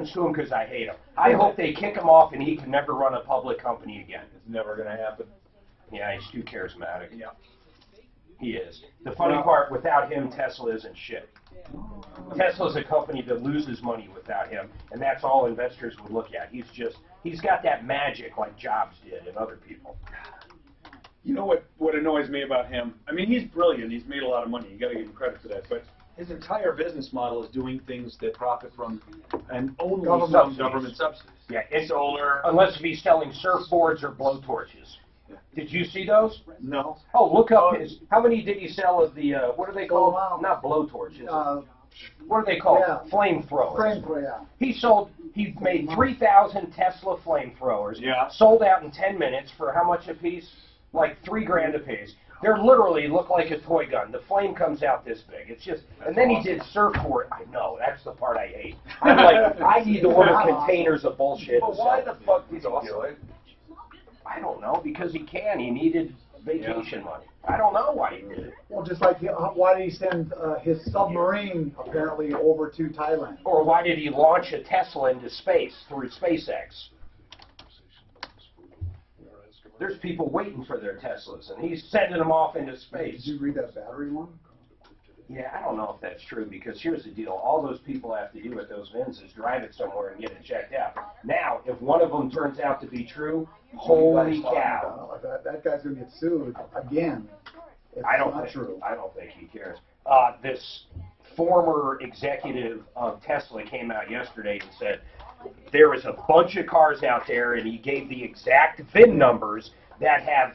happens to him because I hate him. I hope they kick him off and he can never run a public company again. It's never going to happen. Yeah, he's too charismatic. Yeah. He is. The funny part, without him, Tesla isn't shit. Tesla's a company that loses money without him, and that's all investors would look at. He's got that magic like Jobs did and other people. You know what annoys me about him? I mean, he's brilliant. He's made a lot of money. You got to give him credit for that. But his entire business model is doing things that profit from and only from government subsidies. Yeah, it's solar. Unless if he's selling surfboards or blowtorches. Yeah. Did you see those? No. Oh, look up his. How many did he sell of the? What are they called? Not blowtorches. What are they called? Yeah. Flamethrowers. Flamethrower, yeah. He made 3,000 Tesla flamethrowers. Yeah. Sold out in 10 minutes for how much a piece? Like $3 grand a piece. They're literally look like a toy gun. The flame comes out this big. It's just, and then he did surfboard. I know, that's the part I hate. I'm like, I need to order containers of bullshit. But why the fuck did he do it? I don't know, because he can. He needed vacation money. I don't know why he did it. Well, just like, why did he send his submarine, apparently, over to Thailand? Or why did he launch a Tesla into space through SpaceX? There's people waiting for their Teslas, and he's sending them off into space. Did you read that battery one? Yeah, I don't know if that's true, because here's the deal. All those people have to do with those VINs is drive it somewhere and get it checked out. Now, if one of them turns out to be true, holy cow. That guy's going to get sued again. I don't think he cares. This former executive of Tesla came out yesterday and said there is a bunch of cars out there, and he gave the exact VIN numbers that have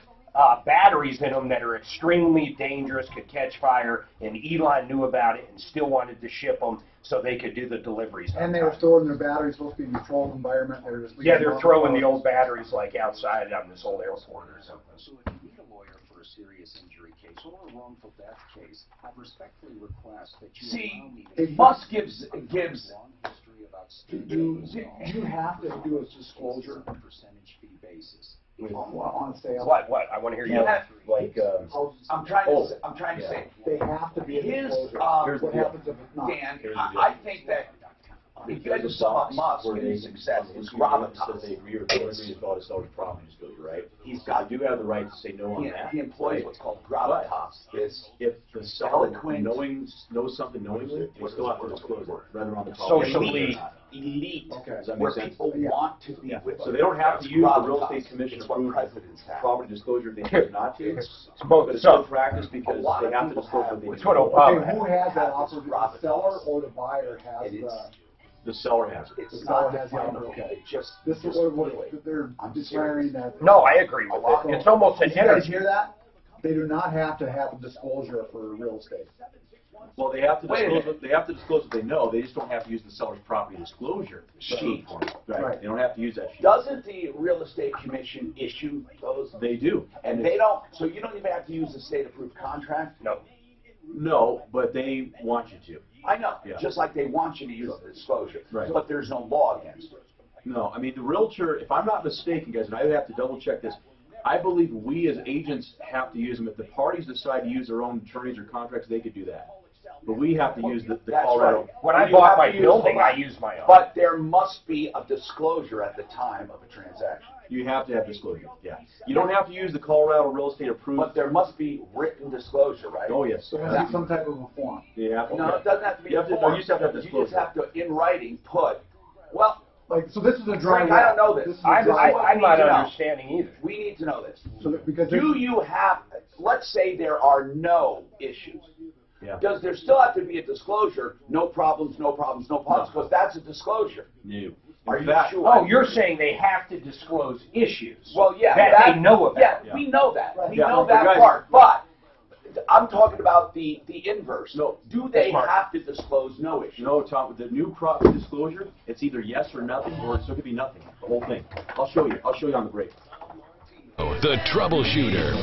batteries in them that are extremely dangerous, could catch fire, and Elon knew about it and still wanted to ship them so they could do the deliveries. And they were storing their batteries, supposed to be in a controlled environment. They're throwing the old batteries like outside on this old airport or something. So if you need a lawyer for a serious injury case or a wrongful death case, I respectfully request that you allow me to Musk gives long history about you have to do a disclosure on a percentage fee basis. on sale. What? I want to hear you. I'm trying to say They have to be his what happens if it's not? Dan, I think that if you had to sum up Musk and his success is gravitas. They agree or don't agree with all the seller's property disclosure, right? He's got, you have the right to say no on that. He employs what's called gravitas. If the seller knows something knowingly, they still have to disclose it, rather on the call. Socially elite, Okay. Does that where make sense? people want to be with. So they don't have to use the real estate commission It's what approved presidents have. property disclosure if they choose not to. It's both. But it's still practice because lot they of have to people disclose have- what they It's do. what Obama Okay, who had. has that offer? The seller or the buyer has The seller has it. It's The not seller has the defined. offer, okay. It just This is what they're declaring that. No, I agree with it. It's almost an Did you guys energy. hear that? They do not have to have a disclosure for real estate. Well, they have to Wait a disclose. minute. They have to disclose what they know. They just don't have to use the seller's property disclosure sheet. Right. They don't have to use that sheet. Doesn't the real estate commission issue those? They do. And they don't. So you don't even have to use a state-approved contract. No. No, but they want you to. I know. Yeah. Just like they want you to use the disclosure. Right. But there's no law against it. No, I mean the realtor. If I'm not mistaken, guys, and I would have to double check this. I believe we as agents have to use them. If the parties decide to use their own attorneys or contracts, they could do that. But we have to use the That's Colorado. right. When I You bought have my to use building, the- I used my own. But there must be a disclosure at the time of a transaction. You have to have disclosure. Yeah. You don't have to use the Colorado real estate approved. But there must be written disclosure, right? Oh yes. So it has to be some type of a form. Yeah. No, it doesn't have to be. You have to- form. no, you just have to have You just disclosure. have to, in writing, put. Well, Like, so this is a dry Frank, I don't know this. This is a I'm dry not need to know. understanding either. we need to know this. So that, because Do you have? Let's say there are no issues. Yeah. Does there still have to be a disclosure? No problems, no problems, no problems, because that's a disclosure. No. Are In you fact, sure? Oh, you're saying they have to disclose issues. Well, yeah, that they know about. Yeah, we know that. We Yeah, know but that guys- part. But I'm talking about the inverse. No, Do they smart. have to disclose no issues? No, Tom, with the new property disclosure, it's either yes or nothing, or it still could be nothing. The whole thing. I'll show you. I'll show you on the break. The Troubleshooter.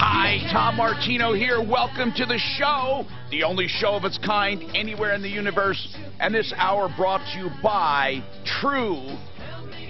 Hi, Tom Martino here. Welcome to the show, the only show of its kind anywhere in the universe. And this hour brought to you by True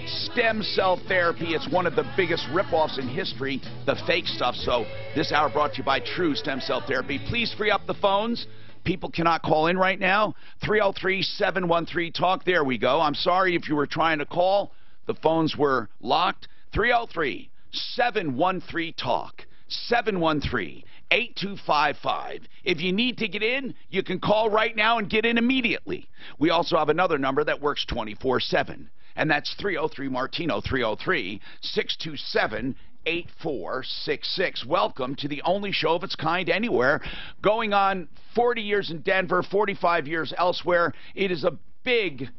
Stem Cell Therapy. It's one of the biggest ripoffs in history, the fake stuff. So this hour brought to you by True Stem Cell Therapy. Please free up the phones. People cannot call in right now. 303-713-TALK. There we go. I'm sorry if you were trying to call. The phones were locked. 303-713-TALK. 713-8255. If you need to get in, you can call right now and get in immediately. We also have another number that works 24/7, and that's 303-MARTINO, 303-627-8466. Welcome to the only show of its kind anywhere, going on 40 years in Denver, 45 years elsewhere. It is a big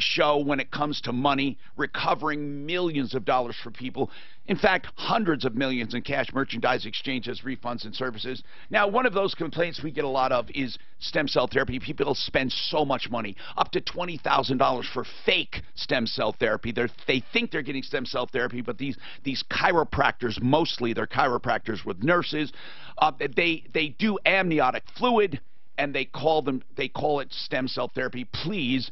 show when it comes to money, recovering millions of dollars for people. In fact, hundreds of millions in cash, merchandise, exchanges, refunds, and services. Now, one of those complaints we get a lot of is stem cell therapy. People spend so much money, up to $20,000 for fake stem cell therapy. They think they're getting stem cell therapy, but these chiropractors, mostly they're chiropractors with nurses, they do amniotic fluid, and they call it stem cell therapy. Please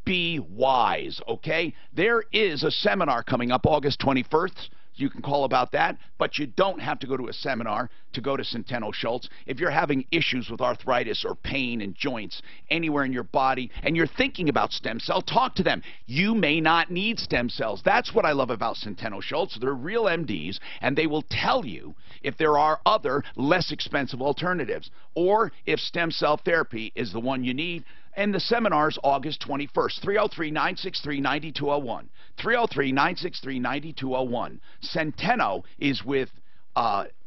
be wise, okay? There is a seminar coming up August 21st. You can call about that, but you don't have to go to a seminar to go to Centeno Schultz. If you're having issues with arthritis or pain in joints anywhere in your body and you're thinking about stem cell, talk to them. You may not need stem cells. That's what I love about Centeno Schultz. They're real MDs, and they will tell you if there are other less expensive alternatives or if stem cell therapy is the one you need. And the seminar's August 21st, 303-963-9201. 303-963-9201. Centeno is with C-E-N-T-E-N-O,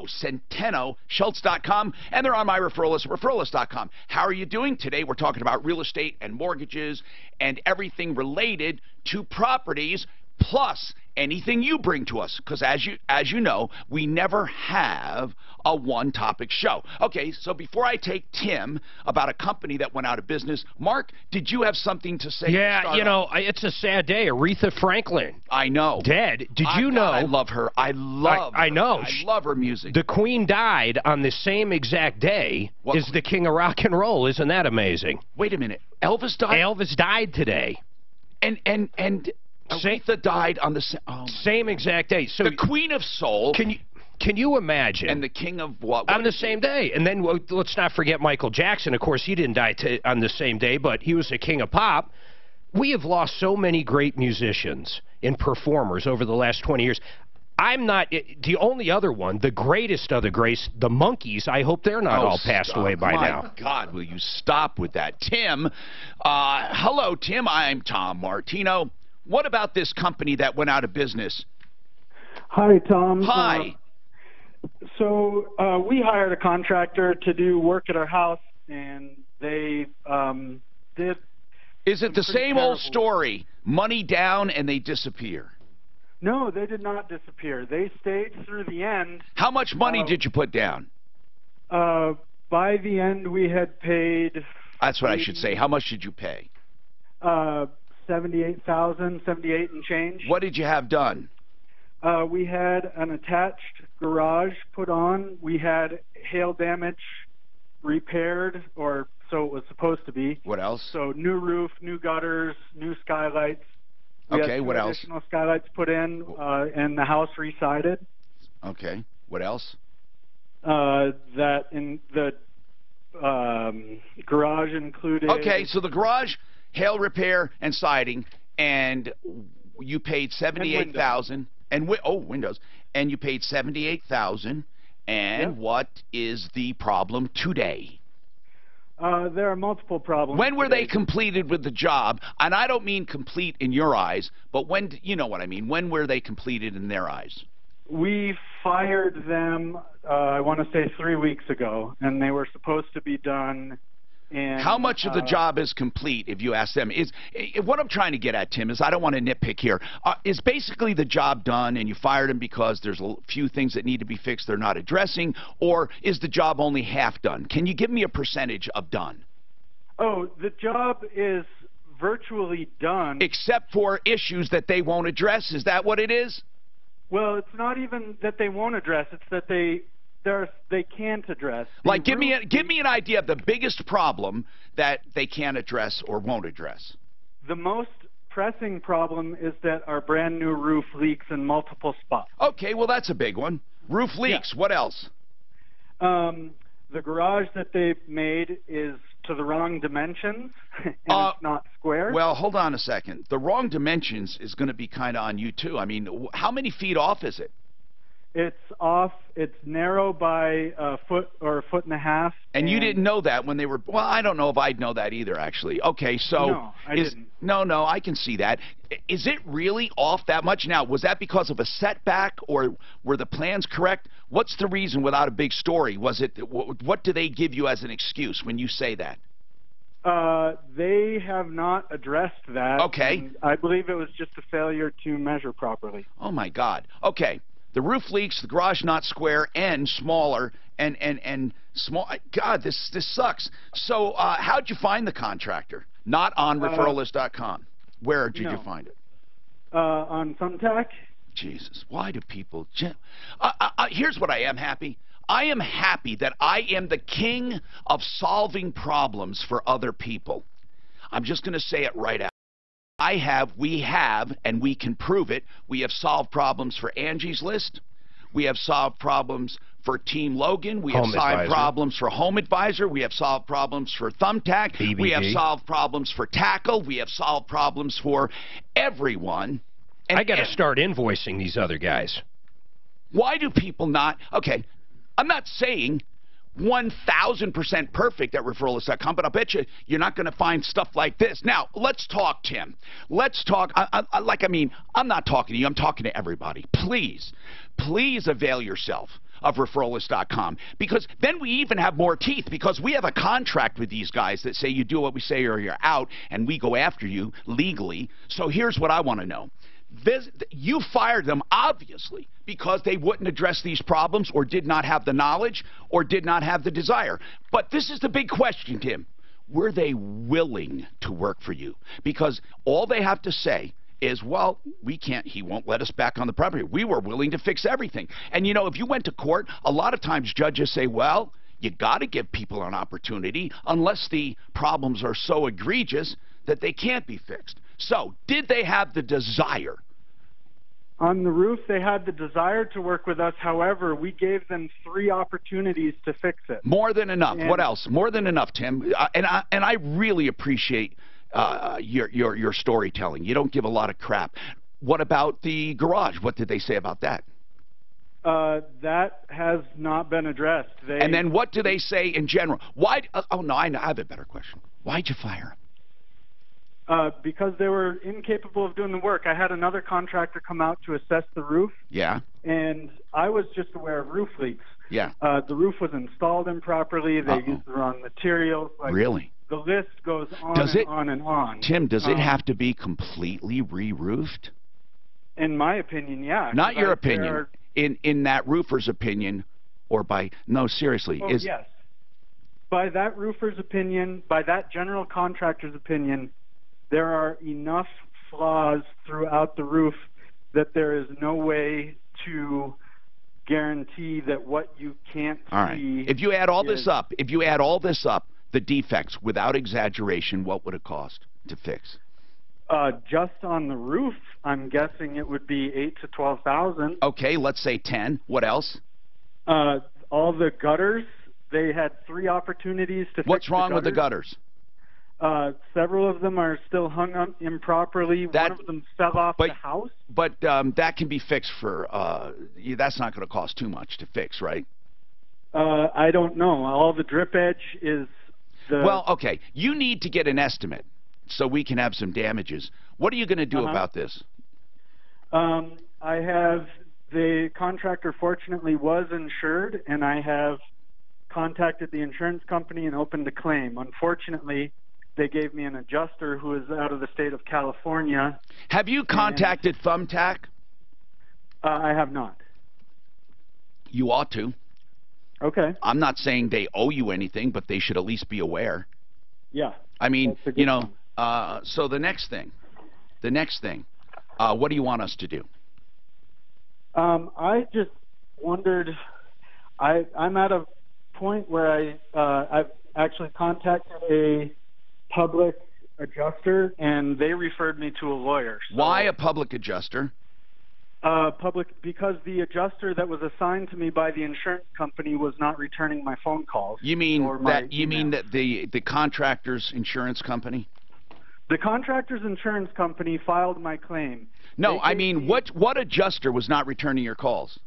Centeno, Schultz.com, and they're on my referral list, referralist.com. How are you doing? Today we're talking about real estate and mortgages and everything related to properties, plus anything you bring to us, because as you know, we never have a one-topic show. Okay, so before I take Tim about a company that went out of business, Mark, did you have something to say? Yeah, you know, it's a sad day. Aretha Franklin. I know. Dead. Did you know? I love her. I know. I love her music. The Queen died on the same exact day as the King of Rock and Roll. Isn't that amazing? Wait a minute. Elvis died? Elvis died today. And Aretha died on the same exact day. So the Queen of Soul. Can you imagine? And the King of what? On the same day. And then let's not forget Michael Jackson. Of course, he didn't die on the same day, but he was the king of pop. We have lost so many great musicians and performers over the last 20 years. I'm not the only other one, the greatest of the greats, the Monkees. I hope they're not all passed away by now. My God, will you stop with that? Tim, hello, Tim. I'm Tom Martino. What about this company that went out of business? Hi, Tom. Hi. So we hired a contractor to do work at our house, and they did. Is it the same old story? Money down and they disappear? No, they did not disappear. They stayed through the end. How much money did you put down? By the end, we had paid. That's what I should say. How much did you pay? $78,000, 78 and change. What did you have done? We had an attached garage put on. We had hail damage repaired, or so it was supposed to be. What else? So new roof, new gutters, new skylights. We Okay, had what else? Additional skylights put in, and the house re-sided. Okay, what else? That in the garage included. Okay, so the garage, hail repair, and siding, and you paid $78,000. And windows. And you paid $78,000. And yep. What is the problem today? There are multiple problems. When were they completed with the job? And I don't mean complete in your eyes, but when, you know what I mean. When were they completed in their eyes? We fired them, I want to say 3 weeks ago, and they were supposed to be done. And, how much of the job is complete, if you ask them? What I'm trying to get at, Tim, is I don't want to nitpick here. Is basically the job done and you fired them because there's a few things that need to be fixed they're not addressing, or is the job only half done? Can you give me a percentage of done? Oh, the job is virtually done. Except for issues that they won't address? Is that what it is? Well, it's not even that they won't address. It's that they can't address. Like, give me an idea of the biggest problem that they can't address or won't address. The most pressing problem is that our brand new roof leaks in multiple spots. Okay, well, that's a big one. Roof leaks. Yeah. What else? The garage that they made is to the wrong dimensions, and it's not square. Well, hold on a second. The wrong dimensions is going to be kind of on you, too. I mean, how many feet off is it? It's off. It's narrow by a foot or a foot and a half. And you didn't know that when they were... Well, I don't know if I'd know that either, actually. Okay, so... No, I didn't. No, I can see that. Is it really off that much? Now, was that because of a setback, or were the plans correct? What's the reason without a big story? Was it... What do they give you as an excuse when you say that? They have not addressed that. Okay. I believe it was just a failure to measure properly. Oh, my God. Okay. The roof leaks, the garage not square and smaller, and small. God, this sucks. So how'd you find the contractor? Not on referralist.com. Where did you find it? On Thumbtack. Jesus, why do people... here's what I am happy. I am happy that I am the king of solving problems for other people. I'm just going to say it right out. We have, and we can prove it, we have solved problems for Angie's List. We have solved problems for Team Logan. We have solved problems for Home Advisor. We have solved problems for Thumbtack. BBG. We have solved problems for Tackle. We have solved problems for everyone. And, I got to start invoicing these other guys. Why do people not... Okay, I'm not saying 1,000% perfect at referralist.com, but I bet you're not going to find stuff like this. Now, let's talk, Tim. Let's talk. I'm not talking to you. I'm talking to everybody. Please avail yourself of referralist.com, because then we even have more teeth, because we have a contract with these guys that say you do what we say or you're out, and we go after you legally. So here's what I want to know. You fired them, obviously, because they wouldn't address these problems, or did not have the knowledge, or did not have the desire. But this is the big question, Tim. Were they willing to work for you? Because all they have to say is, well, he won't let us back on the property. We were willing to fix everything. And, you know, if you went to court, a lot of times judges say, well, you got to give people an opportunity unless the problems are so egregious that they can't be fixed. So, did they have the desire? On the roof, they had the desire to work with us. However, we gave them 3 opportunities to fix it. More than enough. What else? More than enough, Tim. And I really appreciate your storytelling. You don't give a lot of crap. What about the garage? What did they say about that? That has not been addressed. And then what do they say in general? Why? Oh, no, I have a better question. Why'd you fire them? Because they were incapable of doing the work. I had another contractor come out to assess the roof. Yeah. And I was just aware of roof leaks. Yeah. The roof was installed improperly. They used the wrong materials. Really? The list goes on on and on. Tim, does it have to be completely re-roofed? In my opinion, yeah. Not your opinion. In that roofer's opinion, or by... No, seriously. Oh, yes. By that roofer's opinion, by that general contractor's opinion, there are enough flaws throughout the roof that there is no way to guarantee that what you can't see... All right. If you add all this up, the defects, without exaggeration, what would it cost to fix? Just on the roof, I'm guessing it would be $8,000 to $12,000. Okay, let's say 10. What else? All the gutters, they had 3 opportunities to fix. What's wrong with the gutters? Several of them are still hung up improperly. One of them fell off the house. But that can be fixed for, that's not going to cost too much to fix, right? I don't know. All the drip edge is the... Well, okay. You need to get an estimate so we can have some damages. What are you going to do about this? I have... The contractor, fortunately, was insured, and I have contacted the insurance company and opened a claim. Unfortunately, they gave me an adjuster who is out of the state of California. Have you contacted Thumbtack? I have not. You ought to. Okay. I'm not saying they owe you anything, but they should at least be aware. Yeah. I mean, you know, so the next thing, what do you want us to do? I just wondered, I'm at a point where I've actually contacted a public adjuster, and they referred me to a lawyer. So, why a public adjuster? Because the adjuster that was assigned to me by the insurance company was not returning my phone calls. You mean or my that? You mean that the contractor's insurance company? The contractor's insurance company filed my claim. No, I mean what adjuster was not returning your calls?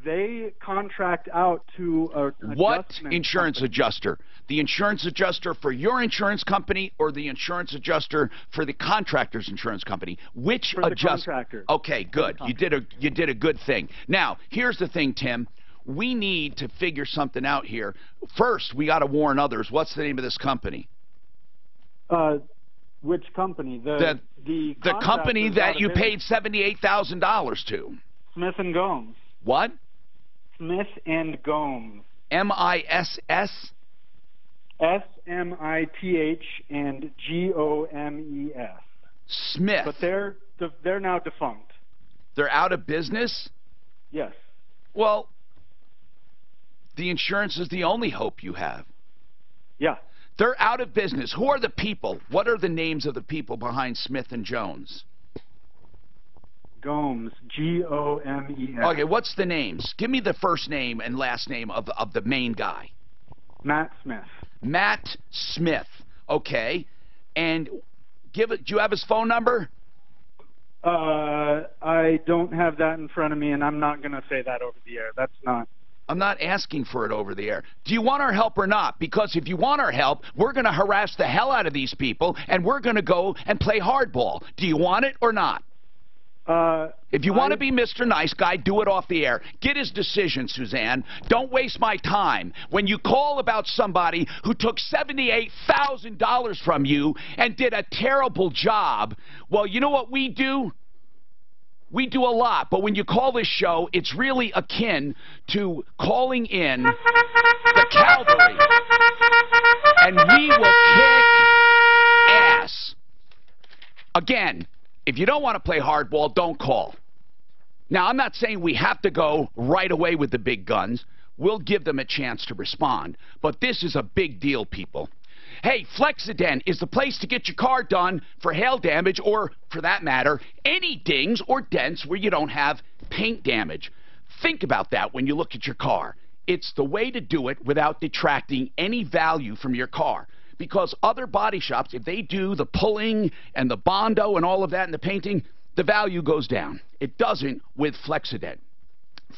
They contract out to a What insurance adjuster? The insurance adjuster for your insurance company or the insurance adjuster for the contractor's insurance company? Which for the adjuster? contractor. Okay, good. You did a good thing. Now, here's the thing, Tim. We need to figure something out here. First, we got to warn others. What's the name of this company? Which company? The company that you paid $78,000 to. Smith and Gomes. What? Smith and Gomes. M-I-S-S? S-M-I-T-H and G-O-M-E-S. Smith. But they're now defunct. They're out of business? Yes. Well, the insurance is the only hope you have. Yeah. They're out of business. Who are the people? What are the names of the people behind Smith and Jones? Gomes, G-O-M-E-S. Okay, what's the names? Give me the first name and last name of the main guy. Matt Smith. Matt Smith. Okay. And do you have his phone number? I don't have that in front of me, and I'm not going to say that over the air. That's not. I'm not asking for it over the air. Do you want our help or not? Because if you want our help, we're going to harass the hell out of these people, and we're going to go and play hardball. Do you want it or not? If you want to be Mr. Nice Guy, do it off the air. Get his decision, Suzanne. Don't waste my time. When you call about somebody who took $78,000 from you and did a terrible job, well, you know what we do? We do a lot, but when you call this show, it's really akin to calling in the cavalry. And we will kick ass. Again, if you don't want to play hardball, don't call. Now, I'm not saying we have to go right away with the big guns. We'll give them a chance to respond. But this is a big deal, people. Hey, Flexident is the place to get your car done for hail damage or, for that matter, any dings or dents where you don't have paint damage. Think about that when you look at your car. It's the way to do it without detracting any value from your car. Because other body shops, if they do the pulling and the Bondo and all of that and the painting, the value goes down. It doesn't with Flexident.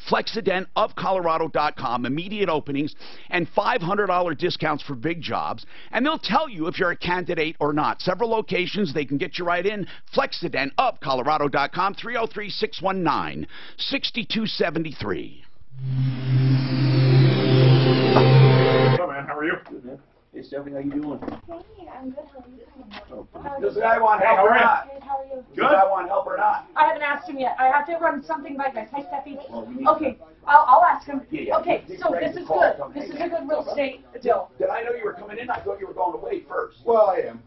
FlexidentofColorado.com, immediate openings, and $500 discounts for big jobs. And they'll tell you if you're a candidate or not. Several locations, they can get you right in. FlexidentofColorado.com, 303-619-6273. Hello, man. How are you? Good, man. Hey, Stephanie, how you doing? Hey, I'm good. How are you? Does the guy want help or not? Good, how are you? Does the guy want help or not? I haven't asked him yet. I have to run something by guys. Hi, Steffi. Okay, I'll ask him. Okay, so this is good. This is a good real estate deal. Did I know you were coming in? I thought you were going away first. Well, I am.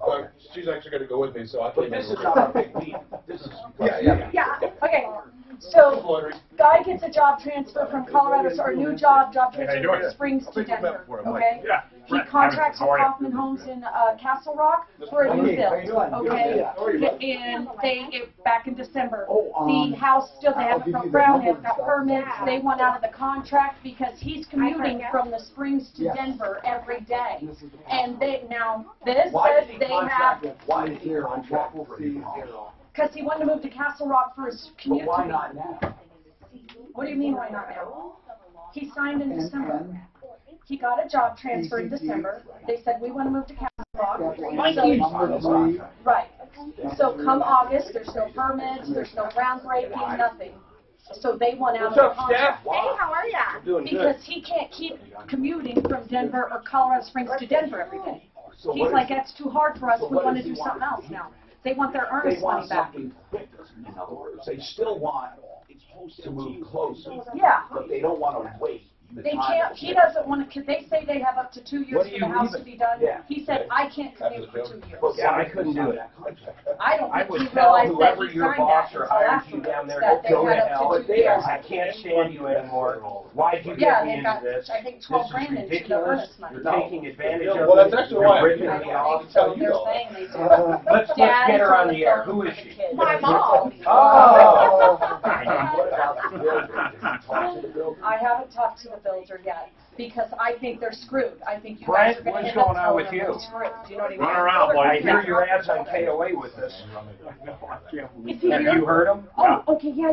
She's actually going to go with me, so I But this is not a big deal. This is Yeah, okay. So, guy gets a job transfer from Colorado, or a new job transfer from Springs to Denver, okay? He contracts with Kaufman Homes in Castle Rock for a new build, okay? And back in December, the house still, they haven't broke ground, they haven't got permits, they want out of the contract because he's commuting from the Springs to Denver every day. And this says they have... Why did he contract for you? Because he wanted to move to Castle Rock for his commute. Well, why not now? What do you mean, why not now? He signed in December. He got a job transfer in December. They said, we want to move to Castle Rock. Right. So come August, there's no permits, there's no groundbreaking, nothing. So they want out of the contract. Hey, how are ya? Because he can't keep commuting from Denver or Colorado Springs to Denver every day. He's like, that's too hard for us. We want to do something else now. They want their earnest money back. They want something quicker, in other words. They still want to move closer. Yeah. But they don't want to wait. They can't, he doesn't want to, they say they have up to 2 years for the house to be done. Yeah. He said, I can't commute for 2 years. Yeah, I couldn't do it. I don't I think would he tell realized that whoever he your signed boss that or until hired you afterwards, down there that to they go had to up hell. to 2 years. I can't stand you anymore. Why'd you Yeah, get me they into got, this? I think, This 12 is grand into the ridiculous. earnest money. You're taking advantage of Well, me. that's actually You're why I ripping didn't me off. tell you They're all. saying they do. Let's Dad get is her on on the the air. phone Who is with the she? kids. My mom. Oh. What about the builder? Did you talk to the builder? I haven't talked to the builder yet, because I think they're screwed. I think you Brent, guys are going to what's end up going on with telling them you? they're screwed. Do you know what I mean? Run around, I hear your ads on KOA with this. Is he Have here? you heard them? Oh, okay, yeah.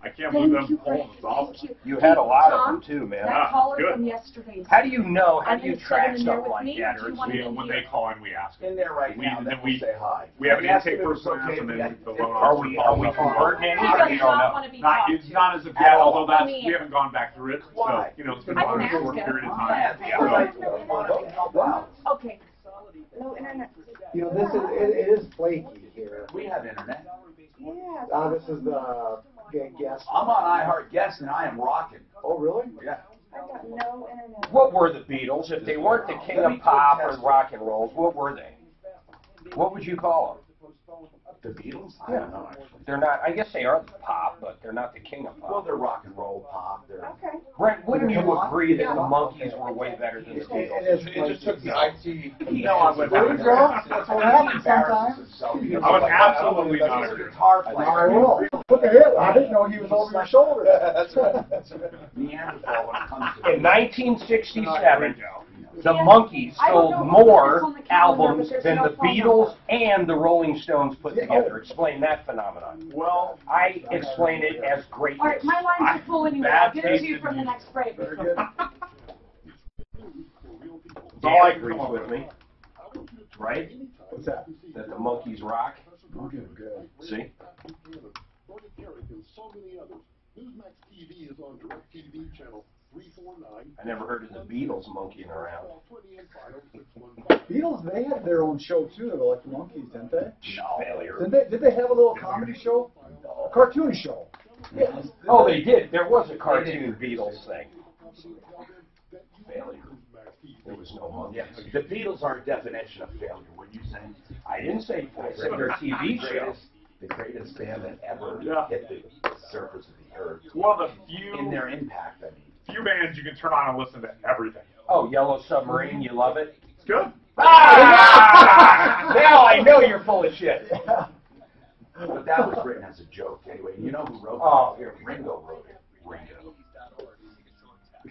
I can't believe them Thank polls. It's awesome. you. You had a lot of Tom, them too, man. That caller good. from yesterday. How do you know? How I'm do you gonna set track him in there stuff with like me. that? Do Or you want When they call in, we ask. In there right now, then we say hi. We have an Ask intake him if it's person, okay and if then we- the loan are officer we calls us. converting any? He Or does you don't not know? want to be Not, talked it's to. not as of yet, although I that's, mean- we haven't gone back through it. So, Why? you know, it's been I on can a short ask him. period of Yeah, time. because I don't want to be helped out. Okay. No internet. You know, it is flaky here. We have internet. Yeah. This is the guest. I'm on iHeart Guest and I am rocking. Oh, really? Yeah. I got no internet. What were the Beatles? If they weren't the king of pop or rock and rolls, what were they? What would you call them? The Beatles? I Yeah. don't know, actually. They're not. I guess they are the pop, but they're not the king of Well, pop. they're rock and roll pop. They're Okay. Brent, wouldn't you agree that the Monkees were way better than the Beatles? It just took the IT. You know, I went There you go. That's what happens sometimes. I was absolutely not. He's a guitar I player. will. Look at him. I didn't know he was over your shoulder. That's right. That's right. Neanderthal when it comes to In 1967, the Monkees sold more albums than the Beatles and the Rolling Stones put together. Explain that phenomenon. Well, I explain it as All greatness. right, my lines are full anyway. I'll get it to you from the next break. Very good. Dan agrees with me, right? What's that? That the Monkees rock. Okay, good. See? I never heard of the Beatles monkeying around. Beatles, they had their own show too, though, like the Monkees, didn't they? Failure. Did they have a little comedy show? A cartoon show? Yes. Oh, they did. There was a cartoon Beatles thing. Failure. There was no monkey. Yeah, the Beatles are a definition of failure. What you say? I didn't say I said their TV show. The greatest band that ever hit the surface of the earth. well, the In few their impact, I mean. bands you can turn on and listen to everything. Oh, Yellow Submarine, you love it? It's good. Ah! Now I know you're full of shit. But that was written as a joke anyway. You know who wrote it? Oh. Here, Ringo wrote it. Ringo.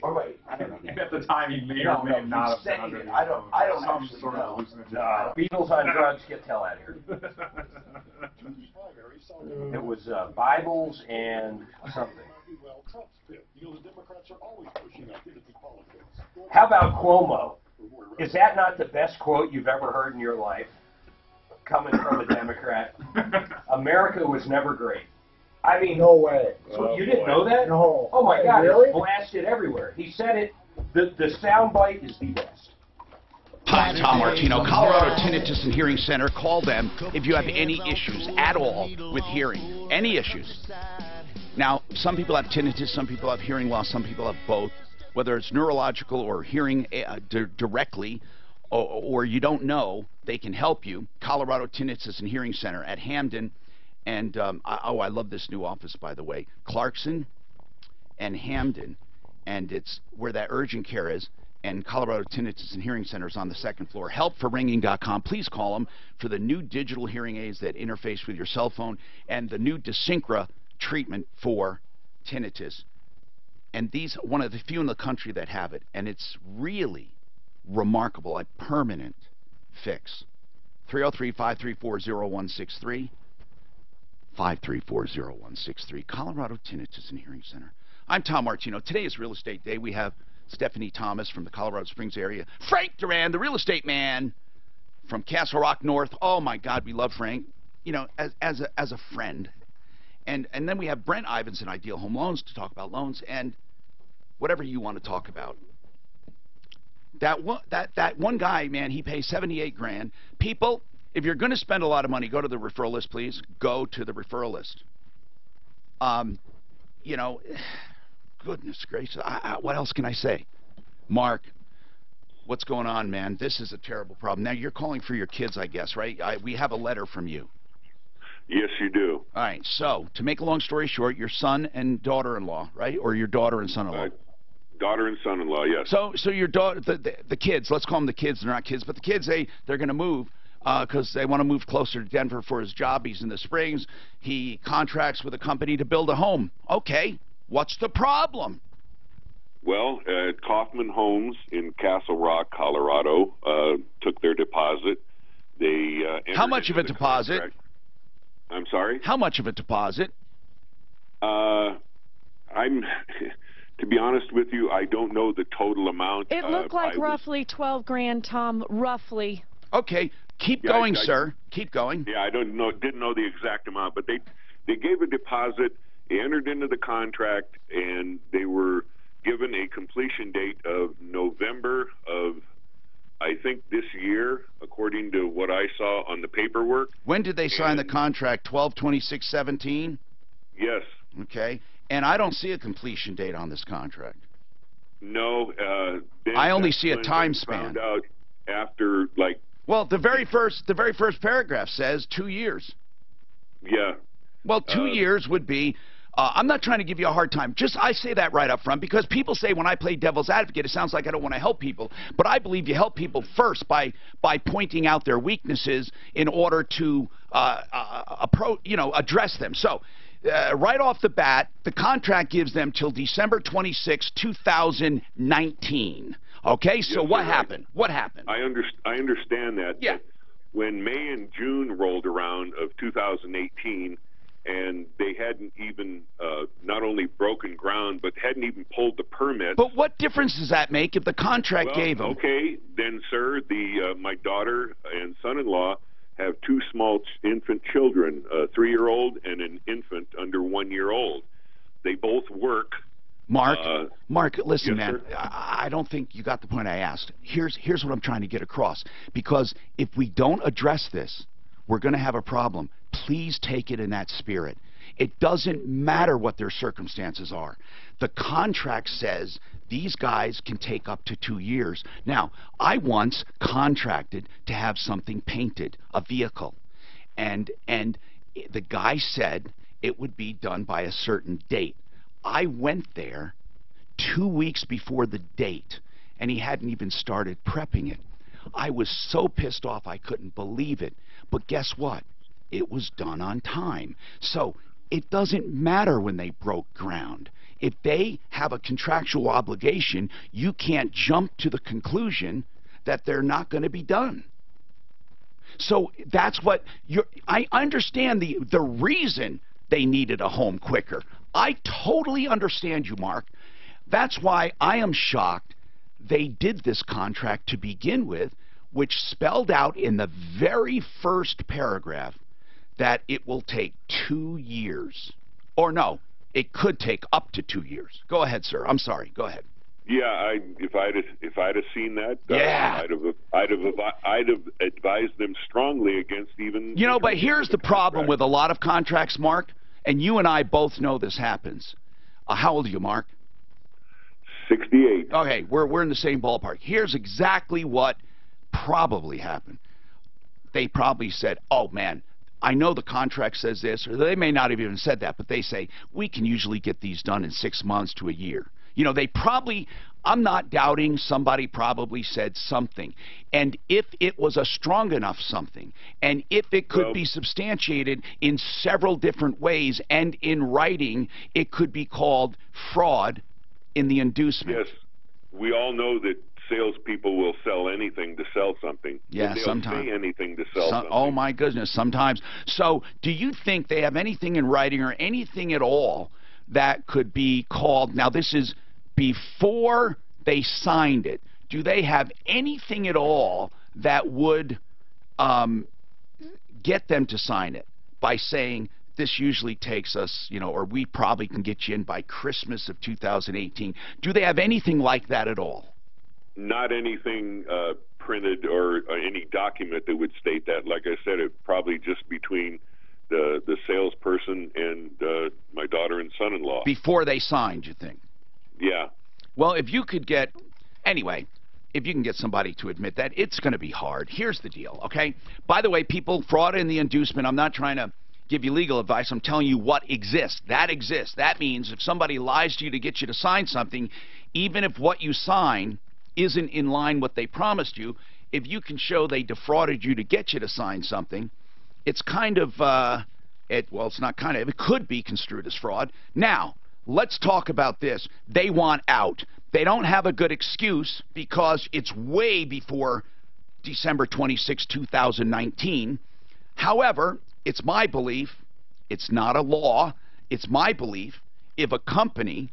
Or wait, I don't know. At the time, he may No, or may no, not have he's been saying under it. I don't some actually sort know. of hallucinogen. Beatles on drugs, get the hell out of here. It was Bibles and something. How about Cuomo? Is that not the best quote you've ever heard in your life? Coming from a Democrat. America was never great. I mean, No way. so you didn't know that? No. Oh my God, Really? it's blasted everywhere. He said it. The sound bite is the best. Hi, Tom Martino, Colorado Tinnitus and Hearing Center. Call them if you have any issues at all with hearing. Any issues. Now, some people have tinnitus, some people have hearing loss, some people have both. Whether it's neurological or hearing directly, or you don't know, they can help you. Colorado Tinnitus and Hearing Center at Hamden. And, I love this new office, by the way. Clarkson and Hamden. And it's where that urgent care is. And Colorado Tinnitus and Hearing Center is on the second floor. Helpforringing.com. Please call them for the new digital hearing aids that interface with your cell phone and the new Desyncra treatment for tinnitus. And these, one of the few in the country that have it. And it's really remarkable, a permanent fix. 303-534-0163. 534-0163. Colorado Tinnitus and Hearing Center. I'm Tom Martino. Today is Real Estate Day. We have Stephanie Thomas from the Colorado Springs area. Frank Duran, the real estate man from Castle Rock North. Oh, my God, we love Frank, you know, as a friend. And then we have Brent Ivinson, Ideal Home Loans, to talk about loans and whatever you want to talk about. That one guy, man, he pays $78,000. People, if you're going to spend a lot of money, go to the referral list, please. Go to the referral list. You know, goodness gracious. What else can I say? Mark, what's going on, man? This is a terrible problem. Now, you're calling for your kids, I guess, right? We have a letter from you. Yes, you do. All right. So, to make a long story short, your son and daughter-in-law, right? Or your daughter and son-in-law? Daughter and son-in-law, yes. So your daughter, the kids, let's call them the kids. They're not kids, but the kids, they're going to move because they want to move closer to Denver for his job. He's in the Springs. He contracts with a company to build a home. Okay. What's the problem? Well, Kaufman Homes in Castle Rock, Colorado, took their deposit. They How much of a deposit? Contract. I'm sorry? How much of a deposit? I'm, to be honest with you, I don't know the total amount. It looked like roughly 12 grand, Tom, roughly. Okay, keep going, sir. Keep going. Yeah, I didn't know the exact amount, but they gave a deposit, they entered into the contract, and they were given a completion date of November of, I think, this year, according to what I saw on the paperwork. When did they sign the contract? 12/26/17? Yes. Okay. And I don't see a completion date on this contract. No. I only see a time span. Found out after, like... Well, the very first paragraph says 2 years. Yeah. Well, 2 years would be... I'm not trying to give you a hard time. I say that right up front because people say when I play devil's advocate, it sounds like I don't want to help people. But I believe you help people first by pointing out their weaknesses in order to address them. So right off the bat, the contract gives them till December 26, 2019. Okay, so yes, what happened? What happened? I understand that. Yeah. When May and June rolled around of 2018, and they hadn't even not only broken ground, but hadn't even pulled the permit. But what difference does that make if the contract gave them? Okay, then, sir, my daughter and son-in-law have two small infant children, a 3-year-old and an infant under 1 year old. They both work. Mark, listen, yes, man, I don't think you got the point I asked. Here's what I'm trying to get across. Because if we don't address this, we're going to have a problem. Please take it in that spirit. It doesn't matter what their circumstances are. The contract says these guys can take up to 2 years. Now, I once contracted to have something painted, a vehicle, and the guy said it would be done by a certain date. I went there 2 weeks before the date, and he hadn't even started prepping it. I was so pissed off I couldn't believe it. But guess what? It was done on time. So it doesn't matter when they broke ground. If they have a contractual obligation, you can't jump to the conclusion that they're not going to be done. So that's what I understand the reason they needed a home quicker. I totally understand you, Mark. That's why I am shocked they did this contract to begin with, which spelled out in the very first paragraph that it will take 2 years. Or no, it could take up to 2 years. Go ahead, sir. I'm sorry. Go ahead. Yeah, if I'd have seen that, yeah. I'd have advised them strongly against even. You know, but here's the problem with a lot of contracts, Mark, and you and I both know this happens. How old are you, Mark? 68. Okay, we're in the same ballpark. Here's exactly what probably happened. They probably said, "Oh man, I know the contract says this," or they may not have even said that, but they say we can usually get these done in 6 months to a year. You know, they probably. I'm not doubting somebody probably said something. And if it was a strong enough something, and if it could be substantiated in several different ways and in writing, it could be called fraud in the inducement. Yes. We all know that salespeople will sell anything to sell something. Yeah, they'll sometimes. say anything to sell something. Oh, my goodness, sometimes. So do you think they have anything in writing or anything at all that could be called, now this is before they signed it, do they have anything at all that would get them to sign it by saying this usually takes us, you know, or we probably can get you in by Christmas of 2018? Do they have anything like that at all? Not anything printed or any document that would state that. Like I said, it probably just between the salesperson and my daughter and son-in-law. Before they signed, you think? Yeah. Well, if you could get, anyway, if you can get somebody to admit that, it's going to be hard. Here's the deal, okay? By the way, people, fraud in the inducement, I'm not trying to give you legal advice. I'm telling you what exists. That exists. That means if somebody lies to you to get you to sign something, even if what you sign isn't in line what they promised you, if you can show they defrauded you to get you to sign something, it's kind of, well, it's not kind of, it could be construed as fraud. Now, let's talk about this. They want out. They don't have a good excuse because it's way before December 26, 2019. However, it's my belief, it's not a law, it's my belief, if a company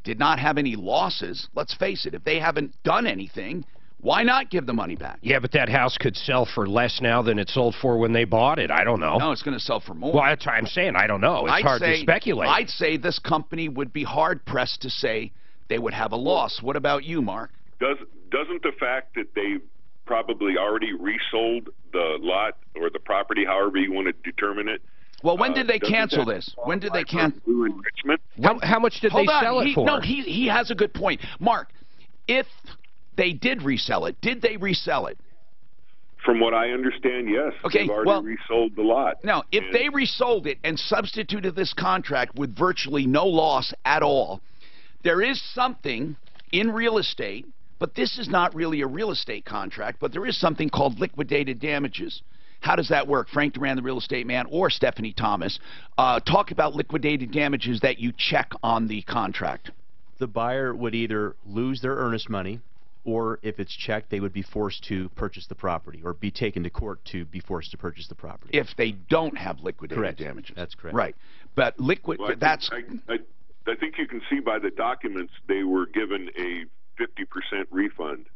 did not have any losses, let's face it, if they haven't done anything, why not give the money back? Yeah, but that house could sell for less now than it sold for when they bought it. I don't know. No, it's going to sell for more. Well, that's what I'm saying. I don't know. It's hard to speculate. I'd say this company would be hard-pressed to say they would have a loss. What about you, Mark? Doesn't the fact that they probably already resold the lot or the property, however you want to determine it? Well, when did they cancel this? When did they cancel? Enrichment? How much did they sell it for? No, he has a good point. Mark, if they did resell it, did they resell it? From what I understand, yes. Okay, They've already resold the lot. Now, if they resold it and substituted this contract with virtually no loss at all, there is something in real estate, but this is not really a real estate contract, but there is something called liquidated damages. How does that work? Frank Duran, the real estate man, or Stephanie Thomas, talk about liquidated damages that you check on the contract. The buyer would either lose their earnest money, or if it's checked, they would be forced to purchase the property or be taken to court to be forced to purchase the property. If they don't have liquidated damages. That's correct. Right. But Well, I think you can see by the documents they were given a 50% refund.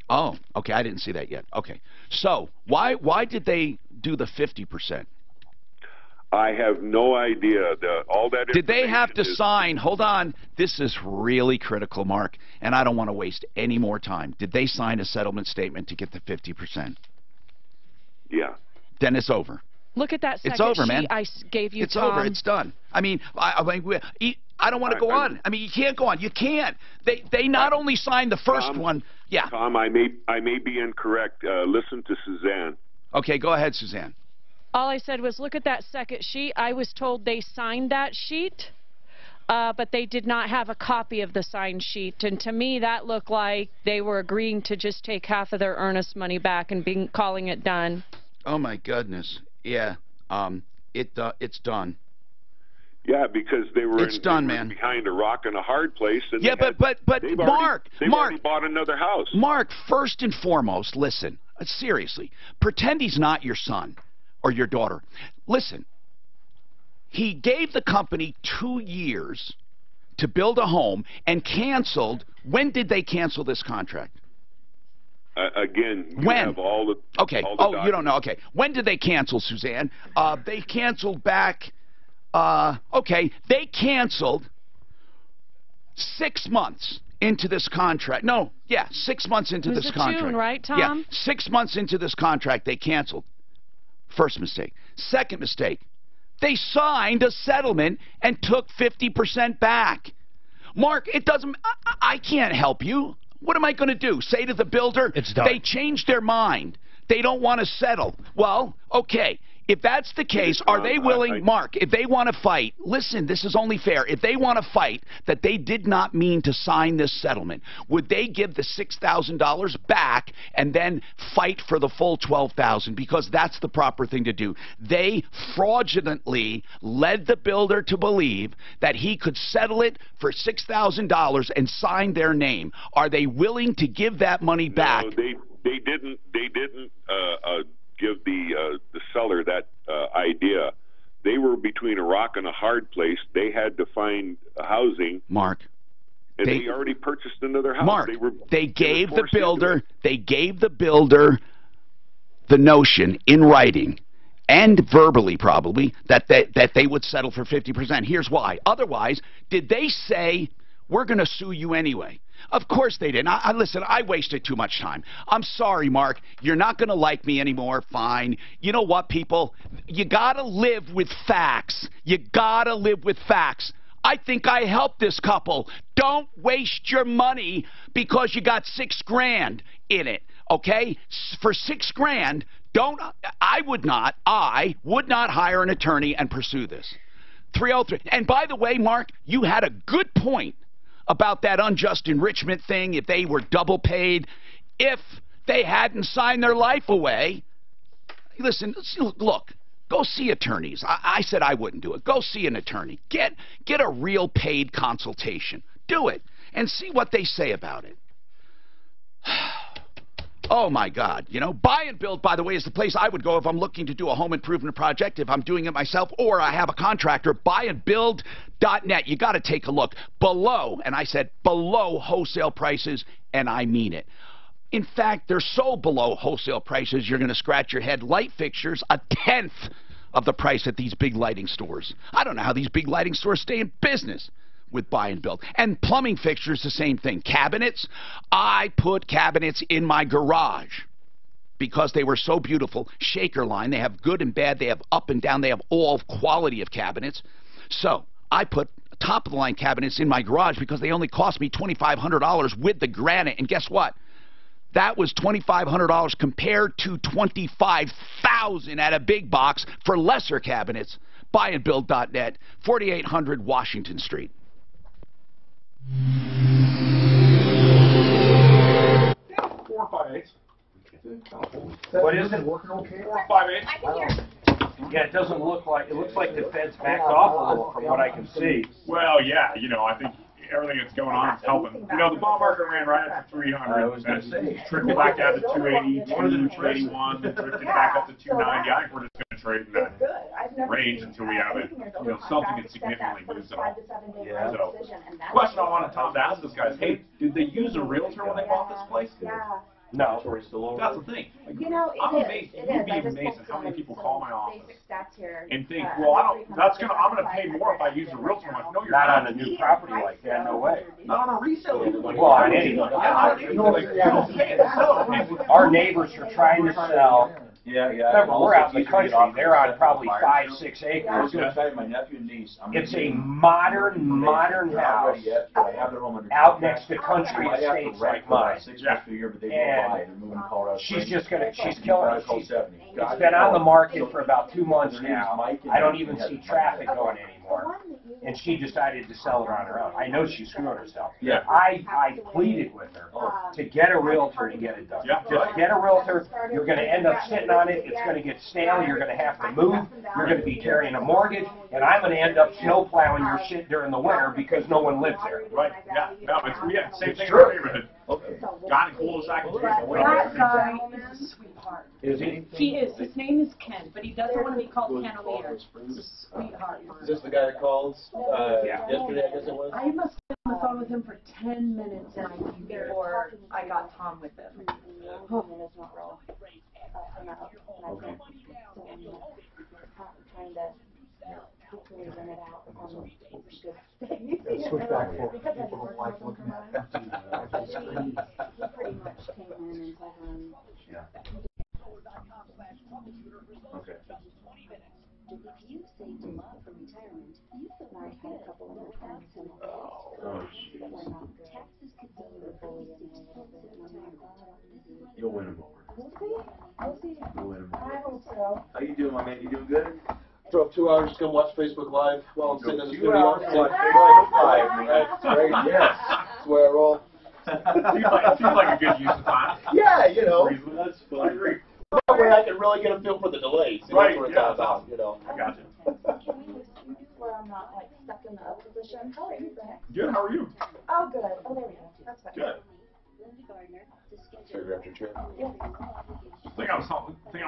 Oh, okay. I didn't see that yet. Okay. So why did they do the 50%? I have no idea. All that Did they have to sign? Hold on. This is really critical, Mark, and I don't want to waste any more time. Did they sign a settlement statement to get the 50%? Yeah. Then it's over. Look at that second It's over, sheet man. I gave you, It's Tom. over. It's done. I mean, I don't want to go on. I mean, you can't go on. You can't. They not only signed the first one. Yeah. Tom, I may be incorrect. Listen to Suzanne. Okay, go ahead, Suzanne. All I said was, look at that second sheet. I was told they signed that sheet, but they did not have a copy of the signed sheet. And to me, that looked like they were agreeing to just take half of their earnest money back and calling it done. Oh, my goodness. Yeah. It's done. Yeah, because they were, man. Behind a rock and a hard place. And yeah, but Mark, they've already bought another house. Mark, first and foremost, listen, seriously, pretend he's not your son or your daughter. Listen, he gave the company 2 years to build a home and canceled. When did they cancel this contract? Again, you when? Have all the okay. All the documents. You don't know. Okay. When did they cancel, Suzanne? They canceled back. Okay. They canceled 6 months into this contract. No. Yeah. 6 months into this contract. June, right, Tom? Yeah. 6 months into this contract, they canceled. First mistake. Second mistake. They signed a settlement and took 50% back. Mark, it doesn't. I can't help you. What am I going to do? Say to the builder, it's done. They changed their mind. They don't want to settle. Well, okay. If that's the case, are they willing, Mark, if they want to fight, listen, this is only fair. If they want to fight that they did not mean to sign this settlement, would they give the $6,000 back and then fight for the full $12,000? Because that's the proper thing to do. They fraudulently led the builder to believe that he could settle it for $6,000 and sign their name. Are they willing to give that money back? No, they didn't give the seller that idea. They were between a rock and a hard place. They had to find housing. Mark. And they already purchased another house. Mark, they gave the builder the notion in writing and verbally probably that they would settle for 50%. Here's why. Otherwise, did they say, we're going to sue you anyway? Of course they didn't. Listen, I wasted too much time. I'm sorry, Mark. You're not going to like me anymore. Fine. You know what, people? You got to live with facts. You got to live with facts. I think I helped this couple. Don't waste your money because you got $6,000 in it, okay? For $6,000, I would not hire an attorney and pursue this. 303. And by the way, Mark, you had a good point about that unjust enrichment thing, if they were double paid. If they hadn't signed their life away, listen, look, go see attorneys. I said I wouldn't do it. Go see an attorney. Get a real paid consultation. Do it and see what they say about it. Oh, my God. You know, Buy and Build, by the way, is the place I would go if I'm looking to do a home improvement project, if I'm doing it myself, or I have a contractor. Buyandbuild.net. You got to take a look. Below, and I said below wholesale prices, and I mean it. In fact, they're so below wholesale prices, you're going to scratch your head. Light fixtures, 1/10 of the price at these big lighting stores. I don't know how these big lighting stores stay in business with Buy and Build. And plumbing fixtures, the same thing. Cabinets, I put cabinets in my garage because they were so beautiful. Shaker line, they have good and bad, they have up and down, they have all quality of cabinets. So I put top-of-the-line cabinets in my garage because they only cost me $2,500 with the granite. And guess what? That was $2,500 compared to $25,000 at a big box for lesser cabinets. Buyandbuild.net, 4800 Washington Street. 458. What is it? Working okay? 458. Yeah, it doesn't look like, it looks like the Fed's backed off a little from what I can see. Well, yeah, you know, I think everything that's going on is helping. You know, the bond market ran right up to 300, and trickled back down to 280, 281, then drifted back up to 290. I think we're just going to trade in that range until we have it, you know, something that significantly moves it all. Yeah. So, question I wanted Tom to ask this guy is, hey, did they use a realtor when they bought this place? No. That's the thing. You know, I'm amazed. You'd be amazed at how many people call my office and think, well, I'm gonna pay more if I use a realtor. I'm like, no, you're Not not. on a new property like that, no way. Not on a resale. Well, on anything. Our neighbors are trying to sell. Remember, we're out in the country. They're on probably 5-6 acres. I was going to tell you, my nephew and niece. It's a modern house out next to country estates like mine. And she's just gonna, she's killing it. It's been on the market for about 2 months now. I don't even see traffic going anymore. And she decided to sell it on her own. I know she's screwing herself. Yeah. I pleaded with her to get a realtor to get it done. Yeah. Just get a realtor. You're going to end up sitting on it. It's going to get stale. You're going to have to move. You're going to be carrying a mortgage. And I'm going to end up snow plowing your shit during the winter because no one lives there. Right. Yeah. No, it's same thing in our neighborhood. Got it, cul-de-sac. That guy is a sweetheart. Is he? He is. His name is Ken, but he doesn't want to be called Ken O'Lear. He's a sweetheart. Is this the guy that called yesterday, I guess it was? I must have been on the phone with him for 10 minutes before I got Tom with him. Switch back for people who don't like looking at it. He pretty much came in and told him. Okay. If you saved him up for retirement, you feel like had a couple of more friends who taxes could be the bully in a little bit. You'll win him over. We'll see. You'll win him over. I hope so. How you doing, my man? You doing good? Drove 2 hours to come watch Facebook Live while I'm sitting in the 2 studio. hours to watch Facebook Live. That's great. Yes. That's where I roll. Seems like a good use of time. Yeah, you know. That's fun. I agree. That way I can really get a feel for the delays. You know, Right, that's what it's yeah, all about, you know. I got you. Can we move where I'm not like stuck in the up position? How are you, Brett? Good, how are you? Oh, good. Oh, there we go. That's better. Good. So you grabbed your chair? Yeah. Thing I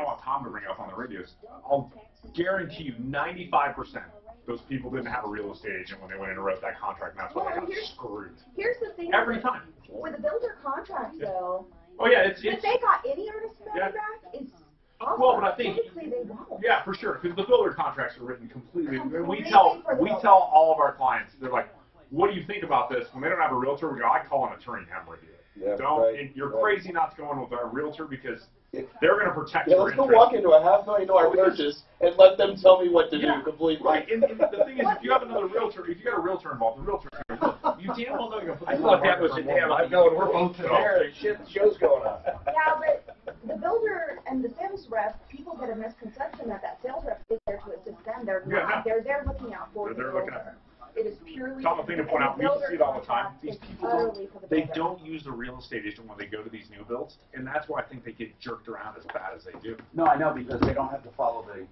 want Tom to bring up on the radio is, I'll guarantee you 95% those people didn't have a real estate agent when they went in and wrote that contract, and that's why they got screwed. Here's the thing. Every time. With a builder contract, though, Oh, yeah, it's if they got any earnest money Yeah. back, it's awesome. Well, but I think, Typically they won't. yeah, for sure, because the builder contracts are written completely. Completely We tell for the builder. all of our clients, they're like, what do you think about this? When they don't have a realtor, we go, I call an attorney and have them review it. Yeah, Don't, right, and you're right. crazy not to go in with a realtor because They're going to protect Yeah, your let's go interests. walk into a $500,000 purchase and let them tell me what to do completely. Right, and the thing is, if you have another realtor, if you got a realtor involved, the realtor's going to look. You damn well know you're going to put I thought that was a damn. I know, we're both there. Shit, the show's going on. Yeah, but the builder and the sales rep, people get a misconception that sales rep is there to assist them. They're not. They're there looking out for the builder. It is purely. Tom, a thing to point out, we used to see it all the time. These people they builder. don't use the real estate agent when they go to these new builds, and that's why I think they get jerked around as bad as they do. No, I know, because they don't have to follow the,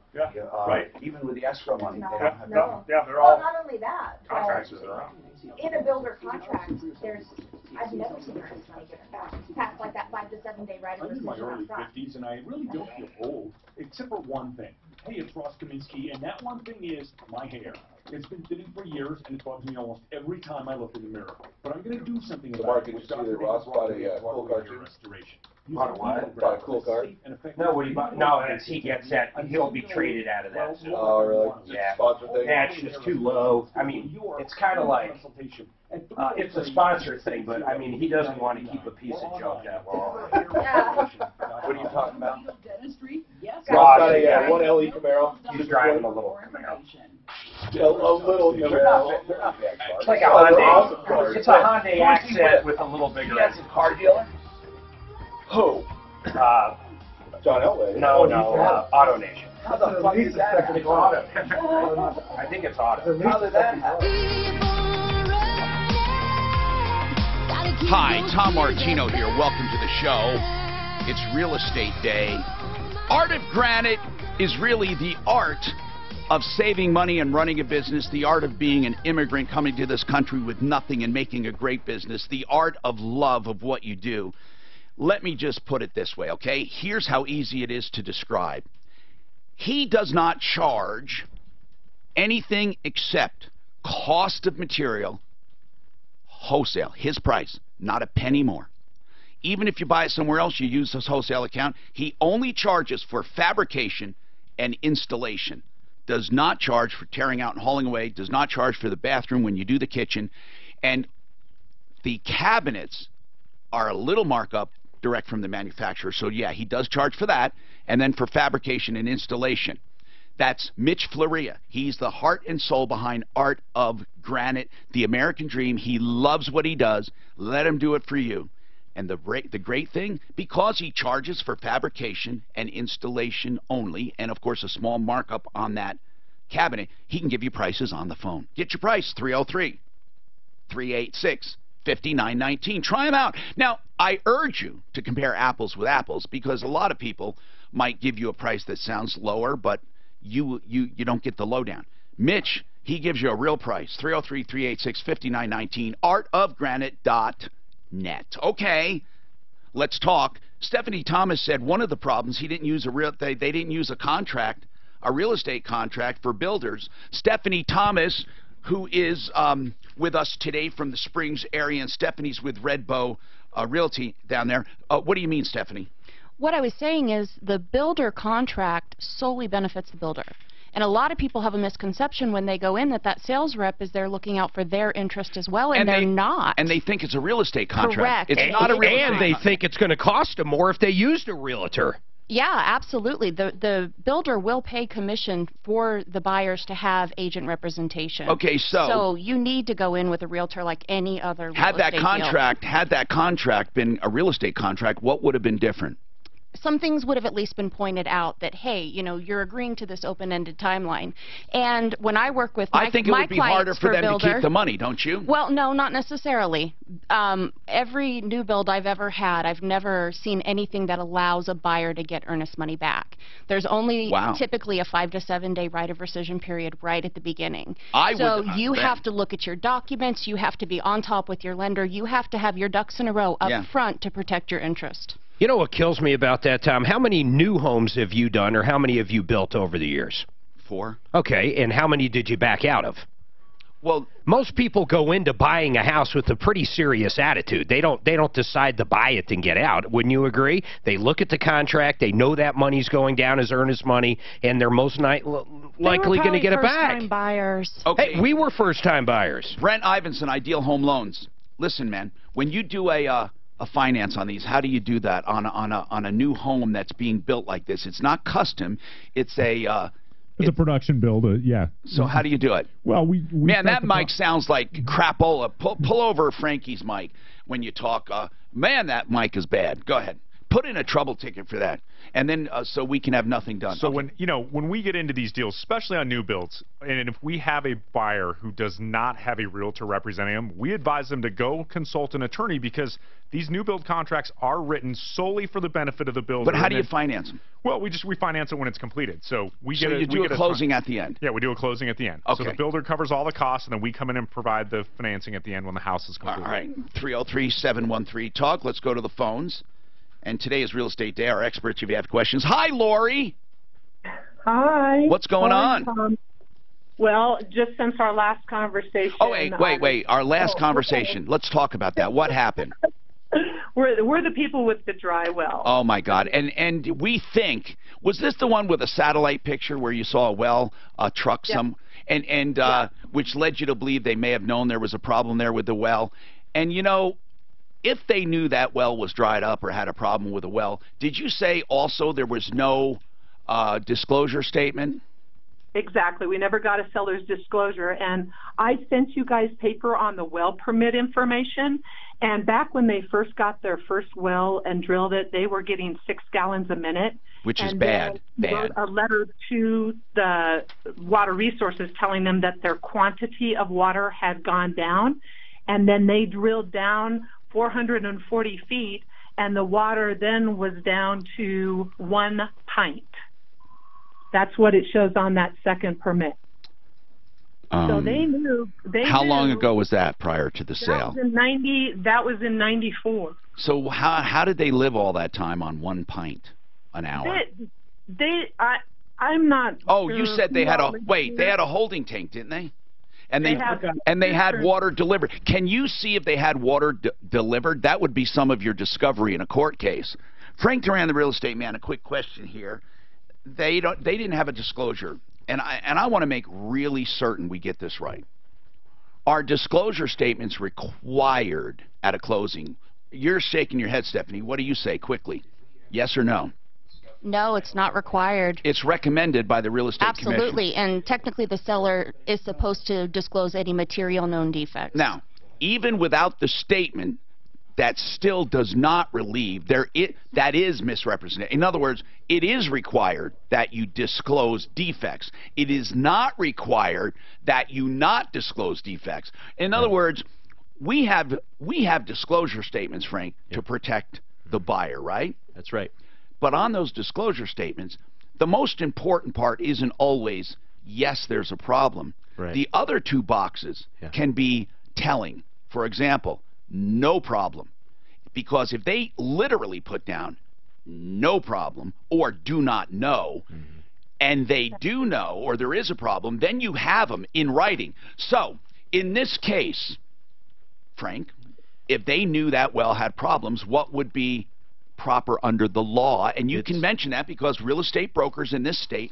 right. even with the escrow money, they don't have to. No. Yeah, they're Well, all not only that. contracts are around. In a builder contract, I've never seen earnest money given back. Past like that 5 to 7 day right of I'm in my rescission early up front. 50s, and I really don't feel old, except for one thing. Hey, it's Ross Kaminsky, and that one thing is my hair. It's been thinning for years, and it bugs me almost every time I look in the mirror. But I'm going to do something about it. Mark, did you see that Ross bought a cool car too? Restoration. Bought a what? Bought a cool car? No, what he bought? No, as he gets that, he'll be traded out of that soon. Oh, really? Yeah. Sponsor thing? That's just too low. I mean, it's kind of like, it's a sponsor thing, but I mean, he doesn't want to keep a piece of junk that long. What are you talking about? Yes. Ross got a 1LE Camaro. He's driving a little Camaro. A little Camaro. It's like a Hyundai. It's a Hyundai Accent with a little bigger. That's a car dealer? Who? John Elway. No, Auto Nation. How the fuck is that? It's Auto. I think it's Auto. How did that happen? Hi, Tom Martino here. Welcome to the show. It's Real Estate Day. Art of Granite is really the art of saving money and running a business, the art of being an immigrant coming to this country with nothing and making a great business, the art of love of what you do. Let me just put it this way, okay? Here's how easy it is to describe. He does not charge anything except cost of material, wholesale, his price, not a penny more. Even if you buy it somewhere else, you use his wholesale account, he only charges for fabrication and installation. Does not charge for tearing out and hauling away, does not charge for the bathroom when you do the kitchen, and the cabinets are a little markup direct from the manufacturer. So yeah, he does charge for that, and then for fabrication and installation. That's Mitch Floria. He's the heart and soul behind Art of Granite, the American dream. He loves what he does. Let him do it for you. And the great thing, because he charges for fabrication and installation only, and of course a small markup on that cabinet, he can give you prices on the phone. Get your price, 303-386-5919. Try them out. Now, I urge you to compare apples with apples, because a lot of people might give you a price that sounds lower, but you don't get the lowdown. Mitch, he gives you a real price, 303-386-5919, artofgranite.net. Okay, let's talk. Stephanie Thomas said one of the problems, they didn't use a real estate contract for builders. Stephanie Thomas, who is with us today from the Springs area, and Stephanie's with Red Bow Realty down there. What do you mean, Stephanie? What I was saying is the builder contract solely benefits the builder. And a lot of people have a misconception when they go in that sales rep is there looking out for their interest as well, and they're not. And they think it's a real estate contract. Correct. It's not a real estate contract. And they think it's going to cost them more if they used a realtor. Yeah, absolutely. The builder will pay commission for the buyers to have agent representation. Okay, so you need to go in with a realtor like any other real had that estate contract deal. Had that contract been a real estate contract, what would have been different? Some things would have at least been pointed out that, hey, you know, you're agreeing to this open-ended timeline. And when I work with my I think it would be harder for them to keep the money, don't you? Well, no, not necessarily. Every new build I've ever had, I've never seen anything that allows a buyer to get earnest money back. There's only typically a 5 to 7 day right of rescission period right at the beginning. You have to look at your documents. You have to be on top with your lender. You have to have your ducks in a row up front to protect your interest. You know what kills me about that, Tom? How many new homes have you done, or how many have you built over the years? 4. Okay, and how many did you back out of? Well, most people go into buying a house with a pretty serious attitude. They don't decide to buy it and get out. Wouldn't you agree? They look at the contract. They know that money's going down as earnest money, and they're most likely going to get it back. First-time buyers. Okay. Hey, we were first-time buyers. Brent Ivinson, Ideal Home Loans. Listen, man, when you do a a finance on these? How do you do that on a new home that's being built like this? It's not custom. It's a production build. Yeah. So how do you do it? Well, man, that mic sounds like crapola. Pull over Frankie's mic when you talk. Man, that mic is bad. Go ahead. Put in a trouble ticket for that, and then so we can have nothing done. So when we get into these deals, especially on new builds, and if we have a buyer who does not have a realtor representing them, we advise them to go consult an attorney, because these new build contracts are written solely for the benefit of the builder. But how do you finance them? Well, we finance it when it's completed. So we get you do a closing at the end. Yeah, we do a closing at the end. Okay. So the builder covers all the costs, and then we come in and provide the financing at the end when the house is completed. All right. 303-713-TALK. Let's go to the phones. And today is Real Estate Day. Our experts, if you have questions. Hi, Lori. Hi. What's going on? Tom. Well, just since our last conversation. Oh, wait. Our last conversation. Let's talk about that. What happened? We're the people with the dry well. Oh, my God. And we think, was this the one with a satellite picture where you saw a well, a truck, which led you to believe they may have known there was a problem there with the well? And, you know, if they knew that well was dried up or had a problem with a well, did you say also there was no disclosure statement? Exactly. We never got a seller's disclosure. And I sent you guys paper on the well permit information. And back when they first got their first well and drilled it, they were getting 6 gallons a minute. Which is bad. Wrote a letter to the water resources telling them that their quantity of water had gone down. And then they drilled down 440 feet, and the water then was down to 1 pint. That's what it shows on that second permit. So they knew. How long ago was that prior to the sale? That was in 94. So how did they live all that time on 1 pint an hour? I'm not. Oh, sure. You said they had they had a holding tank, didn't they? And they had water delivered. Can you see if they had water delivered? That would be some of your discovery in a court case. Frank Duran, the real estate man, a quick question here. They didn't have a disclosure, and I want to make really certain we get this right. Are disclosure statements required at a closing? You're shaking your head, Stephanie. What do you say quickly? Yes or no? No, it's not required. It's recommended by the Real Estate Commission. Absolutely, and technically the seller is supposed to disclose any material known defects. Now, even without the statement, that still does not relieve. That is misrepresentation. In other words, it is required that you disclose defects. It is not required that you not disclose defects. In other words, we have disclosure statements, Frank, to protect the buyer, right? That's right. But on those disclosure statements, the most important part isn't always, yes, there's a problem. Right. The other 2 boxes can be telling. For example, no problem. Because if they literally put down no problem or do not know, and they do know or there is a problem, then you have them in writing. So, in this case, Frank, if they knew that well had problems, what would be proper under the law? And you can mention that because real estate brokers in this state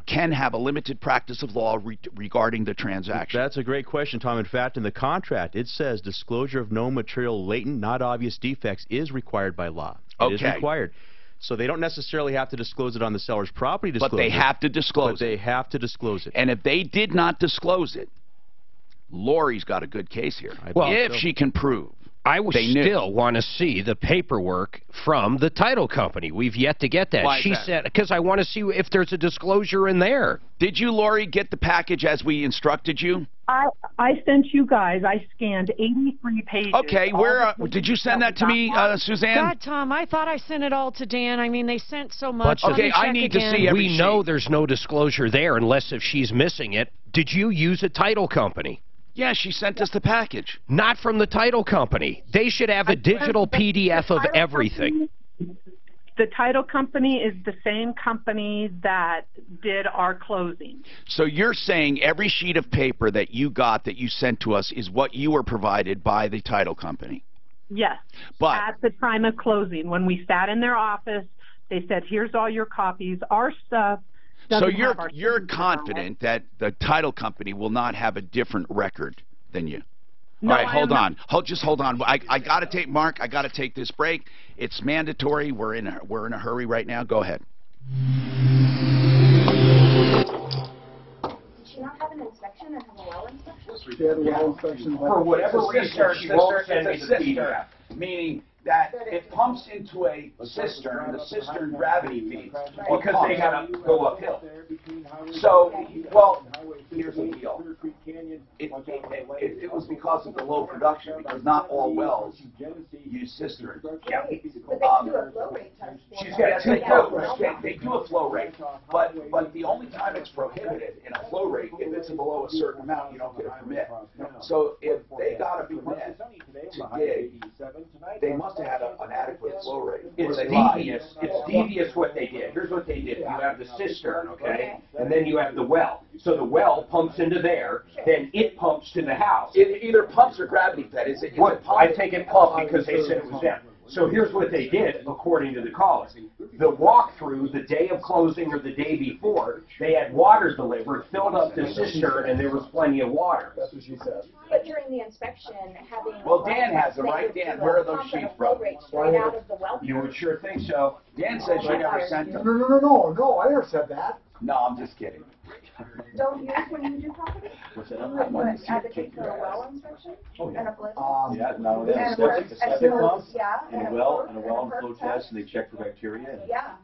can have a limited practice of law regarding the transaction. That's a great question, Tom. In fact, in the contract, it says disclosure of no material latent, not obvious defects is required by law. It is required. So they don't necessarily have to disclose it on the seller's property disclosure. But they have to disclose it. They have to disclose it. And if they did not disclose it, Lori's got a good case here. If she can prove. I still want to see the paperwork from the title company. We've yet to get that. Why is she that? said, because I want to see if there's a disclosure in there. Did you, Lori, get the package as we instructed you? I sent you guys. I scanned 83 pages. Okay, did you send that to me, Suzanne? God, Tom, I thought I sent it all to Dan. I mean, they sent so much. But, okay, I need to see every We know there's no disclosure there unless if she's missing it. Did you use a title company? Yeah, she sent us the package. Not from the title company. They should have a digital PDF of everything. The title company is the same company that did our closing. So you're saying every sheet of paper that you got that you sent to us is what you were provided by the title company? Yes. But at the time of closing, when we sat in their office, they said, here's all your copies. Our stuff. So you're confident that the title company will not have a different record than you? All right, hold on. Just hold on. I got to take Mark. I got to take this break. It's mandatory. We're in a hurry right now. Go ahead. Did she not have an inspection and have a well inspection? She had a well inspection. For whatever reason, she won't send me the PDF. Meaning that it pumps into a cistern, and the cistern gravity feeds. Because they got to go uphill. So, well, here's the deal. It was because of the low production, because not all wells use cisterns. Yeah. But they do a flow rate test. She's got two flow. They do a flow rate, but the only time it's prohibited in a flow rate, if it's below a certain amount, you don't get a permit. So if they got a permit to dig, they must have had an adequate flow rate. It's devious. It's devious what they did. Here's what they did. You have the cistern, okay, and then you have the well. So the well pumps into there, then it pumps to the house. It either pumps or gravity fed. Is it pump? I take it pump because they said it was them. So here's what they did, according to the caller. The walkthrough, the day of closing or the day before, they had water delivered, filled up the cistern, and there was plenty of water. That's what she said. But during the inspection, having... Well, Dan has them, right? Dan, where are those sheets from? Straight out of the well. You would sure think so. Dan said she never sent them. No, I never said that. No, I'm just kidding. Don't use when you do property? What's that? You would advocate for a well inspection? Oh, yeah. And a flow test? Yeah, no, they have And a septic pump, yeah, and a well and flow test, and they check for bacteria. And, yeah.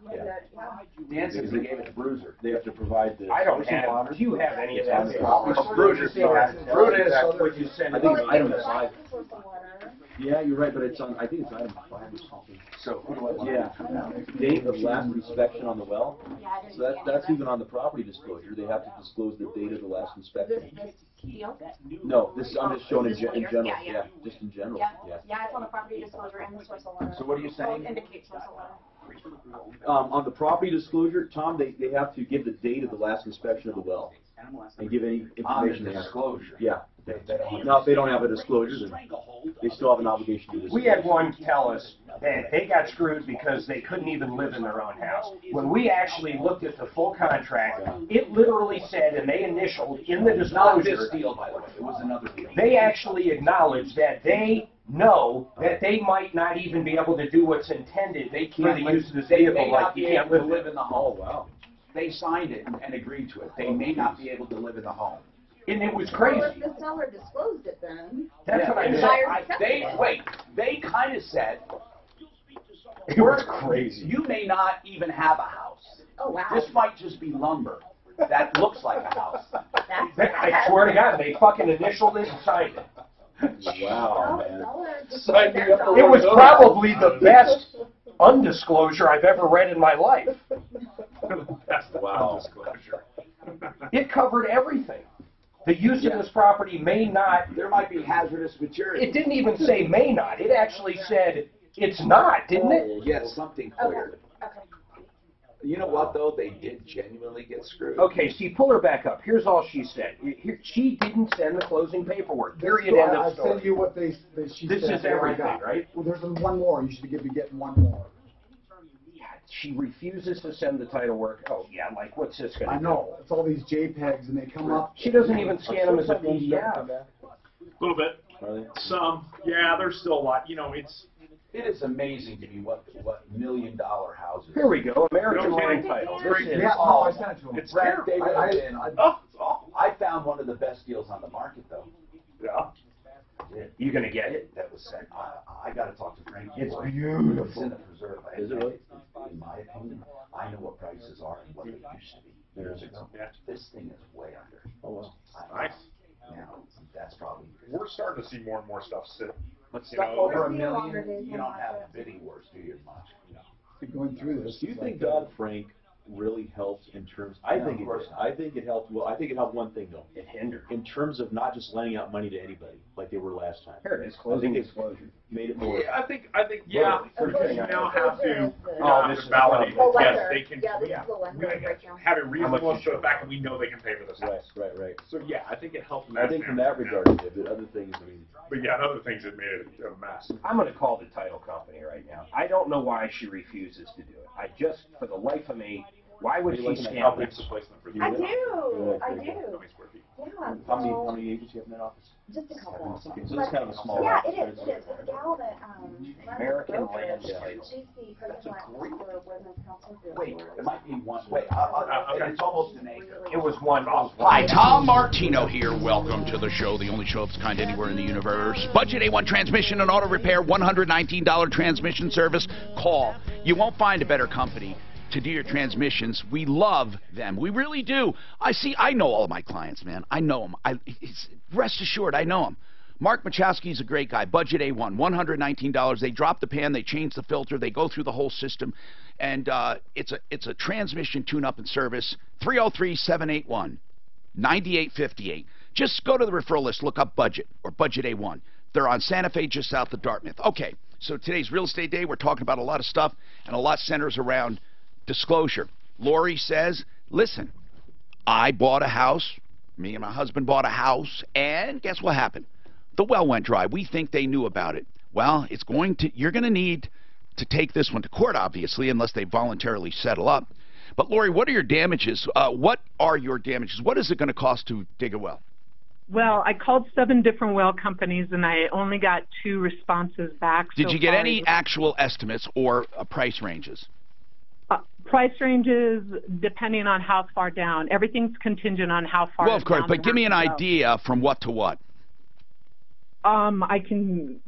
Dan says they gave it to Bruiser. They have to provide the. I don't have. Do you have any of that? Bruiser. Bruiser. What you send. I think it's item 5. Yeah, you're right, but it's on. I think it's item 5 or something. So yeah, date of last inspection on the well. So that's even on the property disclosure. They have to disclose the date of the last inspection. This deal? No, this I'm just showing in general. Yeah, just in general. Yeah, it's on the property disclosure and the source of letter. So what are you saying? Indicate source of letter. On the property disclosure, Tom, they have to give the date of the last inspection of the well and give any information they have. Disclosure. Yeah. Now, if they don't have a disclosure, then they still have an obligation to disclose. We had one tell us that they got screwed because they couldn't even live in their own house. When we actually looked at the full contract, it literally said, and they initialed in the disclosure. Not this deal, by the way. It was another deal. They actually acknowledged that they know that they might not even be able to do what's intended for the use of this vehicle, like you can't live in the home. Oh, wow. They signed it and agreed to it. They may not be able to live in the home. And it was crazy. Well, if the seller disclosed it, then... That's what I said. They kind of said... It was crazy. You may not even have a house. Oh, wow. This might just be lumber that looks like a house. I swear to God, they fucking initialed it and signed it. Wow, man. It was probably the best undisclosure I've ever read in my life. Wow. It covered everything. The use of this property may not... There might be hazardous material. It didn't even say may not. It actually said it's not, didn't it? Yeah, something clear. You know what, though? They did genuinely get screwed. Okay, see, pull her back up. Here's all she said. She didn't send the closing paperwork. Period, end of story. I sent you what she said. This is everything, right? Well, there's one more. You should be getting one more. She refuses to send the title work. Oh, yeah, like, what's this going to do? I know. It's all these JPEGs, and they come up. She doesn't even scan them as a PDF. A little bit. Some. Yeah, there's still a lot. You know, it is amazing to me what $1 million houses. Here we go. American Land Title. This is I sent it to him. It's David, I found one of the best deals on the market, though. Yeah. You gonna get it? That was sent. I got to talk to Frank. It's beautiful. It's in the preserve. Is it really? In my opinion, I know what prices are and what they used to be years ago. This thing is way under. Oh well. Nice. Now that's probably. We're starting to see more and more stuff sit. But stuff over $1 million, you don't have bidding wars, do you? Much. Going through this. Do you think Dodd-Frank really helped in terms? I think it did. I think it helped. Well, I think it helped one thing though. It hindered. In terms of not just lending out money to anybody like they were last time. Here it is. Closing disclosure. Made it more. Yeah, I think. Yeah. You now have to. This is validate. Yes, they can. Yeah, this is the lender breakdown. Have a reasonable for the fact that we know they can pay for this. Right. So yeah, I think it helped. I think from that regard it did, but other things, I mean. But yeah, other things it made it a mess. I'm going to call the title company right now. I don't know why she refuses to do it. I just, for the life of me, why would she scan this? I do. Yeah. How many agents do you have in that office? Just a couple. Okay, so this is kind of a small Yeah, office. it is. It is. The gal that American runs the Land brokerage, Title. she's the president for Women's Council. Wait, it might be one. Wait, it's almost an acre. It was one. Hi, Tom Martino here. Welcome to the show, the only show of its kind anywhere in the universe. Budget A1 transmission and auto repair, $119 transmission service. Call. You won't find a better company to do your transmissions. We love them. We really do. I know all of my clients, man. I know them. Rest assured, I know them. Mark Machowski's a great guy. Budget A1, $119. They drop the pan, they change the filter, they go through the whole system, and it's a transmission tune-up and service. 303-781-9858. Just go to the referral list, look up Budget or Budget A1. They're on Santa Fe, just south of Dartmouth. Okay, so today's Real Estate Day. We're talking about a lot of stuff, and a lot centers around disclosure. Lori says, listen, I bought a house, me and my husband bought a house, and guess what happened? The well went dry. We think they knew about it. Well, you're going to need to take this one to court, obviously, unless they voluntarily settle up. But Lori, what are your damages? What are your damages? What is it going to cost to dig a well? Well, I called 7 different well companies, and I only got 2 responses back. Did you get any actual estimates or price ranges? Price ranges depending on how far down. Everything's contingent on how far down. Well, of course, but give me an idea from what to what. I can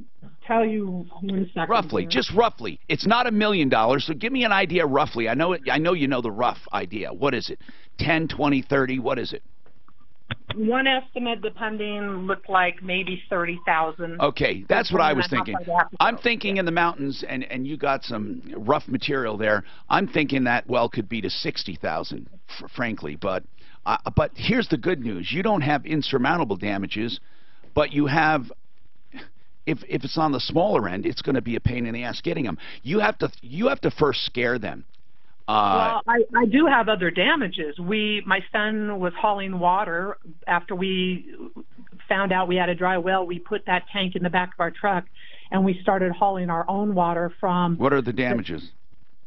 tell you 1 second. Roughly, just roughly. It's not $1 million, so give me an idea roughly. I know you know the rough idea. What is it? 10, 20, 30, what is it? One estimate, depending, looked like maybe 30,000. Okay, that's what I was thinking. I'm thinking in the mountains, and you got some rough material there. I'm thinking that well could be to 60,000, frankly. But here's the good news: you don't have insurmountable damages, but you have. If it's on the smaller end, it's going to be a pain in the ass getting them. You have to first scare them. Well, I do have other damages. My son was hauling water after we found out we had a dry well. We put that tank in the back of our truck, and we started hauling our own water from. What are the damages?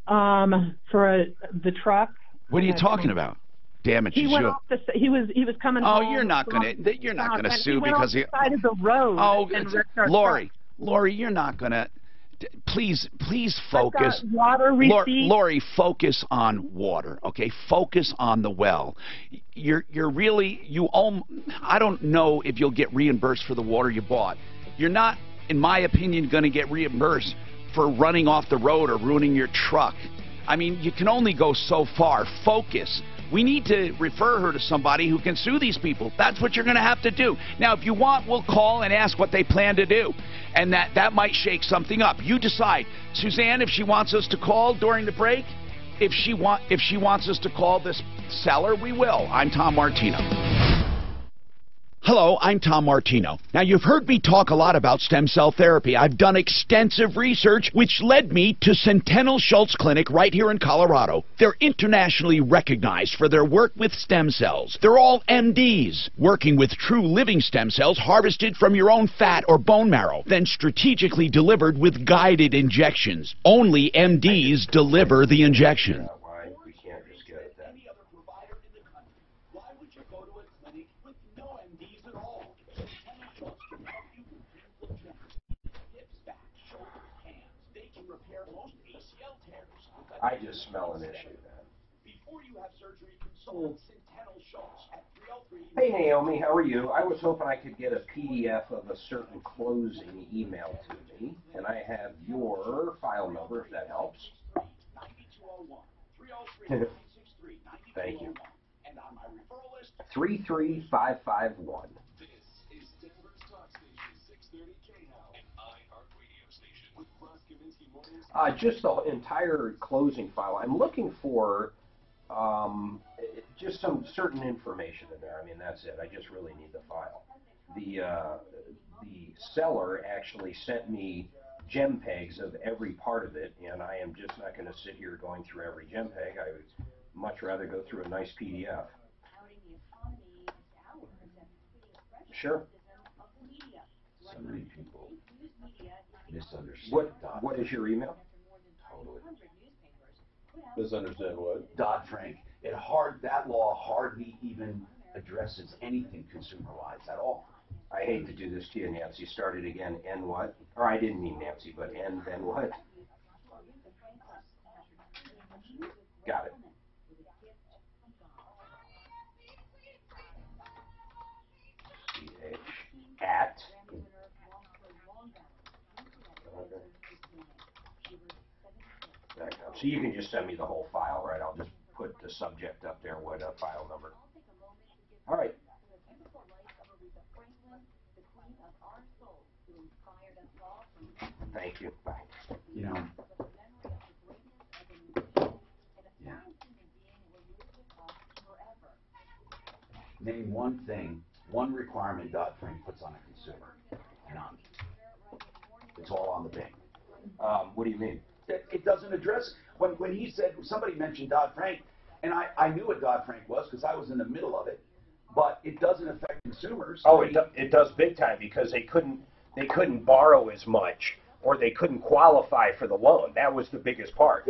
For the truck. What are you talking about? Damages. He went off he was coming. Oh, home you're not gonna sue because he. Side of the road. Oh, Lori, you're not gonna. Please focus. I've got water receipt. Lori, focus on water, okay? Focus on the well. I don't know if you'll get reimbursed for the water you bought. You're not, in my opinion, going to get reimbursed for running off the road or ruining your truck. I mean, you can only go so far. Focus. We need to refer her to somebody who can sue these people. That's what you're going to have to do. Now, if you want, we'll call and ask what they plan to do. And that might shake something up. You decide. Suzanne, if she wants us to call during the break, if she wants us to call this seller, we will. I'm Tom Martino. Hello, I'm Tom Martino. Now, you've heard me talk a lot about stem cell therapy. I've done extensive research, which led me to Centennial Schultz Clinic right here in Colorado. They're internationally recognized for their work with stem cells. They're all MDs, working with true living stem cells harvested from your own fat or bone marrow, then strategically delivered with guided injections. Only MDs deliver the injection. I just smell an issue, man. Hey, Naomi, how are you? I was hoping I could get a PDF of a certain closing email to me, and I have your file number, if that helps. Thank you. 33551. Just the entire closing file. I'm looking for just some certain information in there. I mean, that's it. I just really need the file. The seller actually sent me JPEGs of every part of it, and I am just not going to sit here going through every JPEG. I would much rather go through a nice PDF. Sure. So many people misunderstand. What is your email? Totally. Misunderstand what? Dodd-Frank. That law hardly even addresses anything consumer-wise at all. I hate to do this to you, Nancy. Start it again. And what? Or I didn't mean Nancy, but and then what? Got it. At. So you can just send me the whole file, right? I'll just put the subject up there, what file number. All right. Thank you. Bye. You know, yeah. Name one thing, one requirement Dodd-Frank puts on a consumer. None. It's all on the bank. What do you mean? It doesn't address, when he said, somebody mentioned Dodd-Frank, and I knew what Dodd-Frank was because I was in the middle of it, but it doesn't affect consumers. Oh, it does big time because they couldn't borrow as much or they couldn't qualify for the loan. That was the biggest part.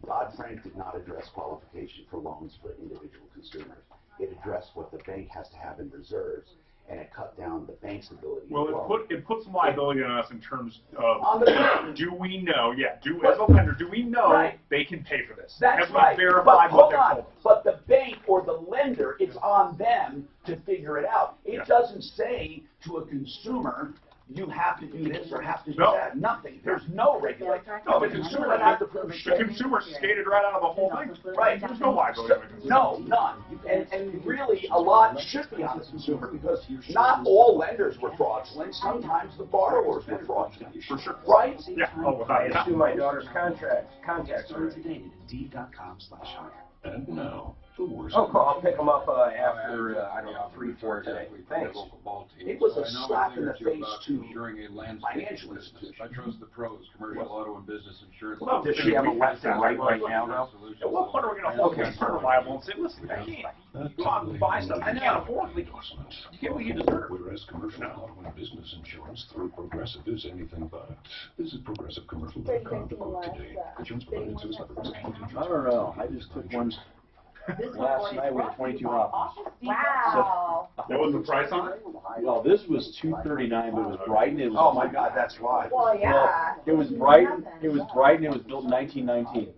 Dodd-Frank did not address qualification for loans for individual consumers. It addressed what the bank has to have in reserves, and it cut down the bank's ability to loan. It puts some liability on us in terms of do we know, as a lender, do we know they can pay for this? That's Have we right. verified But what hold they're on. told us? But the bank or the lender, it's on them to figure it out. It doesn't say to a consumer, you have to do this or have to do that. Nothing. There's no regulation. No, the consumer would have to prove it. The consumer skated right out of the whole thing. Right. There's no liability on the consumer. No, none. And really, a lot should be on the consumer because not all lenders were fraudulent. Sometimes the borrowers were fraudulent. For sure. Right? Yeah. Oh, I assume my daughter's contacts. Start today at Indeed.com/hire. And now, the worst. Oh, cool. I'll pick them up after, I don't know, 3, 4 today. Thanks. It was a slap in the face to financial institutions. I trust the pros, commercial, auto, and business insurance. Well, does she have a left and right now, though? At what point are we going to hold the consumer liable and say, listen, I can't. Go out and buy stuff I can't afford. You get what you deserve. Whereas commercial, auto, and business insurance through Progressive is anything but. Visit progressivecommercial.com to quote today. Insurance provided service by Progressive. I don't know. I just took one last night with 22 off. Wow. What was the price on it? Well, this was $239, but it was Brighton. It was, oh my God, that's why. Well, yeah. Well, it was Brighton. It was Brighton. It was built in 1919.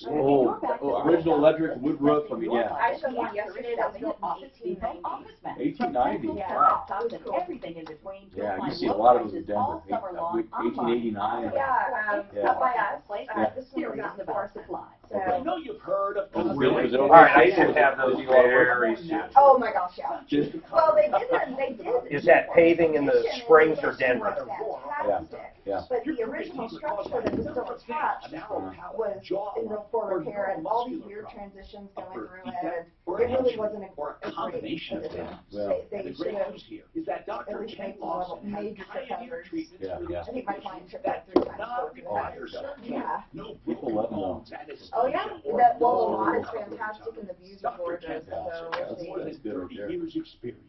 Oh, original electric wood roof. I mean, yeah. I showed you yesterday that was built in 1890. Yeah. Everything in between. Yeah, you see a lot of those in Denver. 1889. Yeah, up by us. This one was out in the bar supply. So. I know you've heard of Really? All right, I should have those very soon. Oh my gosh, yeah. Well, they did. Is that paving in the Springs or Denver? Yeah. But the original structure that was still attached was in for repair, and all these weird transitions going through it. It really wasn't a combination of things. They should have at least made some major trip hazards. Yeah. I think my client tripped that 3 times. Yeah. People love them though. Oh yeah. That well, the lot is fantastic and the views are gorgeous. So That's good right there. Years experience.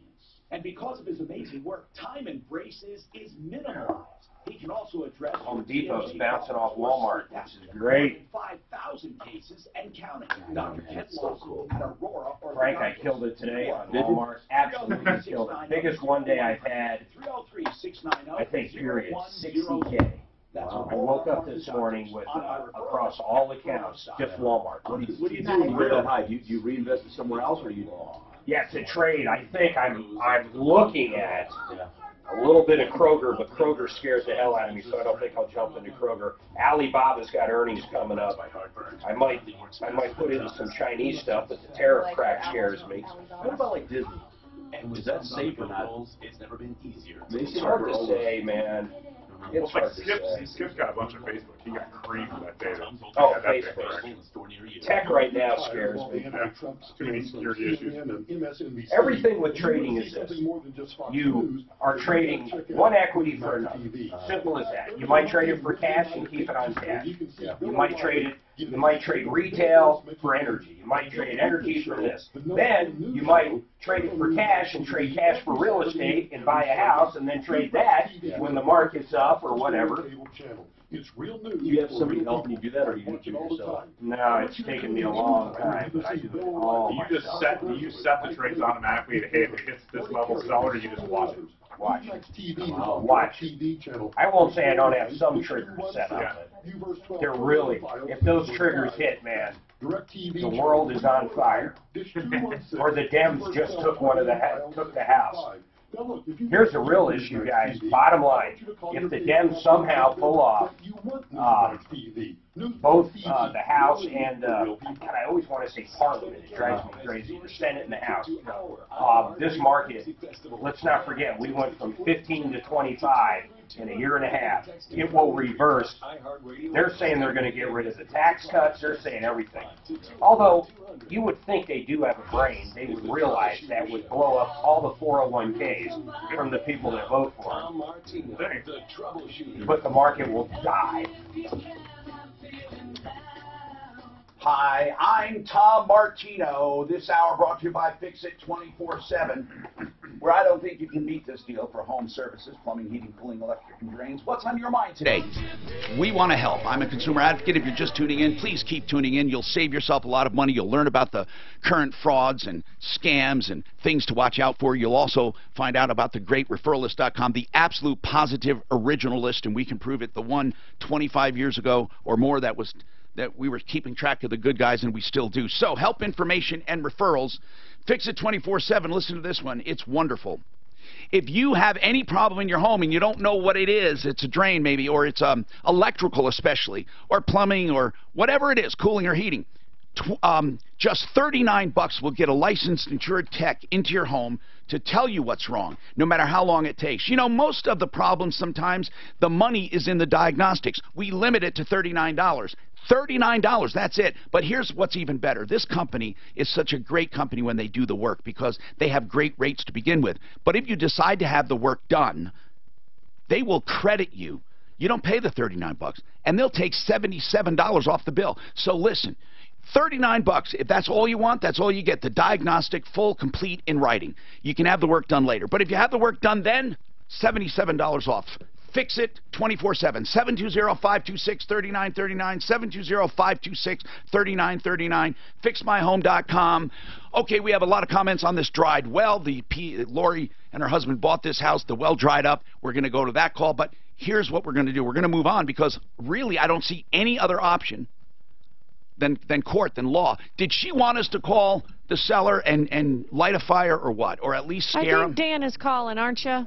And because of his amazing work, time and braces is minimalized. He can also address Home Depot's bouncing off Walmart, which is great. 5,000 cases and counting. Dr. Ken Lawson at Aurora. Frank, I killed it today on Walmart. Absolutely killed it. Biggest one day I've had, I think, period, 60K. Wow. I woke up this morning with, across all accounts, just Walmart. What do you do when you're that high? Do you reinvest it somewhere else, or do you? Yeah, to trade. I think I'm looking at a little bit of Kroger, but Kroger scares the hell out of me, so I don't think I'll jump into Kroger. Alibaba's got earnings coming up. I might put in some Chinese stuff, but the tariff crap scares me. What about like Disney? Is that safe or not? It's never been easier. It's hard to say, man. It's hard to say. Skip's got a bunch of Facebook. He got creamed for that data. Oh, Facebook. Tech right now scares me. Too many security issues. Everything with trading is this. You are trading one equity for another. Simple as that. You might trade it for cash and keep it on cash. You might trade retail for energy. You might trade energy for this. Then you might trade it for cash and trade cash for real estate and buy a house and then trade that when the market's up or whatever. It's real news. Do you have somebody helping you do that, or you do it yourself? No, it's taken me a long time, but I do it all myself. Do you set the trades automatically to, hey, if it hits this level seller, you just watch it? Watch. Watch. I won't say I don't have some triggers set up, but they're really, if those triggers hit, man, the world is on fire. Or the Dems just took took the House. Here's the real issue, guys. Bottom line, if the Dems somehow pull off both the House and, God, I always want to say Parliament. It drives me crazy. The Senate and the House. This market, let's not forget, we went from 15 to 25 in a year and a half. It will reverse. They're saying they're going to get rid of the tax cuts. They're saying everything. Although, you would think they do have a brain. They would realize that would blow up all the 401ks from the people that vote for them. But the market will die. Hi, I'm Tom Martino. This hour brought to you by Fix It 24/7, where I don't think you can beat this deal for home services, plumbing, heating, cooling, electric, and drains. What's on your mind today? We want to help. I'm a consumer advocate. If you're just tuning in, please keep tuning in. You'll save yourself a lot of money. You'll learn about the current frauds and scams and things to watch out for. You'll also find out about the great referralist.com, the absolute positive original list, and we can prove it. The one 25 years ago or more that we were keeping track of the good guys, and we still do. So, help, information, and referrals. Fix It 24/7. Listen to this one. It's wonderful. If you have any problem in your home and you don't know what it is, it's a drain maybe, or it's electrical especially, or plumbing, or whatever it is, cooling or heating, just $39 will get a licensed insured tech into your home to tell you what's wrong, no matter how long it takes. You know, most of the problems sometimes, the money is in the diagnostics. We limit it to $39. $39, that's it. But here's what's even better. This company is such a great company when they do the work because they have great rates to begin with. But if you decide to have the work done, they will credit you. You don't pay the $39, and they'll take $77 off the bill. So listen, $39, if that's all you want, that's all you get. The diagnostic, full, complete, in writing. You can have the work done later. But if you have the work done then, $77 off. Fix It 24/7. 720-526-3939. 720-526-3939. FixMyHome.com. Okay, we have a lot of comments on this dried well. Lori and her husband bought this house. The well dried up. We're going to go to that call. But here's what we're going to do. We're going to move on because really I don't see any other option than court, than law. Did she want us to call the seller and light a fire or what? Or at least scare him? I think Dan is calling, aren't you?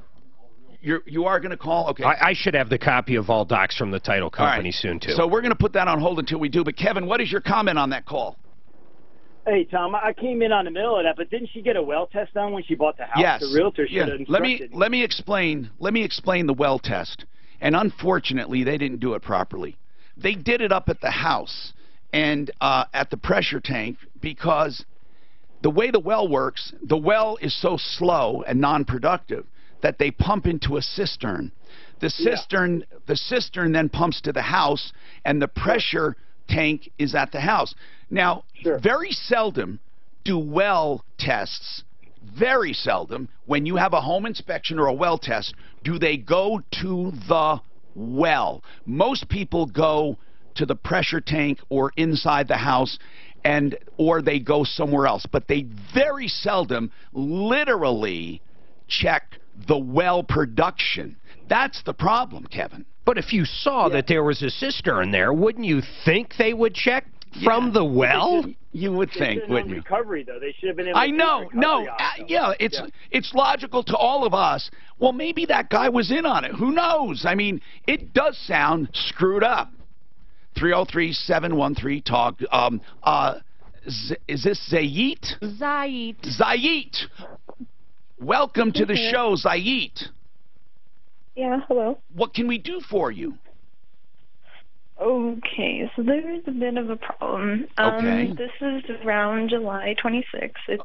You are going to call? Okay. I should have the copy of all docs from the title company soon, too. So we're going to put that on hold until we do. But, Kevin, what is your comment on that call? Hey, Tom, I came in on the middle of that, but didn't she get a well test done when she bought the house? Yes. The realtor should have instructed. Let me explain the well test. And unfortunately, they didn't do it properly. They did it up at the house and at the pressure tank because the way the well works, the well is so slow and non-productive that they pump into a cistern. The cistern then pumps to the house, and the pressure tank is at the house. Now, very seldom do well tests, very seldom, when you have a home inspection or a well test, do they go to the well. Most people go to the pressure tank or inside the house, or they go somewhere else. But they very seldom literally check the well production. That's the problem, Kevin. But if you saw that there was a cistern there, wouldn't you think they would check from the well? You would think, wouldn't you? Recovery, though. They should have been able to it's logical to all of us. Well, maybe that guy was in on it. Who knows? I mean, it does sound screwed up. 303-713-TALK. Is this Zayit? Zayit. Welcome to the show, Zayit. Yeah, hello. What can we do for you? Okay, so there is a bit of a problem. This is around July 26th. It's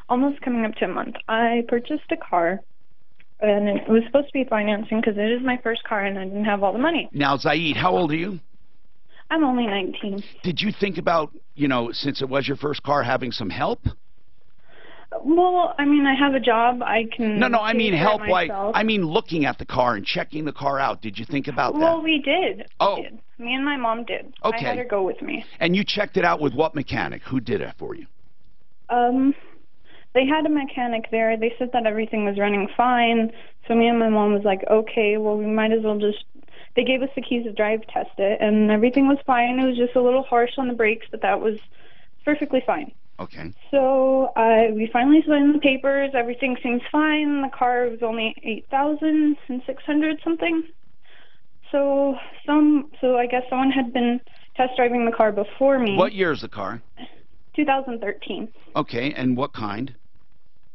almost coming up to a month. I purchased a car, and it was supposed to be financing because it is my first car, and I didn't have all the money. Now, Zayit, how old are you? I'm only 19. Did you think about, since it was your first car, having some help? Well, I mean, I have a job. I can. No, I mean help. Like, myself. I mean looking at the car and checking the car out. Did you think about that? Well, we did. Oh. We did. Me and my mom did. Okay. I had her go with me. And you checked it out with what mechanic? Who did it for you? They had a mechanic there. They said that everything was running fine. So me and my mom was like, okay, well, we might as well just. They gave us the keys to drive test it, and everything was fine. It was just a little harsh on the brakes, but that was perfectly fine. Okay. So we finally signed the papers. Everything seems fine. The car was only $8,600 something. So I guess someone had been test driving the car before me. What year is the car? 2013. Okay, and what kind?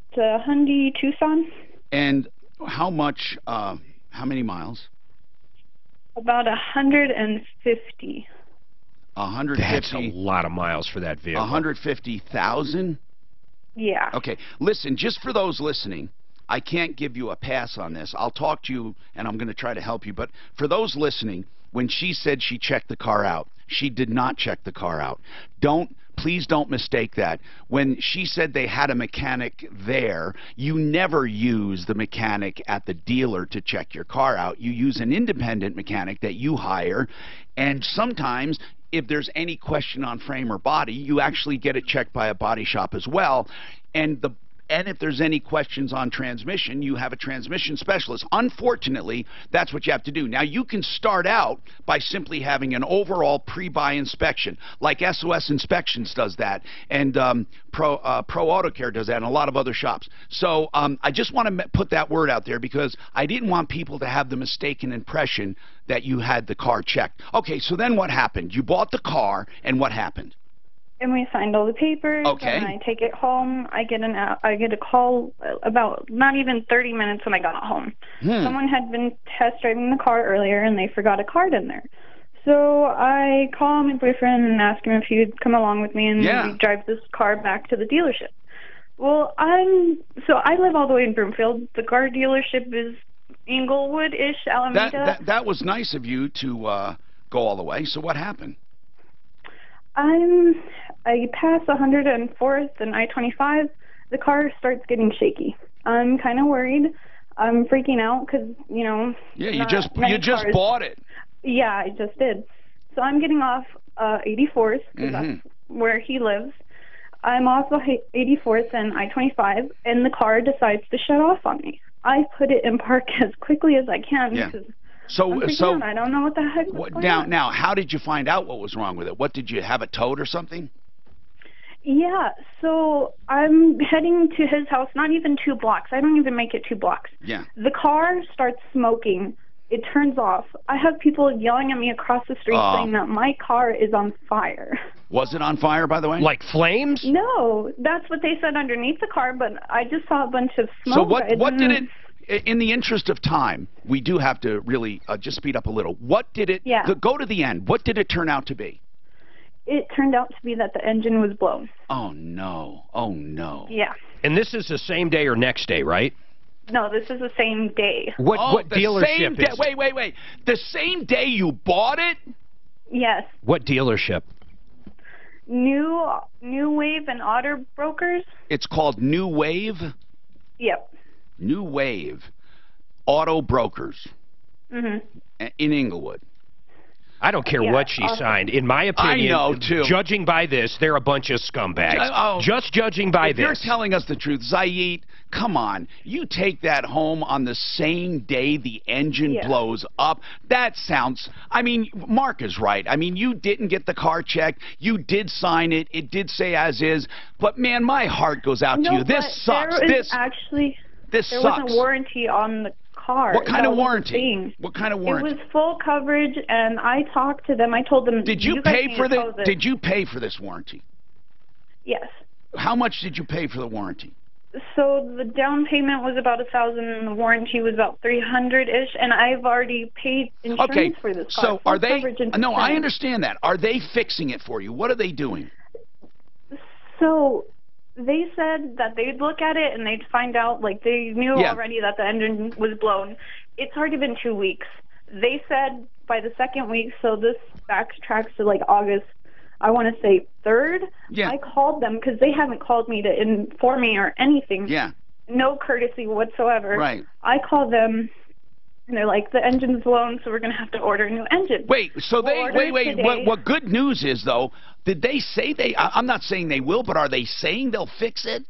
It's a Hyundai Tucson. And how much? How many miles? About 150. 150. That's a lot of miles for that vehicle. 150,000? Yeah. Okay. Listen, just for those listening, I can't give you a pass on this. I'll talk to you, and I'm going to try to help you. But for those listening, when she said she checked the car out, she did not check the car out. Please don't mistake that. When she said they had a mechanic there, you never use the mechanic at the dealer to check your car out. You use an independent mechanic that you hire, and sometimes if there's any question on frame or body, you actually get it checked by a body shop as well. And if there's any questions on transmission, you have a transmission specialist. Unfortunately, that's what you have to do. Now, you can start out by simply having an overall pre-buy inspection, like SOS Inspections does that, and Pro Auto Care does that, and a lot of other shops. So I just want to put that word out there because I didn't want people to have the mistaken impression that you had the car checked. Okay, so then what happened? You bought the car, and what happened? And we signed all the papers. Okay. And I take it home. I get a call about not even 30 minutes when I got home. Someone had been test driving the car earlier, and they forgot a card in there. So I call my boyfriend and ask him if he'd come along with me and we drive this car back to the dealership. Well, I live all the way in Broomfield. The car dealership is Inglewood-ish, Alameda. That was nice of you to go all the way. So what happened? I pass 104th and I-25. The car starts getting shaky. I'm kind of worried. I'm freaking out because, you know. Yeah, you just bought it. Yeah, I just did. So I'm getting off 84th because that's where he lives. I'm off 84th and I-25, and the car decides to shut off on me. I put it in park as quickly as I can because I'm freaking out. I don't know what the heck was going on. Now, how did you find out what was wrong with it? What, did you have it towed or something? Yeah, so I'm heading to his house, not even 2 blocks. I don't even make it 2 blocks. Yeah. The car starts smoking. It turns off. I have people yelling at me across the street saying that my car is on fire. Was it on fire, by the way? Like flames? No, that's what they said underneath the car, but I just saw a bunch of smoke. So what did it, in the interest of time, we do have to really just speed up a little. What did it, go to the end, what did it turn out to be? It turned out to be that the engine was blown. Oh, no. Oh, no. Yeah. And this is the same day or next day, right? No, this is the same day. What dealership is it? Wait. The same day you bought it? Yes. What dealership? New Wave and Otter Brokers. It's called New Wave? Yep. New Wave Auto Brokers in Inglewood. I don't care what she signed. In my opinion, I know, too. Judging by this, they're a bunch of scumbags. Just judging by this. You're telling us the truth. Zaid, come on. You take that home on the same day the engine blows up. That sounds... I mean, Mark is right. I mean, you didn't get the car checked. You did sign it. It did say as is. But, man, my heart goes out to you. This sucks. There sucks. wasn't warranty on the car. What kind of warranty? What kind of warranty? It was full coverage, and I talked to them. I told them, Did you pay for this warranty? Yes. How much did you pay for the warranty? So the down payment was about $1,000, and the warranty was about $300-ish, and I've already paid insurance for this car. So are they? No, I understand that. Are they fixing it for you? What are they doing? So they said that they'd look at it and they'd find out, like, they knew already that the engine was blown. It's already been 2 weeks. They said by the 2nd week, so this backtracks to, like, August, I want to say 3rd. Yeah. I called them because they haven't called me to inform me or anything. Yeah. No courtesy whatsoever. Right. I called them, and they're like, the engine's blown, so we're going to have to order a new engine. Wait, so wait. Today. What good news is, though, did they say I'm not saying they will, but are they saying they'll fix it?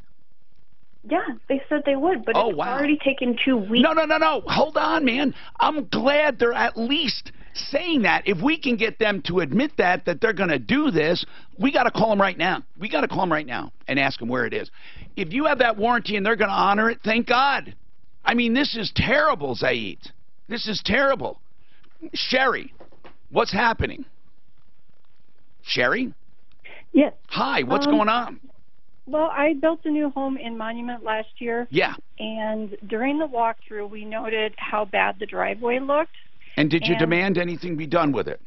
Yeah, they said they would, but it's already taken 2 weeks. No. Hold on, man. I'm glad they're at least saying that. If we can get them to admit that they're going to do this, we got to call them right now. We got to call them right now and ask them where it is. If you have that warranty and they're going to honor it, thank God. I mean, this is terrible, Zaid. This is terrible. Sherry, what's happening? Sherry? Yes. Hi, what's going on? Well, I built a new home in Monument last year. Yeah. And during the walkthrough, we noted how bad the driveway looked. And did you demand anything be done with it?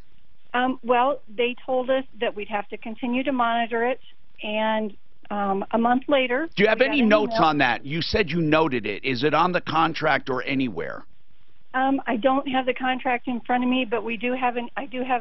Well, they told us that we'd have to continue to monitor it, and a month later... Do you have any notes on that? You said you noted it. Is it on the contract or anywhere? I don't have the contract in front of me, but I do have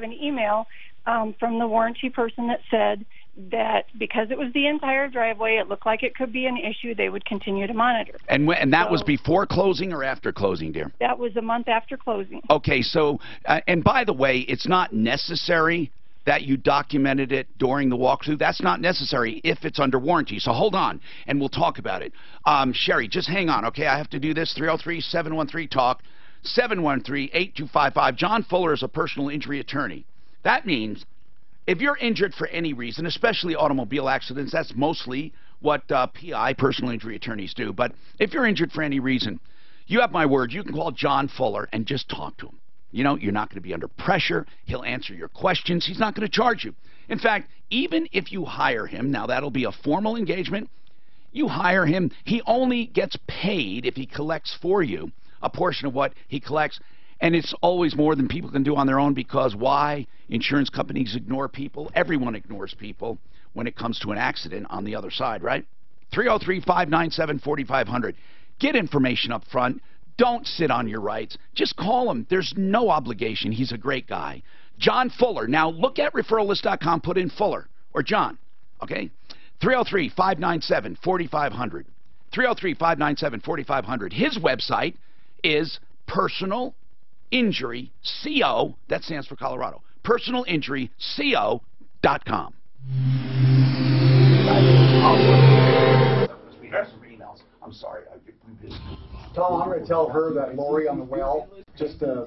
an email from the warranty person that said that because it was the entire driveway, it looked like it could be an issue, they would continue to monitor. And that was before closing or after closing, dear? That was a month after closing. Okay, so, and by the way, it's not necessary that you documented it during the walkthrough. That's not necessary if it's under warranty. So hold on, and we'll talk about it. Sherry, just hang on, okay? I have to do this. 303-713-TALK, 713-8255. John Fuller is a personal injury attorney. That means if you're injured for any reason, especially automobile accidents, that's mostly what PI, personal injury attorneys, do. But if you're injured for any reason, you have my word. You can call John Fuller and just talk to him. You know, you're not going to be under pressure. He'll answer your questions. He's not going to charge you. In fact, even if you hire him, now that'll be a formal engagement, you hire him, he only gets paid if he collects for you a portion of what he collects. And it's always more than people can do on their own because why? Insurance companies ignore people. Everyone ignores people when it comes to an accident on the other side, right? 303-597-4500. Get information up front. Don't sit on your rights. Just call him. There's no obligation. He's a great guy. John Fuller. Now, look at referralist.com. Put in Fuller or John, okay? 303-597-4500. 303-597-4500. His website is Personal Injury CO, that stands for Colorado, personalinjuryco.com. I'm sorry. Tom, I'm going to tell her that Lori on the well, just to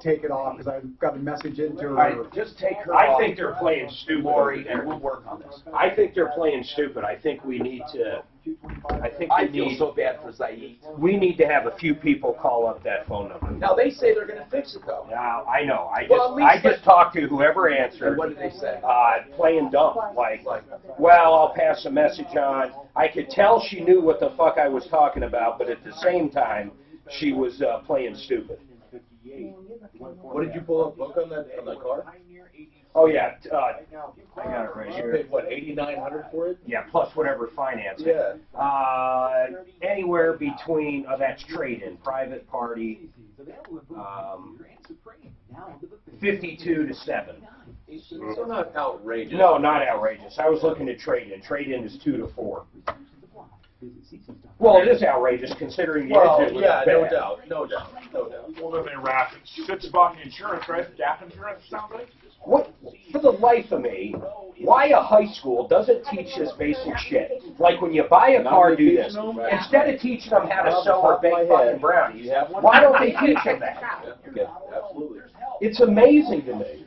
take it off, because I've got a message into her. All right, just take her I off. think they're playing stupid. Lori, and we'll work on this. I think they're playing stupid. I think we need to... I feel so bad for Zaid. We need to have a few people call up that phone number. Now, they say they're going to fix it, though. Now, I know. I Well, just talked to whoever answered. And what did they say? Playing dumb. Like, well, I'll pass a message on. I could tell she knew what the fuck I was talking about, but at the same time, she was playing stupid. What did you pull up book on that car? Oh yeah, I got it right You here. paid what, $8,900 for it? Yeah, plus whatever financing. Yeah. Anywhere between that's trade-in, private party, 52 to 7. So not outrageous. No, not outrageous. I was looking at trade-in. Trade-in is 2 to 4. Well, it is outrageous considering the engine was yeah, no bad. doubt. Well, then they wrap it. Shit's about the insurance, right? Gap insurance, sounds like. What, for the life of me, why a high school doesn't teach this basic shit? Like when you buy a car, do this. Instead of teaching them how to sew or bake fucking brownies, why don't they teach them that? Absolutely. It's amazing to me.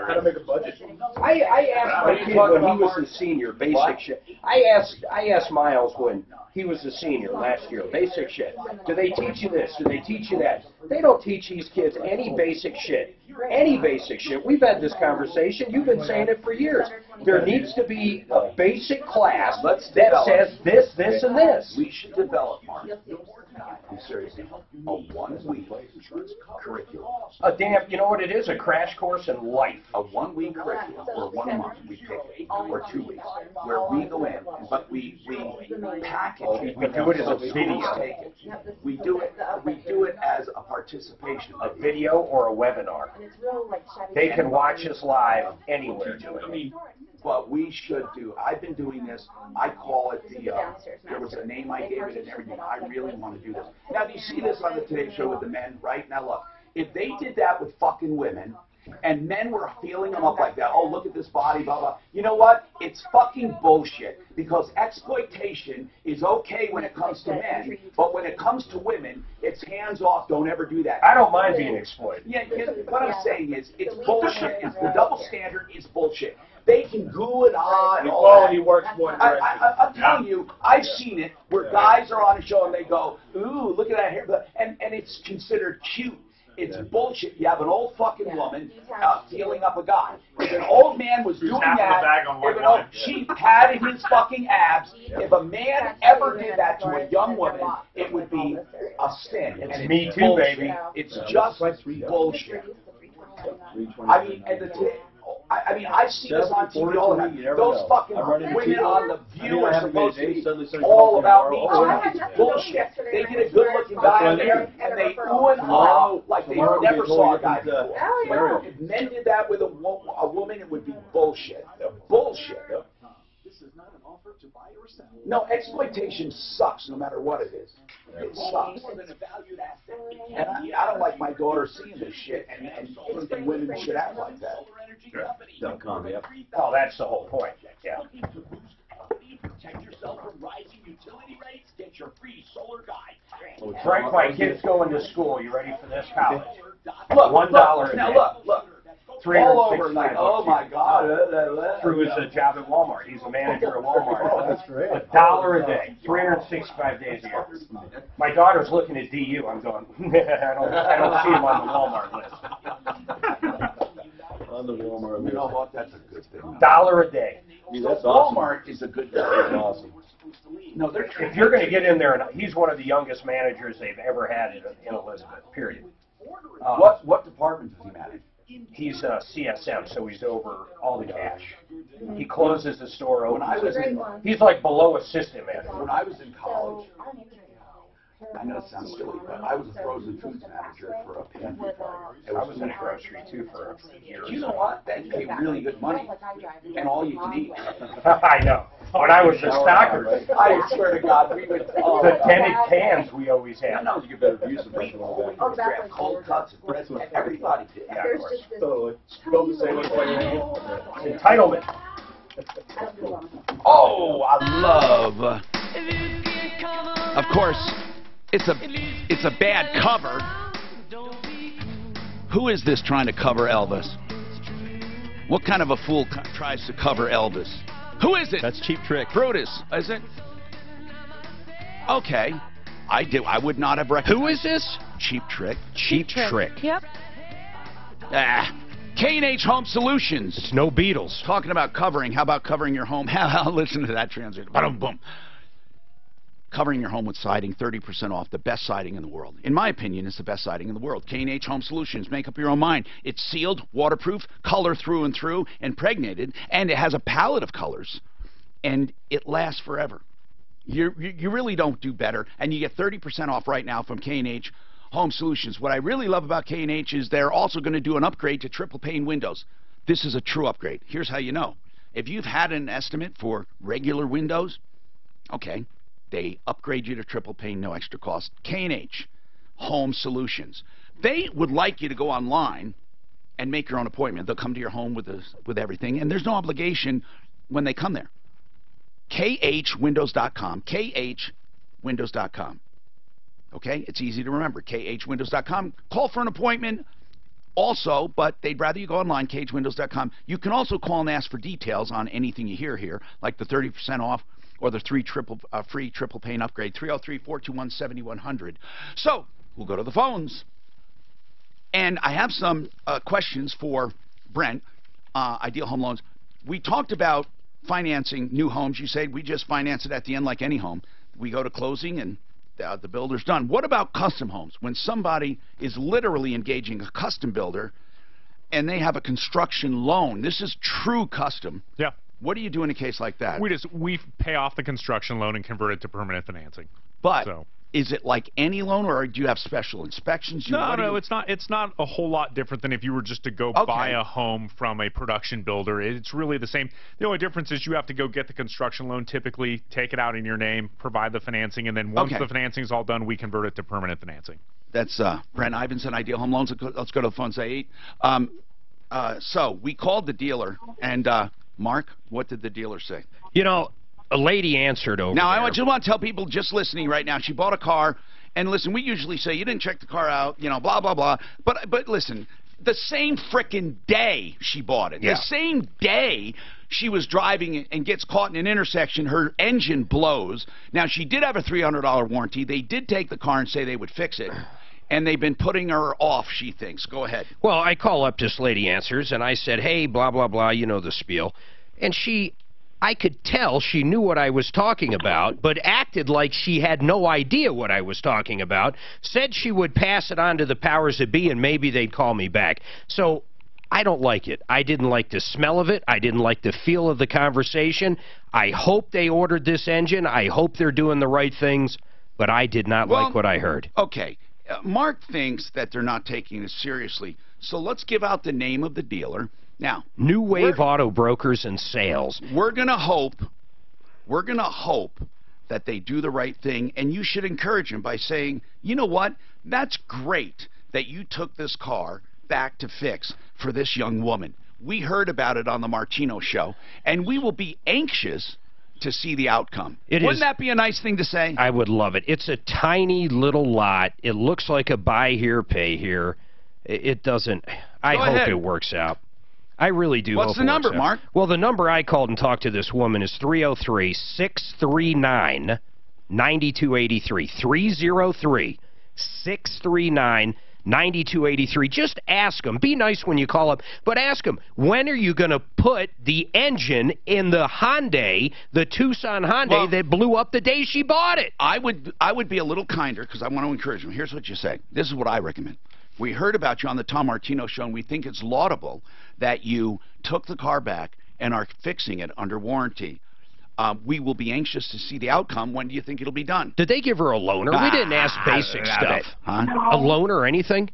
How to make a budget. I asked my kid when he was a senior, basic shit. I asked Miles when he was a senior last year, basic shit. Do they teach you this? Do they teach you that? They don't teach these kids any basic shit. Any basic shit. We've had this conversation. You've been saying it for years. There needs to be a basic class that says this, this, and this. We should develop, Mark. I'm serious. A 1-week curriculum. A damn, you know what it is? A crash course in life. A 1 week curriculum or 1 month we pick it, or 2 weeks, where we go in, but we package it. We do it as a video. We do it as a participation. A video or a webinar. They can watch us live anywhere doing it. What we should do, I've been doing this, I call it there was a name I gave it and everything. I really want to do this. Now, do you see this on the Today Show with the men, right? Now, look, if they did that with fucking women, and men were feeling them up like that, oh, look at this body, blah, blah. You know what? It's fucking bullshit, because exploitation is okay when it comes to men, but when it comes to women, it's hands off, don't ever do that. I don't mind being exploited. Yeah, what I'm saying is, it's bullshit. The double standard is bullshit. They can goo and ah and all Equality that. works one direction. I'm telling you, I've seen it where guys are on a show and they go, ooh, look at that hair, and it's considered cute. It's bullshit. You have an old fucking woman feeling up a guy. If an old man was doing that, if she padded his fucking abs, if a man ever did that to a young woman, it would be a sin. It's Me Too, baby. It's just bullshit. I mean, I mean, I've seen this on TV all the time. Those fucking women on The View are supposed to be all about me. It's bullshit. They get a good-looking guy in there, and they ooh and ah like they never saw a guy before. If men did that with a woman, it would be bullshit. Bullshit. This is not an offer to buy or sell. No, exploitation sucks no matter what it is. It sucks. And I don't like my daughter seeing this shit and thinking women should act like that. .com, yep. Oh, that's the whole point. Yeah. Protect yourself from rising utility rates. Get your free solar guide. Frank, my kid's going to school. You ready for this? College. Look, $1 a now day. look. All over, like, oh my God. Through his job at Walmart. He's a manager at Walmart. Oh, that's great. $1 a day, 365 days a year. My daughter's looking at DU. I'm going, I don't see him on the Walmart list. On the Walmart. You know what? That's a good thing. $1 a day. Yeah, that's awesome. Walmart is a good thing. That's awesome. No, if you're going to get in there, and he's one of the youngest managers they've ever had in Elizabeth, period. What department does he manage? He's CSM, so he's over all the cash. He closes the store open. He's like below assistant manager. When I was in college, I know it sounds silly, but I was a frozen foods manager for a pantry. I was in a grocery too for years. You know what? That paid really good money, and all you can eat. I know. When I was a stocker, I swear to God, we would. The dented cans we always had. No, you get better views of me. We would grab cold cuts and bread. Everybody did. Yeah, of course. Totally. Don't say what's like entitlement. Oh, I love. Of course, it's a bad cover. Who is this trying to cover Elvis? What kind of a fool tries to cover Elvis? Who is it? That's Cheap Trick. Brutus, is it? Okay. I would not have recognized. Who is this? Cheap Trick. Cheap Trick. Yep. K&H Home Solutions. It's no Beatles. Talking about covering. How about covering your home? Listen to that transition. Boom, boom. Covering your home with siding, 30% off, the best siding in the world. In my opinion, it's the best siding in the world. K&H Home Solutions, make up your own mind. It's sealed, waterproof, color through and through, impregnated, and it has a palette of colors, and it lasts forever. You really don't do better, and you get 30% off right now from K&H Home Solutions. What I really love about K&H is they're also going to do an upgrade to triple pane windows. This is a true upgrade. Here's how you know. If you've had an estimate for regular windows, okay, they upgrade you to triple pane, no extra cost. K&H Home Solutions. They would like you to go online and make your own appointment. They'll come to your home with everything, and there's no obligation when they come there. KHWindows.com. KHWindows.com. Okay? It's easy to remember. KHWindows.com. Call for an appointment also, but they'd rather you go online, KHWindows.com. You can also call and ask for details on anything you hear here, like the 30% off or the free triple pane upgrade, 303-421-7100. So, we'll go to the phones. And I have some questions for Brent, Ideal Home Loans. We talked about financing new homes. You said we just finance it at the end like any home. We go to closing and the builder's done. What about custom homes? When somebody is literally engaging a custom builder and they have a construction loan. This is true custom. Yeah. What do you do in a case like that? We pay off the construction loan and convert it to permanent financing. But is it like any loan, or do you have special inspections? No, it's not. It's not a whole lot different than if you were just to go buy a home from a production builder. It's really the same. The only difference is you have to go get the construction loan, typically take it out in your name, provide the financing, and then once the financing is all done, we convert it to permanent financing. That's Brent Ivinson, Ideal Home Loans. Let's go to the phone. Say 8. So we called the dealer, and Mark, what did the dealer say? You know, a lady answered over now, there. I just want to tell people just listening right now, she bought a car, and listen, we usually say, you didn't check the car out, you know, blah, blah, blah. But listen, the same frickin' day she bought it, the same day she was driving and gets caught in an intersection, her engine blows. Now, she did have a $300 warranty. They did take the car and say they would fix it. And they've been putting her off, she thinks. Go ahead. Well, I call up, this lady answers, and I said, hey, blah, blah, blah, you know the spiel. And I could tell she knew what I was talking about, but acted like she had no idea what I was talking about, said she would pass it on to the powers that be, and maybe they'd call me back. So I don't like it. I didn't like the smell of it. I didn't like the feel of the conversation. I hope they ordered this engine. I hope they're doing the right things, but I did not like what I heard. Okay. Mark thinks that they're not taking this seriously, so let's give out the name of the dealer. Now, New Wave Auto Brokers and Sales. We're going to hope that they do the right thing, and you should encourage them by saying, you know what, that's great that you took this car back to fix for this young woman. We heard about it on the Martino show, and we will be anxious to see the outcome. Wouldn't that be a nice thing to say? I would love it. It's a tiny little lot. It looks like a buy here, pay here. It doesn't. I hope it works out. I really do. What's the number, Mark? Well, the number I called and talked to this woman is 303-639-9283. 303-639-9283. Just ask them. Be nice when you call up, but ask them, when are you going to put the engine in the Hyundai, the Tucson Hyundai that blew up the day she bought it? I would be a little kinder because I want to encourage them. Here's what you say. This is what I recommend. We heard about you on the Tom Martino show, and we think it's laudable that you took the car back and are fixing it under warranty. We will be anxious to see the outcome. When do you think it'll be done? Did they give her a loaner? We didn't ask basic stuff. Huh? A loaner or anything?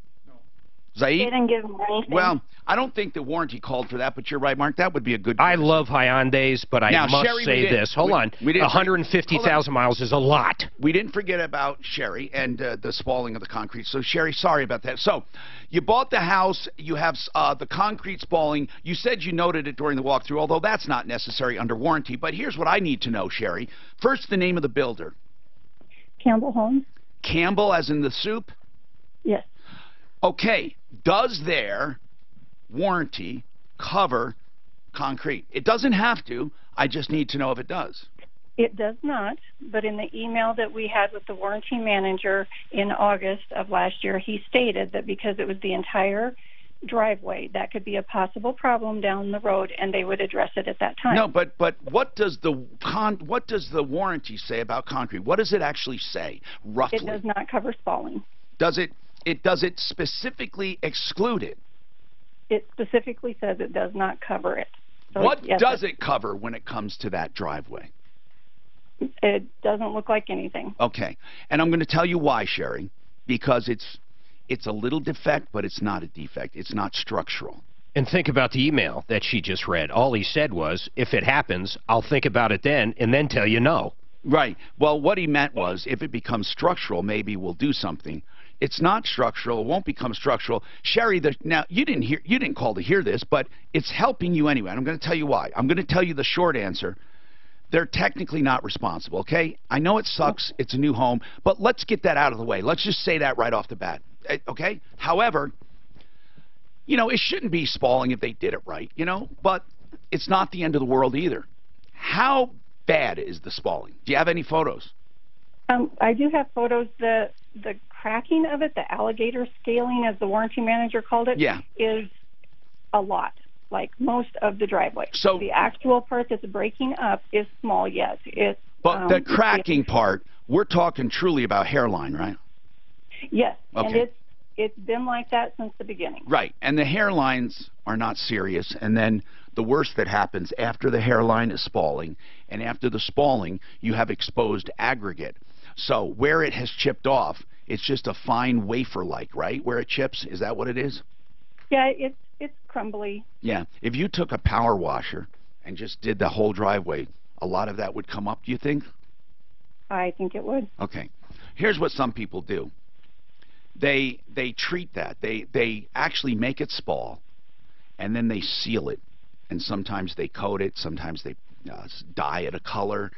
Zaid? They didn't give them anything. Well, I don't think the warranty called for that, but you're right, Mark. That would be a good. I love Hyundais, but I must say this. Hold on. 150,000 miles is a lot. We didn't forget about Sherry and the spalling of the concrete. So, Sherry, sorry about that. So, you bought the house. You have the concrete spalling. You said you noted it during the walkthrough, although that's not necessary under warranty. But here's what I need to know, Sherry. First, the name of the builder. Campbell Homes. Campbell, as in the soup? Yes. Okay. Does their warranty cover concrete? It doesn't have to. I just need to know if it does. It does not, but in the email that we had with the warranty manager in August of last year, he stated that because it was the entire driveway, that could be a possible problem down the road, and they would address it at that time. No, but what does the warranty say about concrete? What does it actually say, roughly? It does not cover spalling. Does it specifically exclude it? It specifically says it does not cover it. So what does it cover when it comes to that driveway? It doesn't look like anything. Okay. And I'm going to tell you why, Sherry. Because it's a little defect, but it's not a defect. It's not structural. And think about the email that she just read. All he said was, if it happens, I'll think about it then, and then tell you no. Right. Well, what he meant was, if it becomes structural, maybe we'll do something. It's not structural. It won't become structural. Sherry, now, you didn't call to hear this, but it's helping you anyway. And I'm going to tell you why. I'm going to tell you the short answer. They're technically not responsible, okay? I know it sucks. It's a new home. But let's get that out of the way. Let's just say that right off the bat, okay? However, you know, it shouldn't be spalling if they did it right, you know? But it's not the end of the world either. How bad is the spalling? Do you have any photos? I do have photos. The cracking of it, the alligator scaling, as the warranty manager called it, is a lot, like most of the driveway. So the actual part that's breaking up is small, yes. But the cracking part, we're talking truly about hairline, right? Yes, okay. And it's been like that since the beginning. Right, and the hairlines are not serious, and then the worst that happens after the hairline is spalling, and after the spalling, you have exposed aggregate. So where it has chipped off, it's just a fine wafer-like, right? Where it chips, is that what it is? Yeah, it's crumbly. Yeah, if you took a power washer and just did the whole driveway, a lot of that would come up, do you think? I think it would. Okay. Here's what some people do. They treat that. They actually make it spall, and then they seal it. And sometimes they coat it. Sometimes they dye it a color.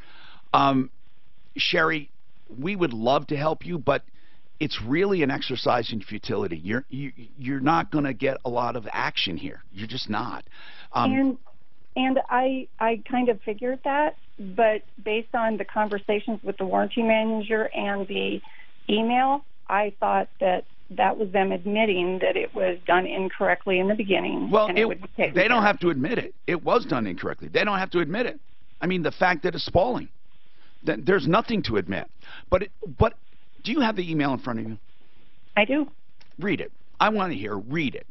Sherry, we would love to help you, but it's really an exercise in futility. You're not going to get a lot of action here. You're just not. And I kind of figured that, but based on the conversations with the warranty manager and the email, I thought that was them admitting that it was done incorrectly in the beginning. Well, and it would be taken they don't care of. have to admit it. It was done incorrectly. They don't have to admit it. I mean, the fact that it's spalling, there's nothing to admit. But do you have the email in front of you? I do. Read it. I want to hear. Read it.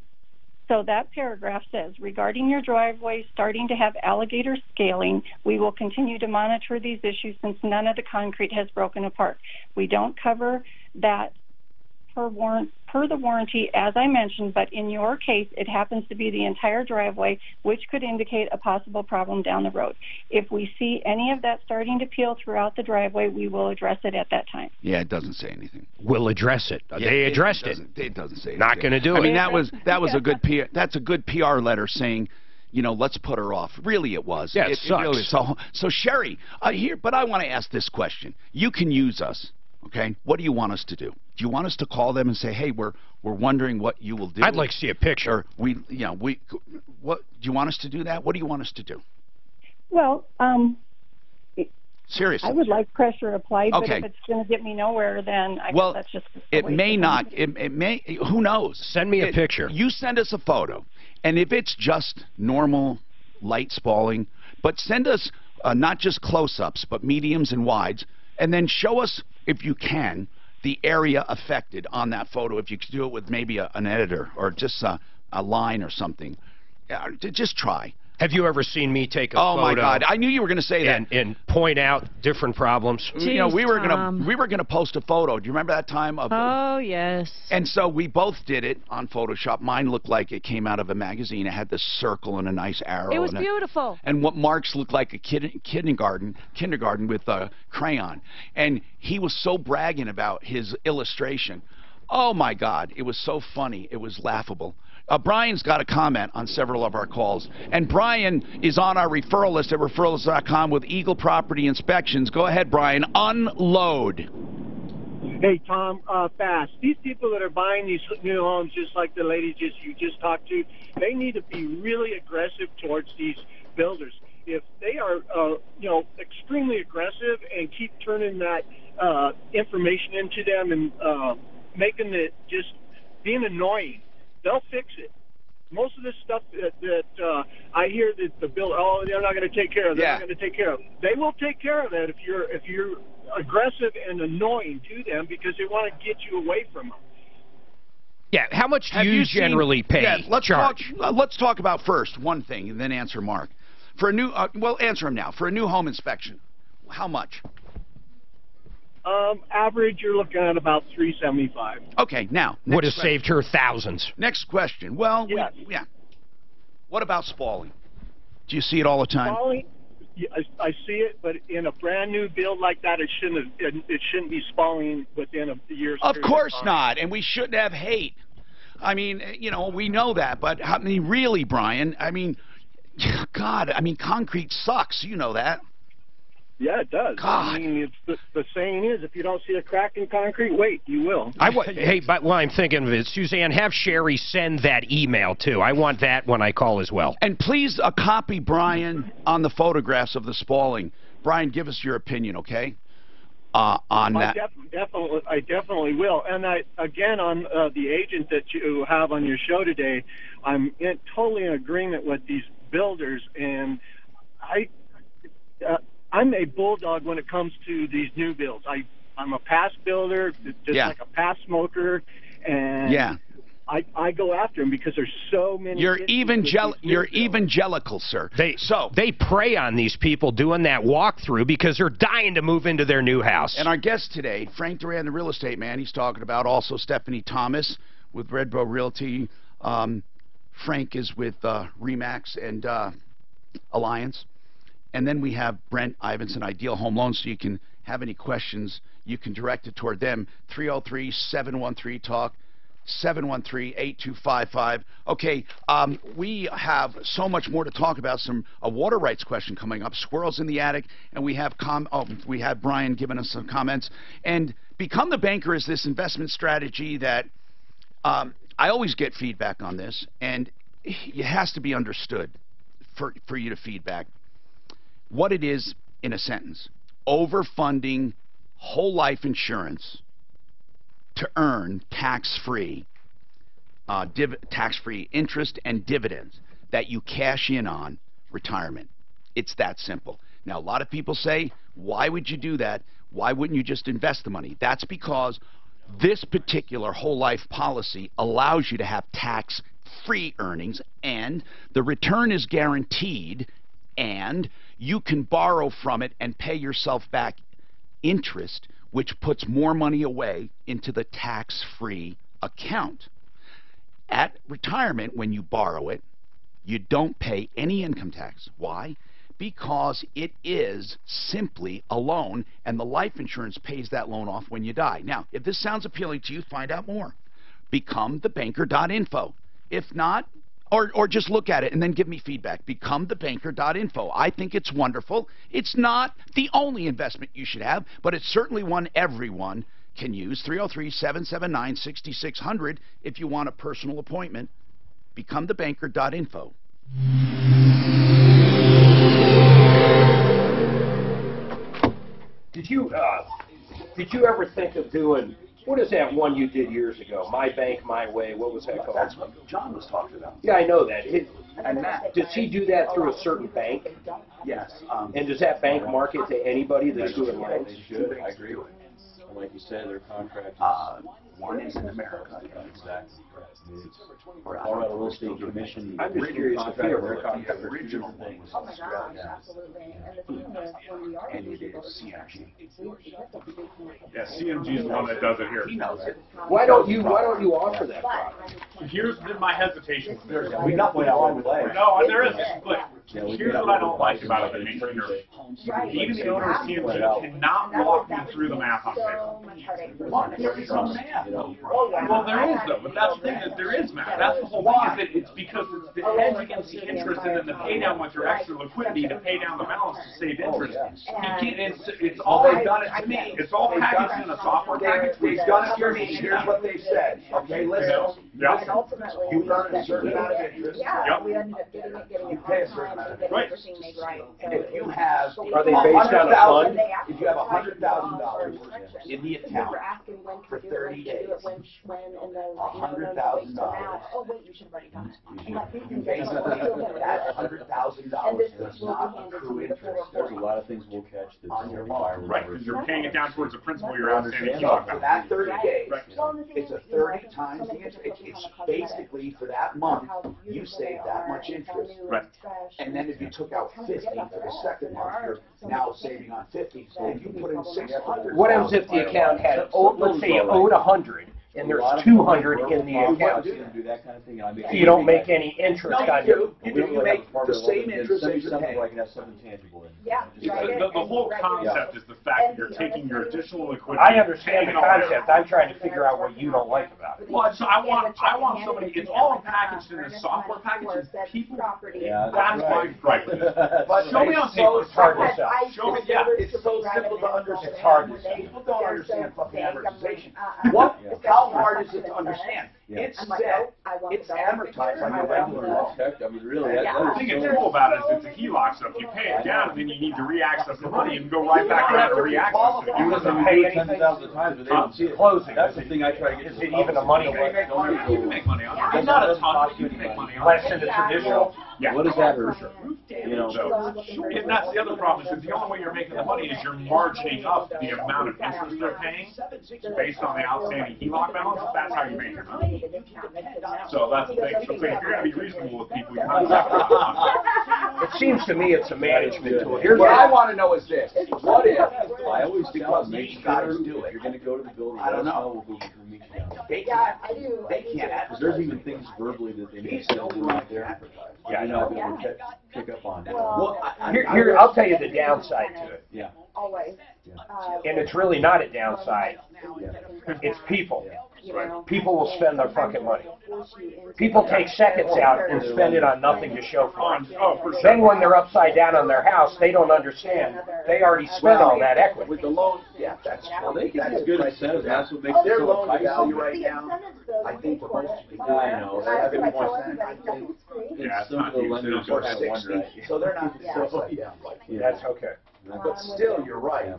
So that paragraph says, regarding your driveway starting to have alligator scaling, we will continue to monitor these issues since none of the concrete has broken apart. We don't cover that per the warranty, as I mentioned, but in your case, it happens to be the entire driveway, which could indicate a possible problem down the road. If we see any of that starting to peel throughout the driveway, we will address it at that time. Yeah, it doesn't say anything. We'll address it. Yeah, they addressed it. It doesn't say anything. Not going to do it. I mean, that was a good PR. That's a good PR letter saying, you know, let's put her off. Really, it was. Yeah, it sucks. Really, so Sherry, here, but I want to ask this question. You can use us. Okay, what do you want us to do? Do you want us to call them and say, "Hey, we're wondering what you will do"? I'd like to see a picture. Or what do you want us to do that? What do you want us to do? Well, seriously, I would like pressure applied, okay. But if it's going to get me nowhere, then I guess that's just. It may not. It may. Who knows? Send me a picture. You send us a photo, and if it's just normal light spalling, but send us not just close-ups, but mediums and wides. And then show us, if you can, the area affected on that photo. If you could do it with maybe an editor or just a line or something. Just try. Have you ever seen me take a photo? Oh my God! I knew you were going to say that. And point out different problems. Jeez, you know, we were gonna post a photo. Do you remember that time? Oh yes. And so we both did it on Photoshop. Mine looked like it came out of a magazine. It had this circle and a nice arrow. It was beautiful. And what Mark's looked like a kindergarten with a crayon. And he was so bragging about his illustration. Oh my God! It was so funny. It was laughable. Brian's got a comment on several of our calls. And Brian is on our referral list at referrals.com with Eagle Property Inspections. Go ahead, Brian. Unload. Hey, Tom, fast. These people that are buying these new homes, just like the lady you just talked to, they need to be really aggressive towards these builders. If they are, extremely aggressive and keep turning that information into them and making it just being annoying, they'll fix it. Most of this stuff that I hear that the bill, they're not going to take care of. They're not going to take care of. They will take care of that if you're aggressive and annoying to them because they want to get you away from them. Yeah, how much do you generally pay? Yeah, let's talk about first one thing and then answer Mark. For a new, answer him now. For a new home inspection, how much? Average, you're looking at about $375. Okay, now would have saved her thousands. Next question. Well, yes. What about spalling? Do you see it all the time? Spalling, I see it, but in a brand new build like that, it shouldn't be spalling within a year's. Of course not, and we shouldn't have hate. I mean, we know that, but I mean, really, Brian. I mean, God, concrete sucks. You know that. Yeah, it does. God. I mean, the saying is, if you don't see a crack in concrete, wait, you will. Hey, but while I'm thinking of it, Suzanne, have Sherry send that email, too. I want that when I call as well. And please copy Brian on the photographs of the spalling. Brian, give us your opinion, okay, on that. I definitely will. And again, on the agent that you have on your show today, I'm totally in agreement with these builders, and I'm a bulldog when it comes to these new builds. I'm a past builder, just like a past smoker, and I go after them because there's so many. You're evangelical, sir. They prey on these people doing that walkthrough because they're dying to move into their new house. And our guest today, Frank Duran, the real estate man, he's talking about also Stephanie Thomas with Redbow Realty. Frank is with Remax and Alliance. And then we have Brent Ivinson, Ideal Home Loans, so you can have any questions, you can direct it toward them. 303-713-TALK. 713-8255. Okay, we have so much more to talk about. A water rights question coming up. Squirrels in the attic, and we have Brian giving us some comments. And Become the Banker is this investment strategy that I always get feedback on this, and it has to be understood for you to feedback. What it is in a sentence: overfunding whole life insurance to earn tax-free interest and dividends that you cash in on retirement. It's that simple. Now, a lot of people say, why would you do that? Why wouldn't you just invest the money? That's because this particular whole life policy allows you to have tax-free earnings, and the return is guaranteed, and you can borrow from it and pay yourself back interest, which puts more money away into the tax-free account. At retirement, when you borrow it, you don't pay any income tax. Why? Because it is simply a loan, and the life insurance pays that loan off when you die. Now, if this sounds appealing to you, find out more. BecomeTheBanker.info. If not, or just look at it and then give me feedback. BecomeTheBanker.info. I think it's wonderful. It's not the only investment you should have, but it's certainly one everyone can use. 303-779-6600 if you want a personal appointment. BecomeTheBanker.info. Did you ever think of doing, what is that one you did years ago? My Bank, My Way. What was that called? That's what John was talking about. Yeah, I know that. And Matt, does he do that through a certain bank? Yes. And does that bank market to anybody that's doing loans? They should. I agree with you. Like you said, their contract one is in America. Exactly. Colorado Real Estate Commission. I'm just curious if you ever original thing was Australia. And it is CMG. Yeah, CMG is the one that does it here. He knows it. Why don't you offer that product? Here's my hesitation. There's nothing wrong with it. No, there isn't. But here's what I don't like about it. Even the owner of CMG cannot walk me through the math on paper. Well, there is no math. Well, there is though, but that's the thing, that there is math. That's the whole thing, is that it's because it's the hedge against the interest and then the pay down with your extra liquidity to pay down the balance to save interest. It's all they've done it to me. It's all packaged in a software package. They've done it to me. Here's what they've said. Okay, listen. Yep. You earn a certain amount of interest. Yep. You pay a certain amount of interest. Right. And if you have, are they based on a fund? If you have $100,000 in the account for 30 days, $100,000. Oh wait, you should have already done it. Basically, that $100,000 does not accrue interest. There's a lot of things we'll catch that's on your loan. Right, because you're paying it down towards the principal you're outstanding. For that 30 days, it's a 30 times the interest. It's basically for that month, you save that much interest. Right. And then if you took out 50 for the second month, you're now saving on 50. So if you put in 600. What else if the account had, let's say you owed 100 and there's 200 in the account? Do that kind of thing. So you don't make any interest on your. You make the same interest as you're paying. Where I can have something tangible in. Yeah. The whole concept is the fact that you're taking your additional liquidity. I understand the concept. I'm trying to figure out what you don't like about it. Well, so I want somebody. It's all packaged in a software package. People. That's my gripe. But show me on paper. It's hard to sell. Show me. Yeah. It's so simple to understand. It's hard to sell. People don't understand fucking amortization. How hard is it to understand? It's set. It's amortized like a regular loan. I mean, really, The thing that's cool about it is it's a HELOC, so if you pay it down and then you need to re-access the money, you can go right back around and re-access it. You doesn't pay anything. Thousands of times, but they don't see it. Closing. That's the thing I try to get. Is it even a money? You can make money on it. It's not a ton, but you can make money on it. Less than the traditional? Yeah. What does that hurt? You know, And that's the other problem, is that the only way you're making the money is you're margining up the amount of interest they're paying based on the outstanding HELOC balance. That's how you make your money. So that's the thing. So if you're going to be reasonable with people, you kind of have to. It seems to me it's a management tool. Here's what I want to know is this. What if, I always think about make making sure sure do if it. you're going to go to the building, I don't let us know. We'll meet you down there. They Yeah, can't. I do. They can't Because there's even things verbally that they need to say out there. Yeah, I You're know. not going to pick up on. Well, Here, I'll tell you the downside to it. Yeah. Always. And it's really not a downside. It's people. People will spend their fucking money. People take seconds out and spend it on nothing to show for it. Then when they're upside down on their house, they don't understand. They already spent all that equity. With the loan, yeah, that's Well, they can have good incentives. That's what makes Oh, it their so loan to value enticing. right now. I think the most you can do. I know. I think more than I think Yeah, it's some not of the huge. lenders They don't have go one 60. right. So they're not Yeah. upside down. That's okay. But still, you're right.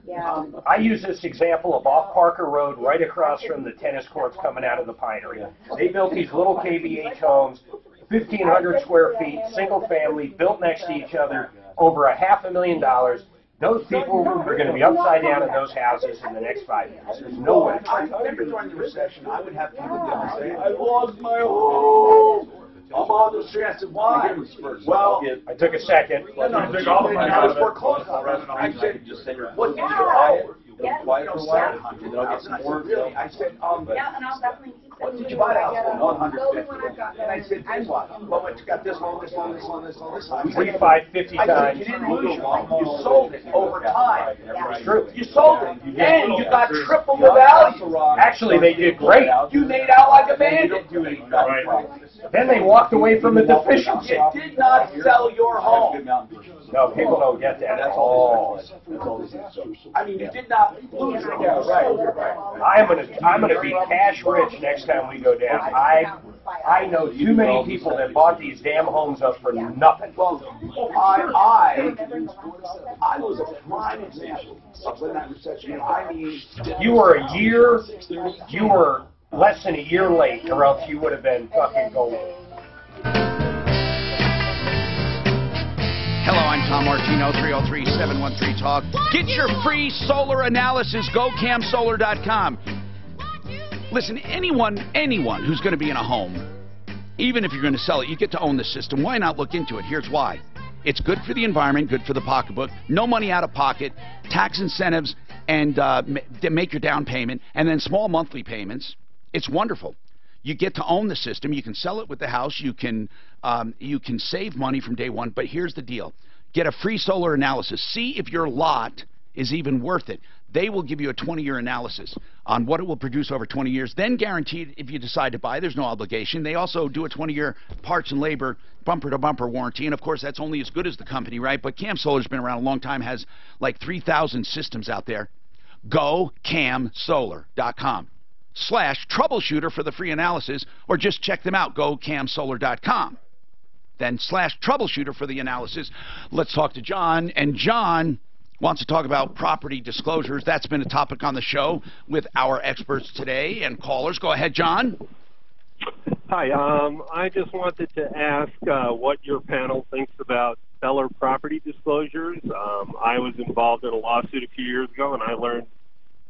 Yeah. I use this example of off Parker Road, right across from the tennis courts coming out of the Pinery. They built these little KBH homes, 1,500 square feet, single family, built next to each other, over $500,000. Those people are going to be upside down in those houses in the next 5 years. There's no way. I remember during the recession, I would have people come and say, I lost my home. I'm on the street. I said, why? Well, I took a second. I was foreclosed on. I said, what did you buy it? Yes. Quiet for a while, and then I'll get some more. Really? I said, Yeah, and I'll definitely keep what sending did you you buy the what I house get. for? Slowly when I've got And I said, I'm what? Well, it's got this loan, this loan, this loan, this loan, this loan. 45, 50 I said, times. you didn't lose your money. You sold it over time. It's true. You sold it, and you got triple the value. Actually, they did great. You made out like a bandit. Then they walked away from the deficiency. You did not sell your home. No, people don't get that at all. I mean, you did not lose your home. Yeah, right. I'm gonna be cash rich next time we go down. I know too many people that bought these damn homes up for nothing. Well, I was a prime example of when that recession. I mean, You were less than a year late, or else you would have been fucking golden. Hello, I'm Tom Martino, 303-713-TALK. Get your free solar analysis, GoCamSolar.com. Listen, anyone who's going to be in a home, even if you're going to sell it, you get to own the system. Why not look into it? Here's why. It's good for the environment, good for the pocketbook, no money out of pocket, tax incentives, and make your down payment, and then small monthly payments. It's wonderful. You get to own the system. You can sell it with the house. You can save money from day one. But here's the deal. Get a free solar analysis. See if your lot is even worth it. They will give you a 20-year analysis on what it will produce over 20 years. Then guaranteed, if you decide to buy, there's no obligation. They also do a 20-year parts and labor bumper-to-bumper warranty. And, of course, that's only as good as the company, right? But Cam Solar's been around a long time, has like 3,000 systems out there. GoCamSolar.com/troubleshooter for the free analysis, or just check them out, GoCamSolar.com. Then /troubleshooter for the analysis. Let's talk to John. And John wants to talk about property disclosures. That's been a topic on the show with our experts today and callers. Go ahead, John. Hi, I just wanted to ask what your panel thinks about seller property disclosures. I was involved in a lawsuit a few years ago, and I learned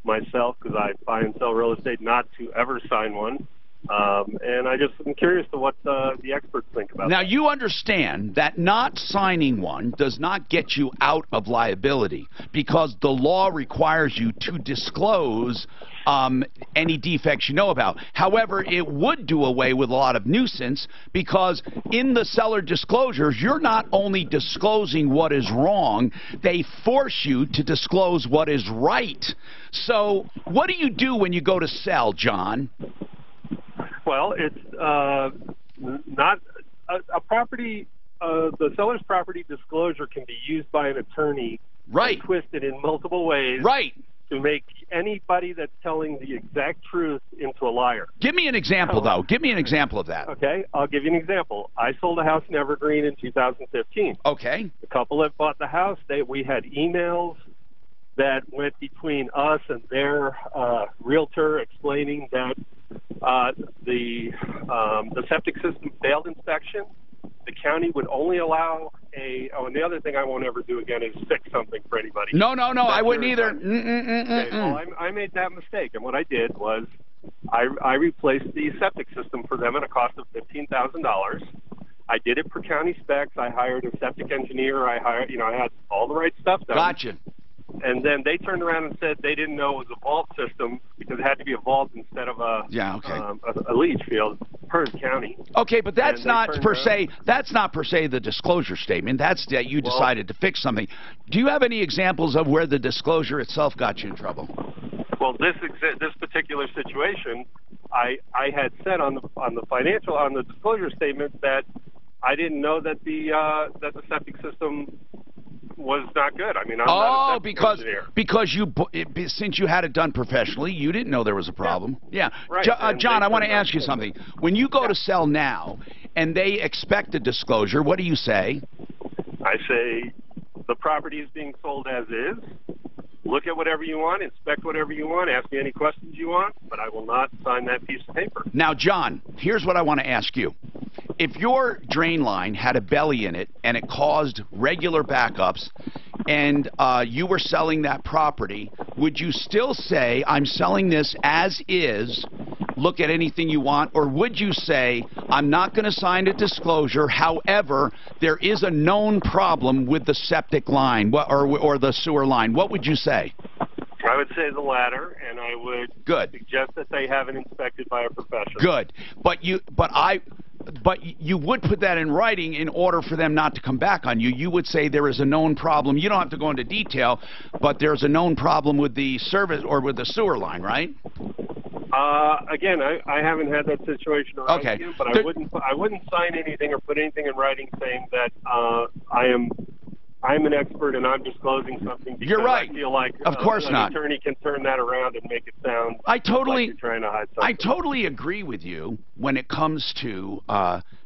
myself, because I buy and sell real estate, not to ever sign one. And I just am curious to what the experts think about Now, that. you understand that not signing one does not get you out of liability, because the law requires you to disclose any defects you know about. However, it would do away with a lot of nuisance, because in the seller disclosures, you're not only disclosing what is wrong, they force you to disclose what is right. So what do you do when you go to sell, John? Well, it's not a property. The seller's property disclosure can be used by an attorney, right, twisted in multiple ways, right, to make anybody that's telling the exact truth into a liar. Give me an example, though. Give me an example of that. Okay, I'll give you an example. I sold a house in Evergreen in 2015. Okay. The couple that bought the house, we had emails that went between us and their realtor explaining that the septic system failed inspection, the county would only allow a, and the other thing I won't ever do again is fix something for anybody. No, I wouldn't either. Okay, well, I made that mistake, and what I did was I replaced the septic system for them at a cost of $15,000. I did it per county specs. I hired a septic engineer. I had all the right stuff done. Gotcha. And then they turned around and said they didn't know it was a vault system because it had to be a vault instead of a leach field per county. Okay, but that's not per se. That's not per se the disclosure statement. That's that you decided to fix something. Do you have any examples of where the disclosure itself got you in trouble? Well, this particular situation, I had said on the disclosure statement that I didn't know that the septic system was not good. I mean, I'm not a septic engineer. Because since you had it done professionally, you didn't know there was a problem. Yeah. Right. John, I want to ask you something. When you go to sell now and they expect a disclosure, what do you say? I say the property is being sold as is. Look at whatever you want, inspect whatever you want, ask me any questions you want, but I will not sign that piece of paper. Now, John, here's what I want to ask you. If your drain line had a belly in it and it caused regular backups and you were selling that property, would you still say, I'm selling this as is, look at anything you want, or would you say, I'm not going to sign a disclosure, however, there is a known problem with the septic line or the sewer line? What would you say? I would say the latter, and I would suggest that they have it inspected by a professional. Good. But you would put that in writing in order for them not to come back on you. You would say there is a known problem. You don't have to go into detail, but there's a known problem with the service or with the sewer line, right? Again, I haven't had that situation around you, but I wouldn't sign anything or put anything in writing saying that I'm an expert and I'm disclosing something because you're right. I feel like of course an not. attorney can turn that around and make it sound like you're trying to hide something. I totally agree with you when it comes to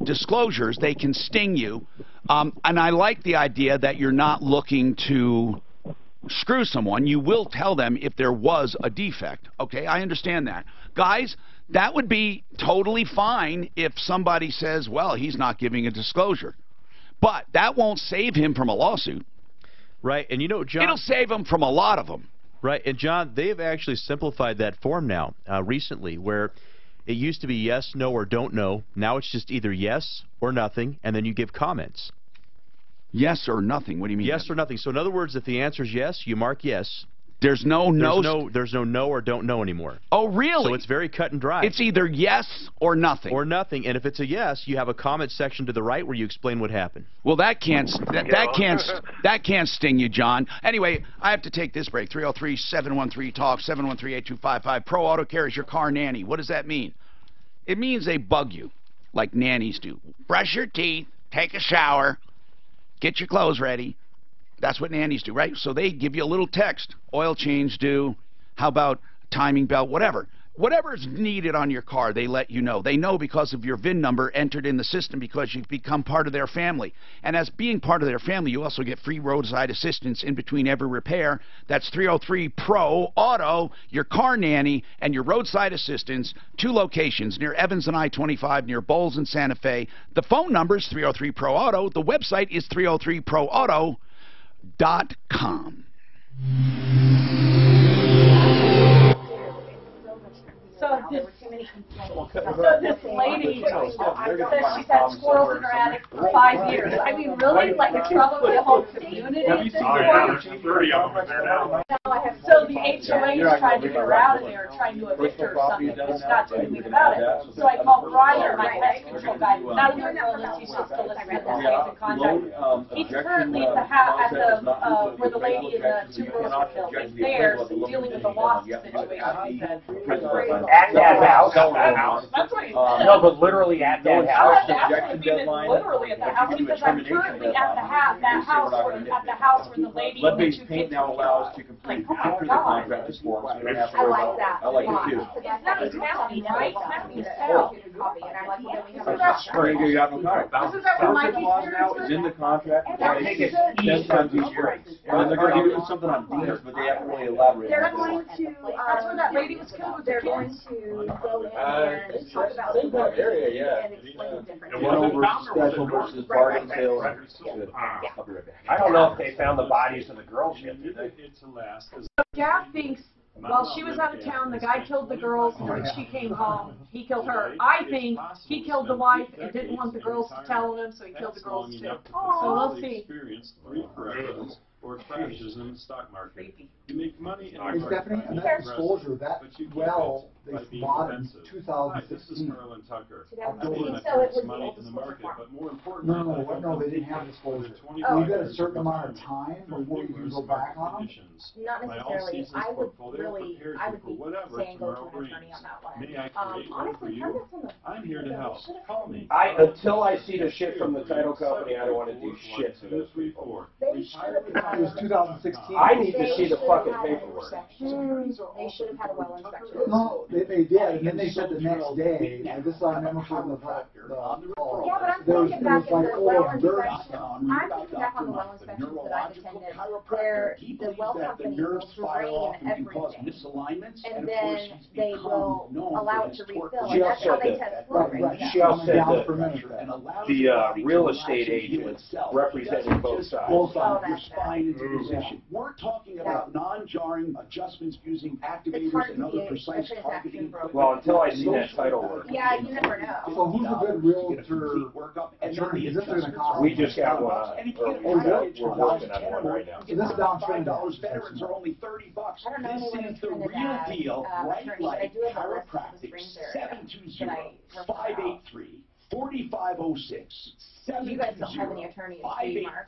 disclosures. They can sting you. And I like the idea that you're not looking to screw someone. You will tell them if there was a defect. Okay, I understand that. Guys, that would be totally fine if somebody says, well, he's not giving a disclosure. But that won't save him from a lawsuit. Right, and you know, John... It'll save him from a lot of them. Right, and John, they've actually simplified that form now, recently, where it used to be yes, no, or don't know. Now it's just either yes or nothing, and then you give comments. Yes or nothing? What do you mean? Yes or nothing. So in other words, if the answer is yes, you mark yes. There's no no. There's no no or don't know anymore. Oh, really? So it's very cut and dry. It's either yes or nothing. Or nothing. And if it's a yes, you have a comment section to the right where you explain what happened. Well, that can't sting you, John. Anyway, I have to take this break. 303-713-TALK, 713-8255. Pro Auto Care is your car nanny. What does that mean? It means they bug you like nannies do. Brush your teeth, take a shower, get your clothes ready. That's what nannies do, right? So they give you a little text. Oil change due. How about timing belt? Whatever. Whatever is needed on your car, they let you know. They know because of your VIN number entered in the system because you've become part of their family. And as being part of their family, you also get free roadside assistance in between every repair. That's 303-PRO-AUTO, your car nanny, and your roadside assistance. 2 locations, near Evans and I-25, near Bowles and Santa Fe. The phone number is 303-PRO-AUTO. The website is 303-PROAuto.com. So this lady says she's had squirrels in her attic for 5 years. I mean, really? Like, it's probably a whole community at this point? So the HOA is trying to get her out of there, trying to evict her or something, but she's not doing anything about it. So I called Brian, my pest control guy, not even realize he's just still listening to this in contact. He's currently at the house, where the lady in the 2 girls were killed. He's there dealing with the wasp situation. At that house. That's what he said. No, but literally at that house. Literally at the house, because I'm currently at the house, where the lady in the 2 Lead-based paint now allows to complete like, oh my After the God. contract is formed, so we don't have to I worry like about that. I like it too. It's not a county, right? County is hell. And I'm like, well, then we have a Spring, you got no car. This is our Contract clause now is in the contract. That's I think it's good. 10 times each year. And then they're going to do something on dealers, but they haven't really elaborated. They're going to, that's where that lady was killed. They're going to go in and talk about in that area, yeah. and explain the difference. General versus special versus bargain sale. Good. I'll be right back. I don't know if they found the bodies of the girls yet, did they? Jack thinks while she was out of town, the guy killed the girls, and when she came home, he killed her. I think he killed the wife and didn't want the girls to tell him, so he killed the girls too. So we'll see. Or crashes in the stock market. You make money in It's definitely an exposure. That well, they bought in 2016. This is Carolyn Tucker. October. So it was money in the market, but more importantly, No, they didn't have exposure. You got a certain amount of time before you can go back on them. Not necessarily. I would say and go to an attorney on that one. Honestly, I'm here to help. Call me. Until I see the shit from the title company, I don't want to do shit to those people. They should have It was 2016. I need to see the fucking paperwork. They should have had a well inspection. No, they did, and then they said the next day, and this I remember from the call. Yeah, but I'm thinking back in the well inspection. I'm thinking back on the well inspections that I've attended, where the well company will drain everything, and then they will allow it to refill, and that's how they test flow rate. She also said that the real estate agent represented both sides. Your spine into position. We're talking about non-jarring adjustments using activators and other precise targeting. Well, until I see that title work. Yeah, you never know. So who's a good realtor attorney? Is this going to cost? We just got one. We're working on one right now. So this is down $5 veterans are only $30. This is the real deal. Right Light Chiropractic. 720-583-4506. You guys don't have any attorney in Mark.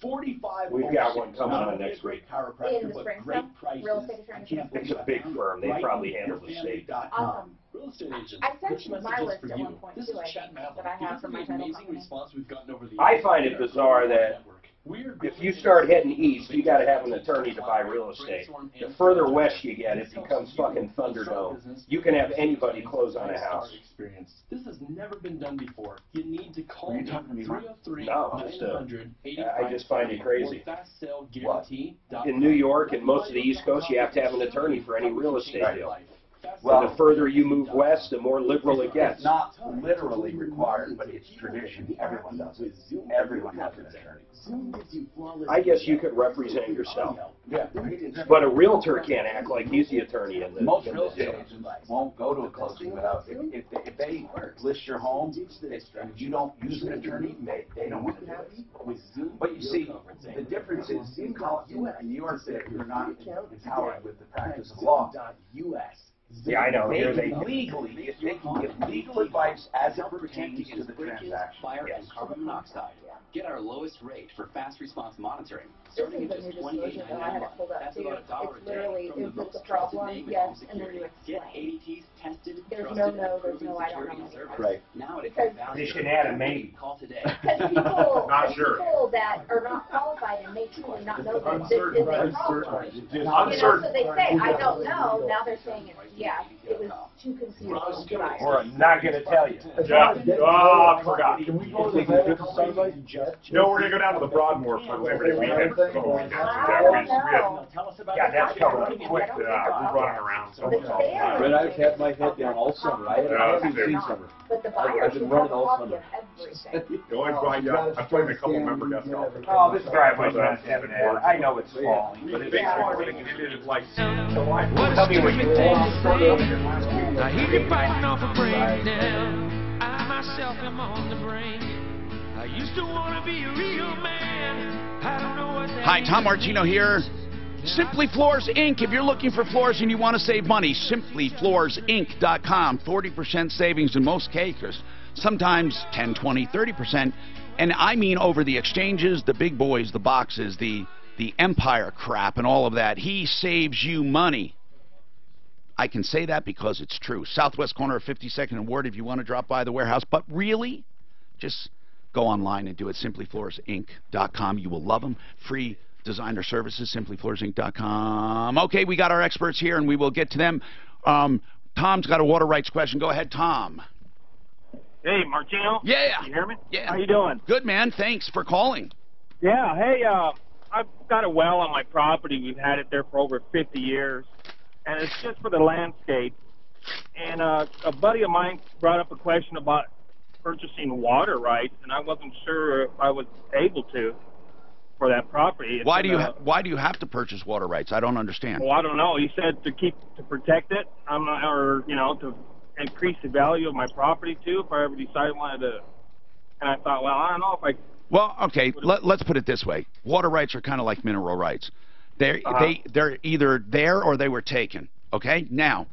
45. We've got one coming on next week. In the spring stuff? Real estate attorney? It's a big firm. They probably handle the state. Awesome. Real estate agents. I sent you my list at one point too, I think, that I have for my title company. I find it bizarre that if you start heading east, you got to have an attorney to buy real estate. The further west you get, it becomes fucking Thunderdome. You can have anybody close on a house. This has never been done before. You need to call me 303-900-8500. I just find it crazy. Fast sale guarantee. In New York and most of the East Coast, you have to have an attorney for any real estate deal. Well, the further you move west, the more liberal it gets. It's not literally required, but it's tradition. Everyone does it. Everyone has an attorney. I guess you could represent yourself. Yeah. But a realtor can't act like he's the attorney in the Most in real the estate deal. agents won't go to a closing without, if they list your home and you don't use an attorney, they don't want to do it. But you see, the difference is in New York, you're not empowered with the practice of law. Yeah, I know. Here They can give legal advice as it pertains to the transaction. Fire and carbon monoxide. Get our lowest rate for fast response monitoring. This is the new disclosure that I had it pulled up too. It's literally, is this a problem? Yes, and then you explain. There's no, there's no, I don't know. Right. They should add a maybe. Call today. Because people, Not sure. people that are not qualified and may truly not know that this is a problem. You know, so they say, I don't know, now they're saying it's, yeah, it was too confusing. Or I'm not going to tell you. Yeah. Oh, I forgot. Can we go to the medical site? No, we're going to go down to the Broadmoor for Labor Day weekend. For the whole weekend. Yeah, that's coming up quick. We're running around. So But I've had my head down all summer. I haven't seen summer. But the I've buyers been should running have all a copy summer. of everything. I'm playing a couple member guest golf. Oh, this driveway's not having that. I know it's falling, but it's like. Tell me what you want. I hear you fighting off a breakdown. I myself am on the brink. I used to want to be a real man. I don't know what that Hi, Tom Martino here. Simply Floors Inc. If you're looking for floors and you want to save money, simplyfloorsinc.com. 40% savings in most cases. Sometimes 10, 20, 30%. And I mean over the exchanges, the big boys, the boxes, the Empire crap and all of that. He saves you money. I can say that because it's true. Southwest corner of 52nd and Ward if you want to drop by the warehouse. But really, just go online and do it. Simplyfloorsinc.com. You will love them. Free Designer Services, simplyfloorsinc.com. Okay, we got our experts here, and we will get to them. Tom's got a water rights question. Go ahead, Tom. Hey, Martino. Yeah. Can you hear me? Yeah. How you doing? Good, man. Thanks for calling. Yeah. Hey, I've got a well on my property. We've had it there for over 50 years, and it's just for the landscape. And a buddy of mine brought up a question about purchasing water rights, and I wasn't sure if I was able to for that property. Why do you have to purchase water rights? I don't understand. Well, I don't know. He said to protect it. I'm not, or to increase the value of my property too. If I ever decided I wanted to, and I thought, well, I don't know if I. Well, okay. Let's put it this way: water rights are kind of like mineral rights. They're either there or they were taken. Okay. Now,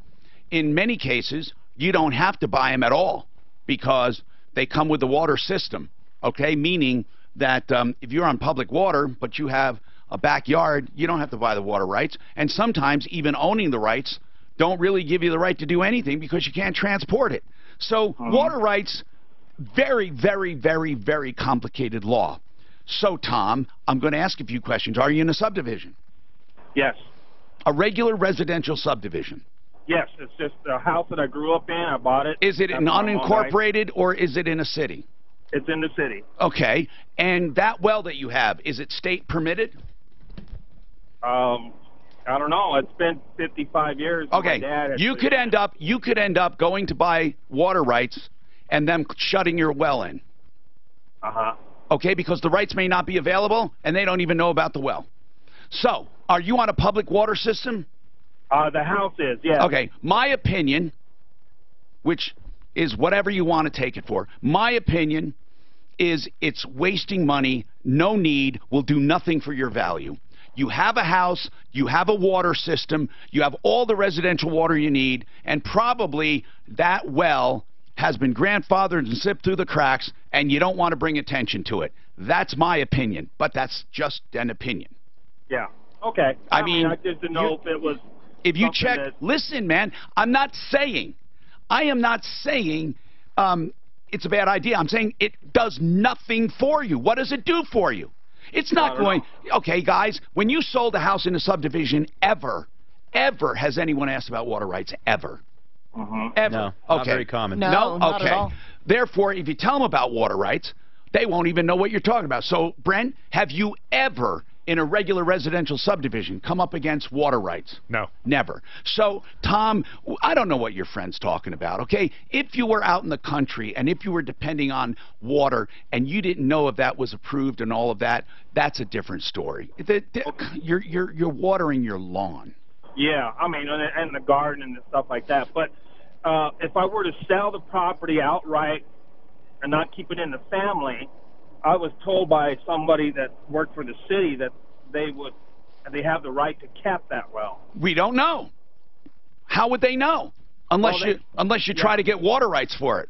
in many cases, you don't have to buy them at all because they come with the water system. Okay, meaning that if you're on public water but you have a backyard, you don't have to buy the water rights. And sometimes even owning the rights don't really give you the right to do anything because you can't transport it. So water rights, very, very, very, very complicated law. So, Tom, I'm going to ask a few questions. Are you in a subdivision? Yes. A regular residential subdivision? Yes, it's just a house that I grew up in. I bought it. Is it an unincorporated or is it in a city? It's in the city. Okay. And that well that you have, is it state permitted? I don't know. It's been 55 years. Okay. My dad You could end up going to buy water rights and them shutting your well in. Uh-huh. Okay, because the rights may not be available and they don't even know about the well. So, are you on a public water system? The house is, yeah. Okay. My opinion, which is whatever you want to take it for, my opinion is it's wasting money, no need, will do nothing for your value. You have a house, you have a water system, you have all the residential water you need, and probably that well has been grandfathered and slipped through the cracks, and you don't want to bring attention to it. That's my opinion, but that's just an opinion. Yeah. Okay. I mean, I just didn't know if it was. If you check, listen, man, I am not saying it's a bad idea. I'm saying it does nothing for you. What does it do for you? It's not going, okay, guys, when you sold a house in a subdivision, ever has anyone asked about water rights? Ever? Ever? No, okay. not very common. No? Okay. Therefore, if you tell them about water rights, they won't even know what you're talking about. So, Brent, have you ever, in a regular residential subdivision, come up against water rights? No. Never. So, Tom, I don't know what your friend's talking about, okay? If you were out in the country and if you were depending on water and you didn't know if that was approved and all of that, that's a different story. You're watering your lawn. Yeah, I mean, and the garden and stuff like that. But if I were to sell the property outright and not keep it in the family, I was told by somebody that worked for the city that they have the right to cap that well. We don't know. How would they know? Unless you try to get water rights for it.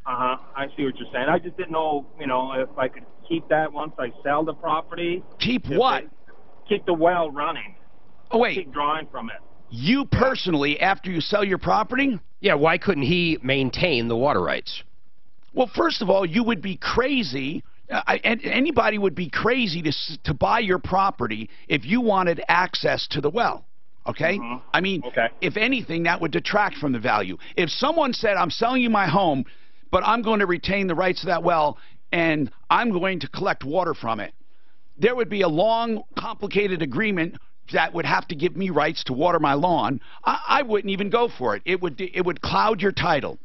I see what you're saying. I just didn't know, if I could keep that once I sell the property. Keep what? Keep the well running. Oh, wait. Keep drawing from it. You personally, after you sell your property? Yeah, why couldn't he maintain the water rights? Well, first of all, you would be crazy. Anybody would be crazy to buy your property if you wanted access to the well. Okay? I mean, if anything, that would detract from the value. If someone said, I'm selling you my home, but I'm going to retain the rights to that well, and I'm going to collect water from it, there would be a long, complicated agreement that would have to give me rights to water my lawn. I wouldn't even go for it. It would cloud your title.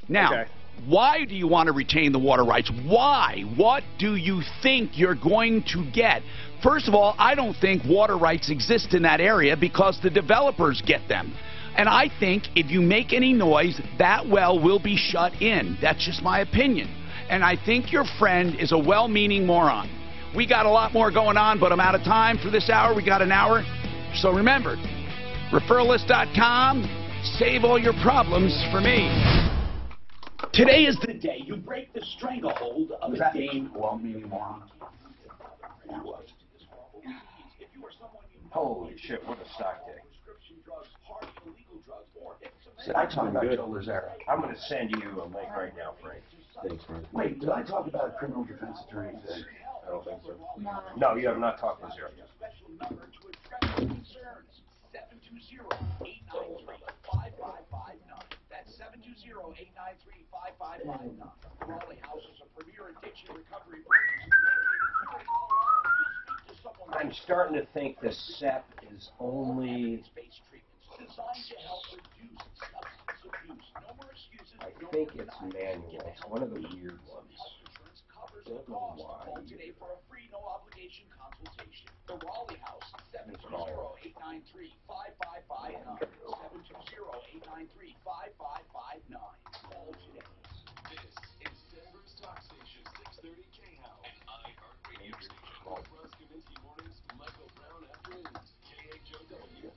Now, why do you want to retain the water rights? Why? What do you think you're going to get? First of all, I don't think water rights exist in that area because the developers get them. And I think if you make any noise, that well will be shut in. That's just my opinion. And I think your friend is a well-meaning moron. We got a lot more going on, but I'm out of time for this hour. We got an hour. So remember, referralist.com. Save all your problems for me. Today is the day you break the stranglehold of a game. Well-meaning moron. Holy shit, what a stock day. Did I talk about Joe Lazaro? I'm going to send you a link right now, Frank. Thanks, Frank. Wait, did I talk about a criminal defense attorney thing? I don't think so. No, you have not talked to Lazaro yet. number to address your concerns. 720-893-5559. That's 720-893-5559. Raleigh House is a premier addiction recovery program. I'm starting to think the SEP is only. I think it's manual. It's one of the weird ones. Don't know why. Today for a free, no obligation consultation. The Raleigh House, 720-893-5559. 720-893-5559. Call today. This is Denver's Talk Station, 630 K-House, an iHeartRadio station. Russ Kaminsky mornings, Michael Brown afternoons, KHOW, Denver.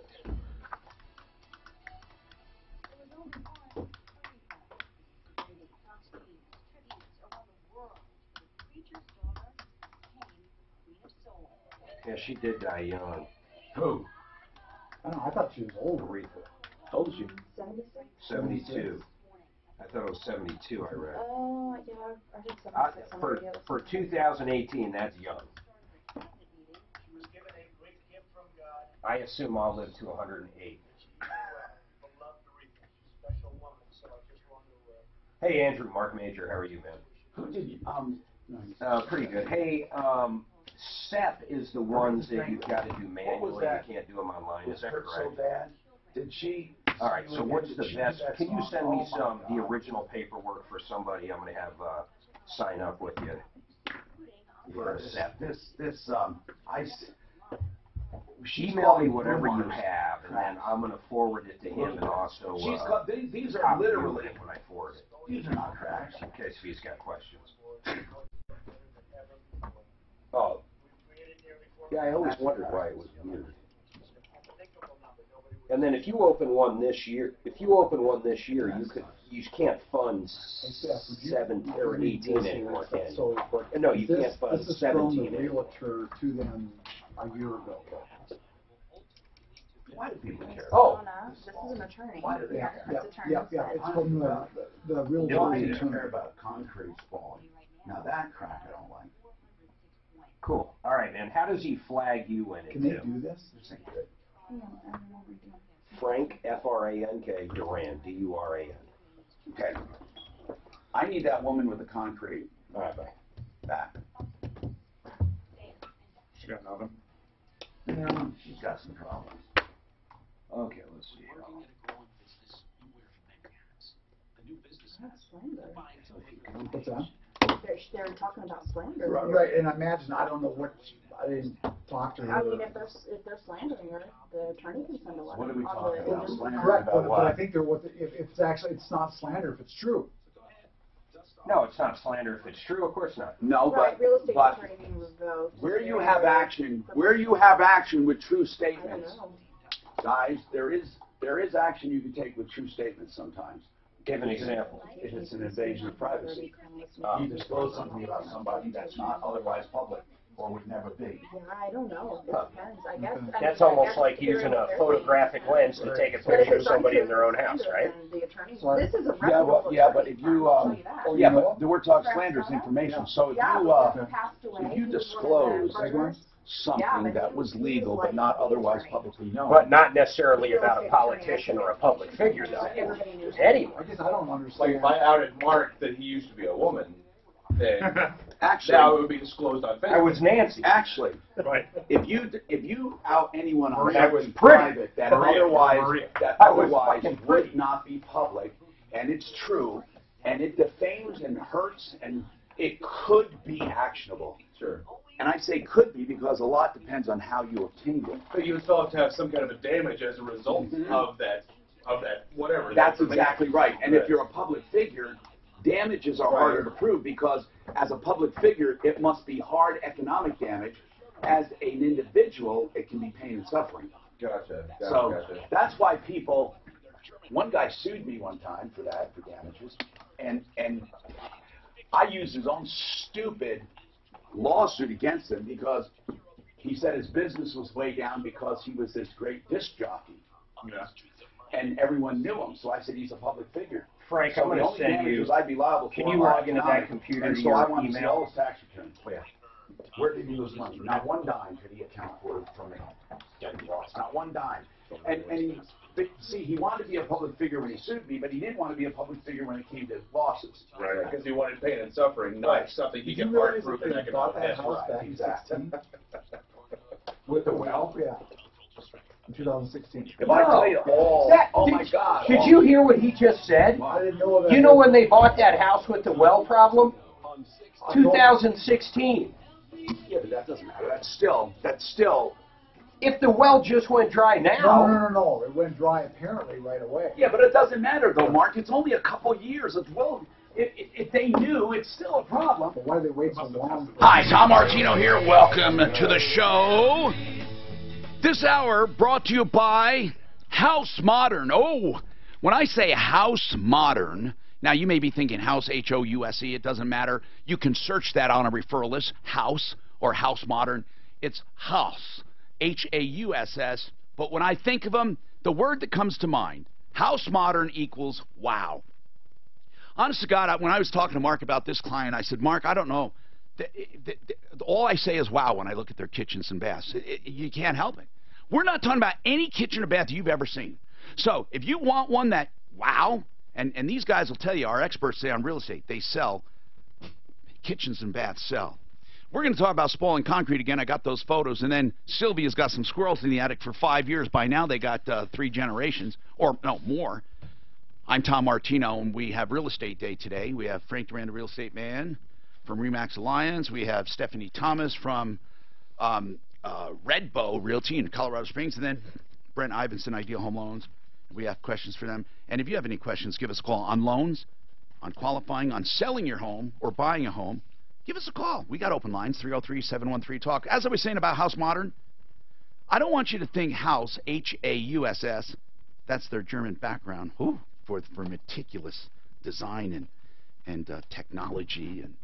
Yeah, she did die young. Who? I don't know, I thought she was old. Aretha. Told you. 72. I thought it was 72, I read. Oh, yeah, I think 76. For 2018, that's young. I assume I'll live to 108. Hey, Andrew, Mark Major, how are you, man? Who did you? Pretty good. Hey, SEP is the ones that you've got to do manually. You can't do them online. Is that correct? So bad. Did she? All right. So what's the best? Can you send me the original paperwork for somebody I'm going to have sign up with you for SEP? Email me whatever you have, and then I'm going to forward it to him, and also these are literally when I forward it. These are not cracks. In case he's got questions. Oh. Yeah, I always wondered why it was weird. And then if you open one this year, you can't fund 17 or 18 anymore, can you? No, you can't fund 17 This is from the anymore. realtor to them a year ago. Why do people care? Oh. This is an attorney. Why do they care? Yeah, it's from the realtor. Why do you care about concrete falling? Now that crack I don't like. Cool. All right, man. How does he flag you in it? Can they do this? This ain't good. Frank, F-R-A-N-K, Duran, D-U-R-A-N. Okay. I need that woman with the concrete. All right, bye. Back. She got nothing. Yeah, she's got some problems. Okay, let's see. What's that? They're talking about slander. Right, and I imagine, I don't know what, I didn't talk to her. I mean, if they're slandering her, the attorney can send a letter. What are we talking about? Slander Correct, about but what? I think if it's actually, it's not slander if it's true. No, it's not slander if it's true. Of course not. No, Right, real estate but attorney being revoked. where you have action with true statements, guys, there is action you can take with true statements sometimes. Give an example. If it's an invasion of privacy. You disclose something about somebody that's not otherwise public or would never be. Yeah, I don't know. It depends. I guess. That's almost like using a photographic lens to take a picture of somebody in their own house, right? This is a But if you, but the word talk slander is information. So if you disclose something that was legal but not otherwise publicly known. But not necessarily about a politician or a public figure, though. Anyway. I guess I don't understand. Like if I outed Mark that he used to be a woman, then actually, now it would be disclosed on Facebook. I was Nancy. Actually, right. If you out anyone on That was private that Maria. otherwise would not be public, and it's true, and it defames and hurts, and it could be actionable. Sure. And I say could be because a lot depends on how you obtained it. But you would still have to have some kind of a damage as a result of that whatever. That's exactly right. And if you're a public figure, damages are harder to prove because as a public figure, it must be hard economic damage. As an individual, it can be pain and suffering. Gotcha. So that's why people. One guy sued me one time for damages, and I used his own stupid lawsuit against him because he said his business was way down because he was this great disc jockey. Yeah. And everyone knew him, so I said he's a public figure. Frank, So I'm going to send you. I'd be liable Can for you are log into that economic. computer And to so I your want to see email? all his tax returns. Yeah. Where did he lose money? Not one dime could he account for from it getting lost. Not one dime. And he wanted to be a public figure when he sued me, but he didn't want to be a public figure when it came to losses. Right, because he wanted pain and suffering, not something he could hard prove in economic. That house back in 16 with the well? Yeah. In 2016. If I tell you all, oh my God. Did you hear what he just said? I didn't know that. You know when they bought that house with the well problem? 2016. Yeah, but that doesn't matter. That's still. If the well just went dry now. No. It went dry apparently right away. Yeah, but it doesn't matter though, Mark. It's only a couple years. If they knew, it's still a problem. But why do they wait so long? Hi, Tom Martino here. Welcome to the show. This hour brought to you by House Modern. Oh, when I say House Modern, now you may be thinking House, H-O-U-S-E. It doesn't matter. You can search that on a referral list, House or House Modern. It's House, H-A-U-S-S. But when I think of them, the word that comes to mind, House Modern equals wow. Honest to God, when I was talking to Mark about this client, I said, Mark, I don't know. All I say is wow when I look at their kitchens and baths. You can't help it. We're not talking about any kitchen or bath you've ever seen. So if you want one that, wow, and these guys will tell you, our experts say on real estate, they sell, kitchens and baths sell. We're going to talk about spoiling concrete again. I got those photos. And then Sylvia's got some squirrels in the attic for 5 years. By now they got 3 generations, or no, more. I'm Tom Martino, and we have Real Estate Day today. We have Frank Durand, Real Estate Man from RE/MAX Alliance. We have Stephanie Thomas from Red Bow Realty in Colorado Springs. And then Brent Ivinson, Ideal Home Loans. We have questions for them. And if you have any questions, give us a call on loans, on qualifying, on selling your home or buying a home. Give us a call. We got open lines, 303-713-TALK. As I was saying about House Modern, I don't want you to think House, H-A-U-S-S, that's their German background, for meticulous design and technology and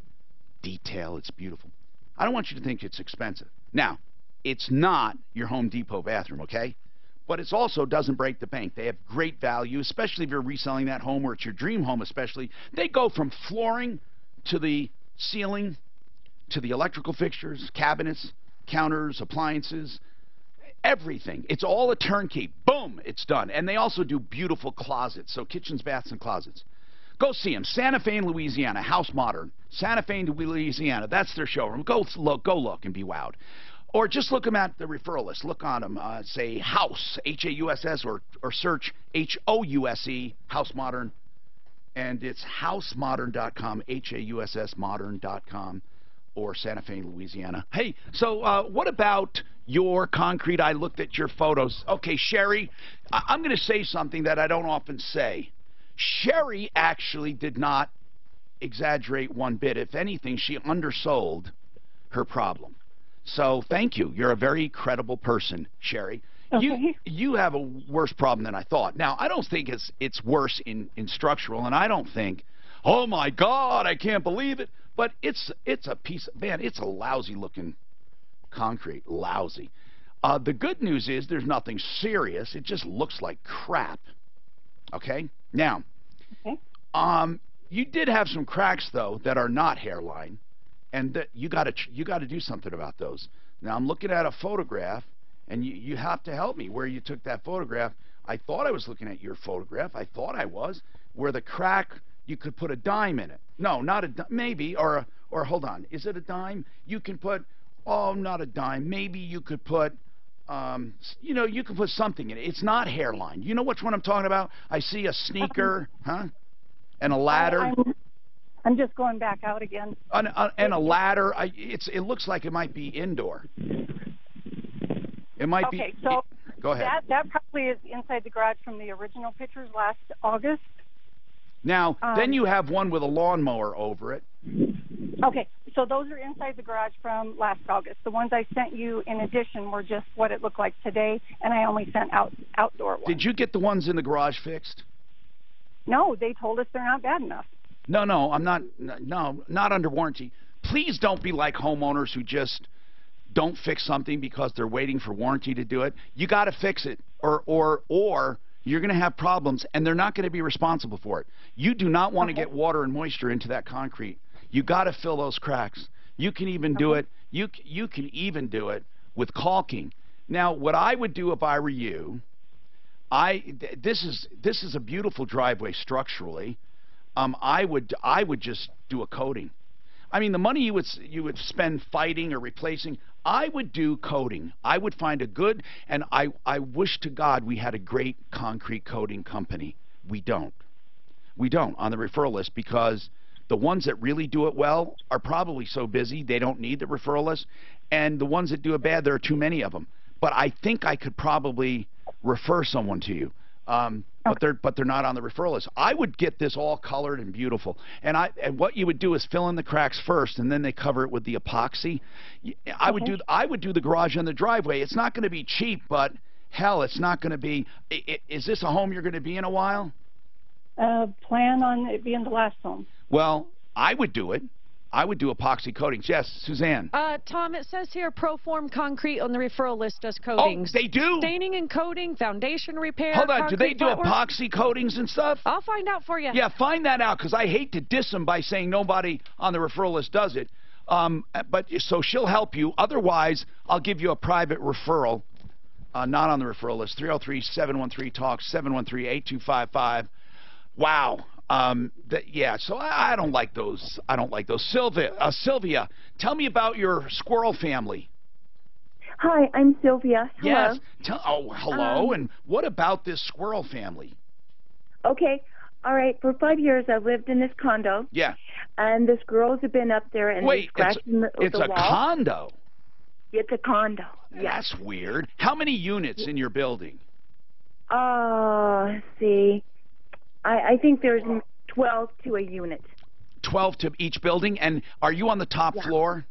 detail. It's beautiful. I don't want you to think it's expensive. Now, it's not your Home Depot bathroom, okay? But it also doesn't break the bank. They have great value, especially if you're reselling that home or it's your dream home especially. They go from flooring to the ceiling to the electrical fixtures, cabinets, counters, appliances, everything. It's all a turnkey. Boom, it's done. And they also do beautiful closets, so kitchens, baths, and closets. Go see them. Santa Fe, Louisiana, House Modern. Santa Fe, Louisiana. That's their showroom. Go look and be wowed. Or just look them at the referral list. Look on them. Say House, H-A-U-S-S, or search H-O-U-S-E, House Modern. And it's housemodern.com, H-A-U-S-S modern.com, or Santa Fe, Louisiana. Hey, so what about your concrete? I looked at your photos. Okay, Sherry, I'm going to say something that I don't often say. Sherry actually did not exaggerate one bit. If anything, she undersold her problem. So thank you. You're a very credible person, Sherry. Okay. You have a worse problem than I thought. Now, I don't think it's worse in structural, and I don't think, oh my God, I can't believe it. But it's a piece of, man, it's a lousy looking concrete, lousy. The good news is there's nothing serious. It just looks like crap. Okay? Now, you did have some cracks though that are not hairline, and that you got to do something about those. Now, I'm looking at a photograph. And you have to help me where you took that photograph. I thought I was looking at your photograph. I thought I was. Where the crack, you could put a dime in it. No, not a dime. Maybe. Or hold on. Is it a dime? You can put, oh, not a dime. Maybe you could put, you can put something in it. It's not hairline. You know which one I'm talking about? I see a sneaker, huh? And a ladder. I'm just going back out again. And a ladder. It looks like it might be indoor. It might be. Okay, so go ahead. That probably is inside the garage from the original pictures last August. Now, then you have one with a lawnmower over it. Okay, so those are inside the garage from last August. The ones I sent you in addition were just what it looked like today, and I only sent outdoor ones. Did you get the ones in the garage fixed? No, they told us they're not bad enough. No, I'm not. No, not under warranty. Please don't be like homeowners who just don't fix something because they're waiting for warranty to do it. You got to fix it, or you're going to have problems, and they're not going to be responsible for it. You do not want to get water and moisture into that concrete. You got to fill those cracks. You can even do it. You can even do it with caulking. Now, what I would do if I were you, this is a beautiful driveway structurally. I would just do a coating. I mean, the money you would spend fighting or replacing, I would do coating. I would find a good, and I wish to God we had a great concrete coating company. We don't. We don't on the referral list, because the ones that really do it well are probably so busy they don't need the referral list, and the ones that do it bad, there are too many of them. But I think I could probably refer someone to you. But they're not on the referral list. I would get this all colored and beautiful, and what you would do is fill in the cracks first, and then they cover it with the epoxy. I would do the garage and the driveway. It's not going to be cheap, but hell, it's not going to be. Is this a home you're going to be in a while? Plan on it being the last home. Well, I would do it. I would do epoxy coatings. Yes, Suzanne. Tom, it says here Proform Concrete on the referral list does coatings. Oh, they do? Staining and coating, foundation repair. Hold on, do they do epoxy coatings and stuff? I'll find out for you. Yeah, find that out, because I hate to diss them by saying nobody on the referral list does it. So she'll help you. Otherwise, I'll give you a private referral, not on the referral list. 303-713-TALK, 713-8255. Wow. Yeah, so I don't like those. I don't like those. Sylvia, tell me about your squirrel family. Hi, I'm Sylvia. Hello. Yes. Hello. And what about this squirrel family? Okay. All right. For 5 years, I've lived in this condo. Yeah. And the squirrels have been up there and wait, scratching the wall. It's a condo. It's a condo. Yes. That's weird. How many units in your building? Let's see. I think there's 12 to a unit. 12 to each building? And are you on the top floor?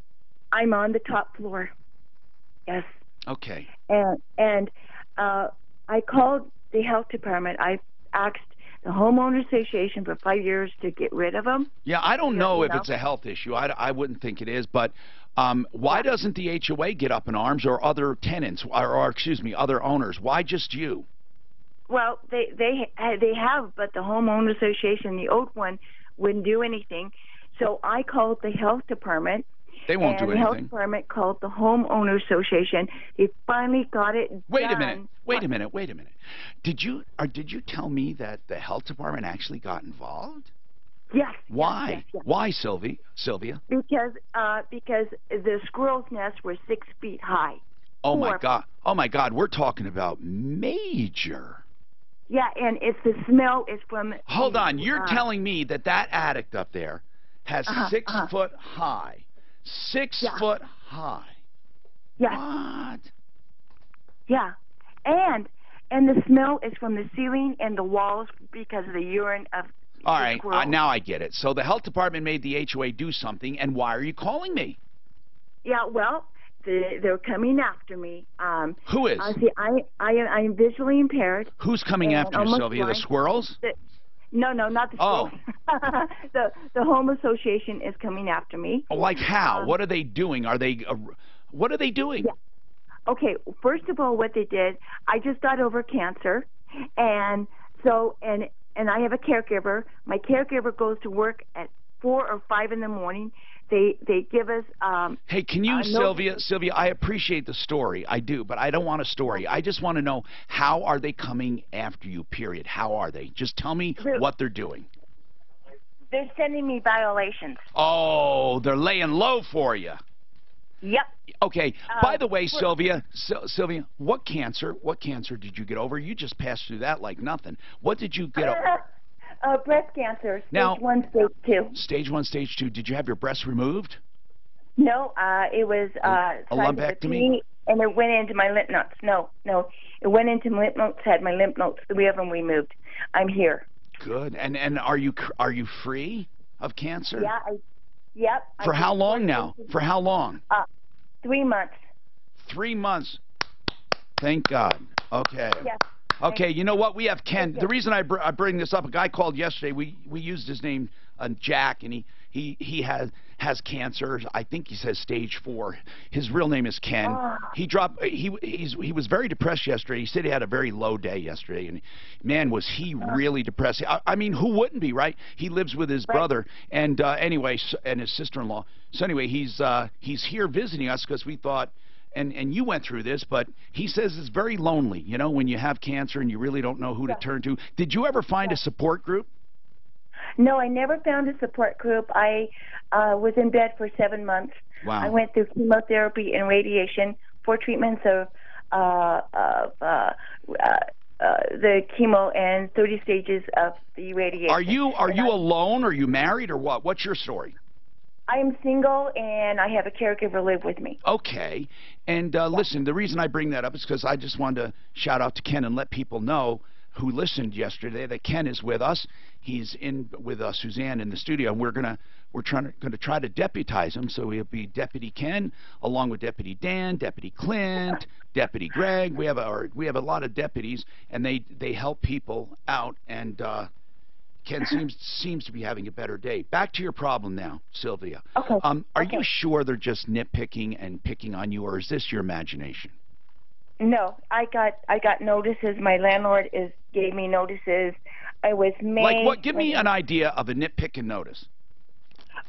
I'm on the top floor. Yes. Okay. And I called the health department. I asked the homeowner association for 5 years to get rid of them. Yeah, I don't know if it's a health issue. I wouldn't think it is. But why doesn't the HOA get up in arms, or other tenants, or excuse me, other owners? Why just you? Well, they have, but the homeowner association, the old one, wouldn't do anything. So I called the health department. They won't do anything. The health department called the homeowner association. They finally got it done. Wait a minute. Did you tell me that the health department actually got involved? Yes. Why? Yes. Why, Sylvia? Because the squirrel's nests were 6 feet high. Oh my God! Oh my God! We're talking about major. Yeah, and it's the smell is from. Hold on, you're telling me that attic up there has 6 foot high, 6 foot high. Yeah. What? Yeah, and the smell is from the ceiling and the walls because of the urine of. All right, now I get it. So the health department made the HOA do something, and why are you calling me? Yeah, well. They're coming after me. Who is? See, I'm visually impaired. Who's coming after you, Sylvia? The squirrels? No, not the squirrels. The home association is coming after me. Oh, like how? What are they doing? What are they doing? Yeah. Okay, first of all, what they did, I just got over cancer, and so and I have a caregiver. My caregiver goes to work at 4 or 5 in the morning. They give us. Hey, can you, Sylvia? I appreciate the story. I do, but I don't want a story. I just want to know, how are they coming after you? Period. How are they? Just tell me what they're doing. They're sending me violations. Oh, they're laying low for you. Yep. Okay. By the way, Sylvia, what cancer did you get over? You just passed through that like nothing. What did you get over? Breast cancer, stage 1, stage 2. Stage 1, stage 2. Did you have your breast removed? No, it was a lumpectomy, and it went into my lymph nodes. No, it went into my lymph nodes. Had my lymph nodes, 3 of them removed. I'm here. Good. And are you free of cancer? Yeah. Yep. For how long now? For how long? 3 months. 3 months. Thank God. Okay. Yes. Okay, you know what? We have Ken. The reason I bring this up, a guy called yesterday. We used his name, Jack, and he has cancer. I think he says stage 4. His real name is Ken. He dropped. He was very depressed yesterday. He said he had a very low day yesterday, and man, was he really depressed. I mean, who wouldn't be, right? He lives with his brother, and anyway, and his sister-in-law. So anyway, he's here visiting us because we thought. And you went through this, but he says it's very lonely, you know, when you have cancer and you really don't know who to turn to. Did you ever find a support group? No, I never found a support group. I was in bed for 7 months. Wow. I went through chemotherapy and radiation, 4 treatments of the chemo and 30 stages of the radiation. Are you alone? Are you married or what? What's your story? I'm single, and I have a caregiver live with me. Okay. And listen, the reason I bring that up is because I just wanted to shout out to Ken and let people know who listened yesterday that Ken is with us. He's in with Suzanne in the studio, and we're gonna try to deputize him, so he'll be Deputy Ken along with Deputy Dan, Deputy Clint, Deputy Greg. We have a lot of deputies, and they help people out. And Ken seems to be having a better day. Back to your problem now, Sylvia. Okay. Are you sure they're just nitpicking and picking on you, or is this your imagination? No, I got notices. My landlord gave me notices. I was made. Like what? Give me an idea of a nitpicking notice.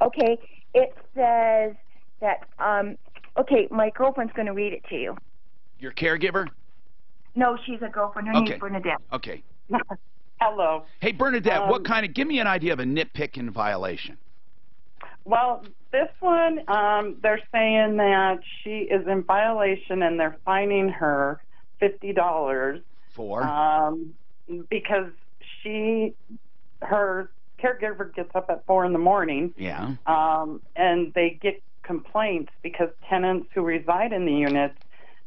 Okay, it says that. Okay, my girlfriend's going to read it to you. Your caregiver? No, she's a girlfriend. Her name's Bernadette. Okay. Hello. Hey, Bernadette, give me an idea of a nitpicking violation. Well, this one, they're saying that she is in violation and they're fining her $50 for because her caregiver gets up at 4 in the morning. Yeah. And they get complaints because tenants who reside in the units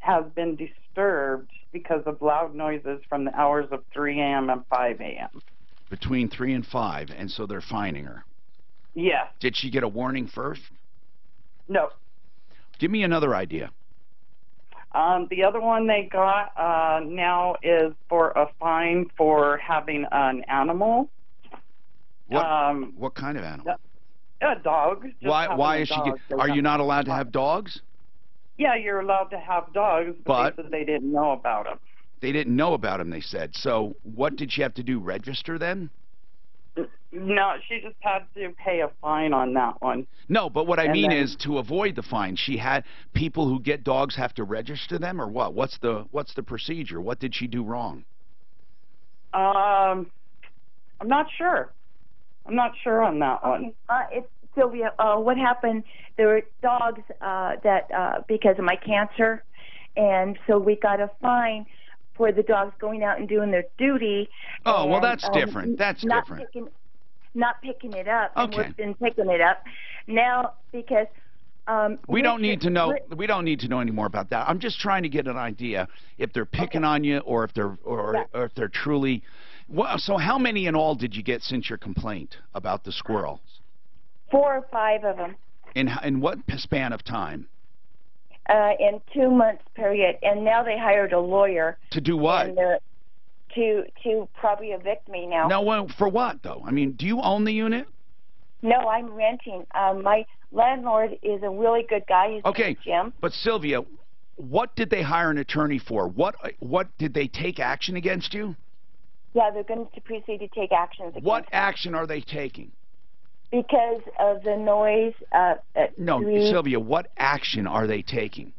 have been disturbed because of loud noises from the hours of 3 a.m. and 5 a.m. Between 3 and 5, and so they're fining her. Yes. Did she get a warning first? No. Give me another idea. The other one they got now is for a fine for having an animal. What kind of animal? A dog. Why is she? Are you not allowed to have dogs? Yeah, you're allowed to have dogs, but they said they didn't know about them. They didn't know about them, they said. So what did she have to do, register then? No, she just had to pay a fine on that one. No, but what I mean is to avoid the fine, she had people who get dogs have to register them, or what? What's the procedure? What did she do wrong? I'm not sure. I'm not sure on that one. It's Sylvia, what happened, there were dogs that, because of my cancer, and so we got a fine for the dogs going out and doing their duty. Oh, and, well, that's different. That's different. Not picking it up. Okay. And we've been picking it up. Now, because... we don't need to know. We don't need to know any more about that. I'm just trying to get an idea if they're picking on you, or if they're or if they're truly. Well, so how many in all did you get since your complaint about the squirrels? 4 or 5 of them. In what span of time? In 2 months period, and now they hired a lawyer. To do what? And, to probably evict me now. No, well, for what though? I mean, do you own the unit? No, I'm renting. My landlord is a really good guy. His name's Jim. But Sylvia, what did they hire an attorney for? What did they take action against you? Yeah, they're going to proceed to take actions against What action are they taking? Because of the noise. No, Sylvia, what action are they taking?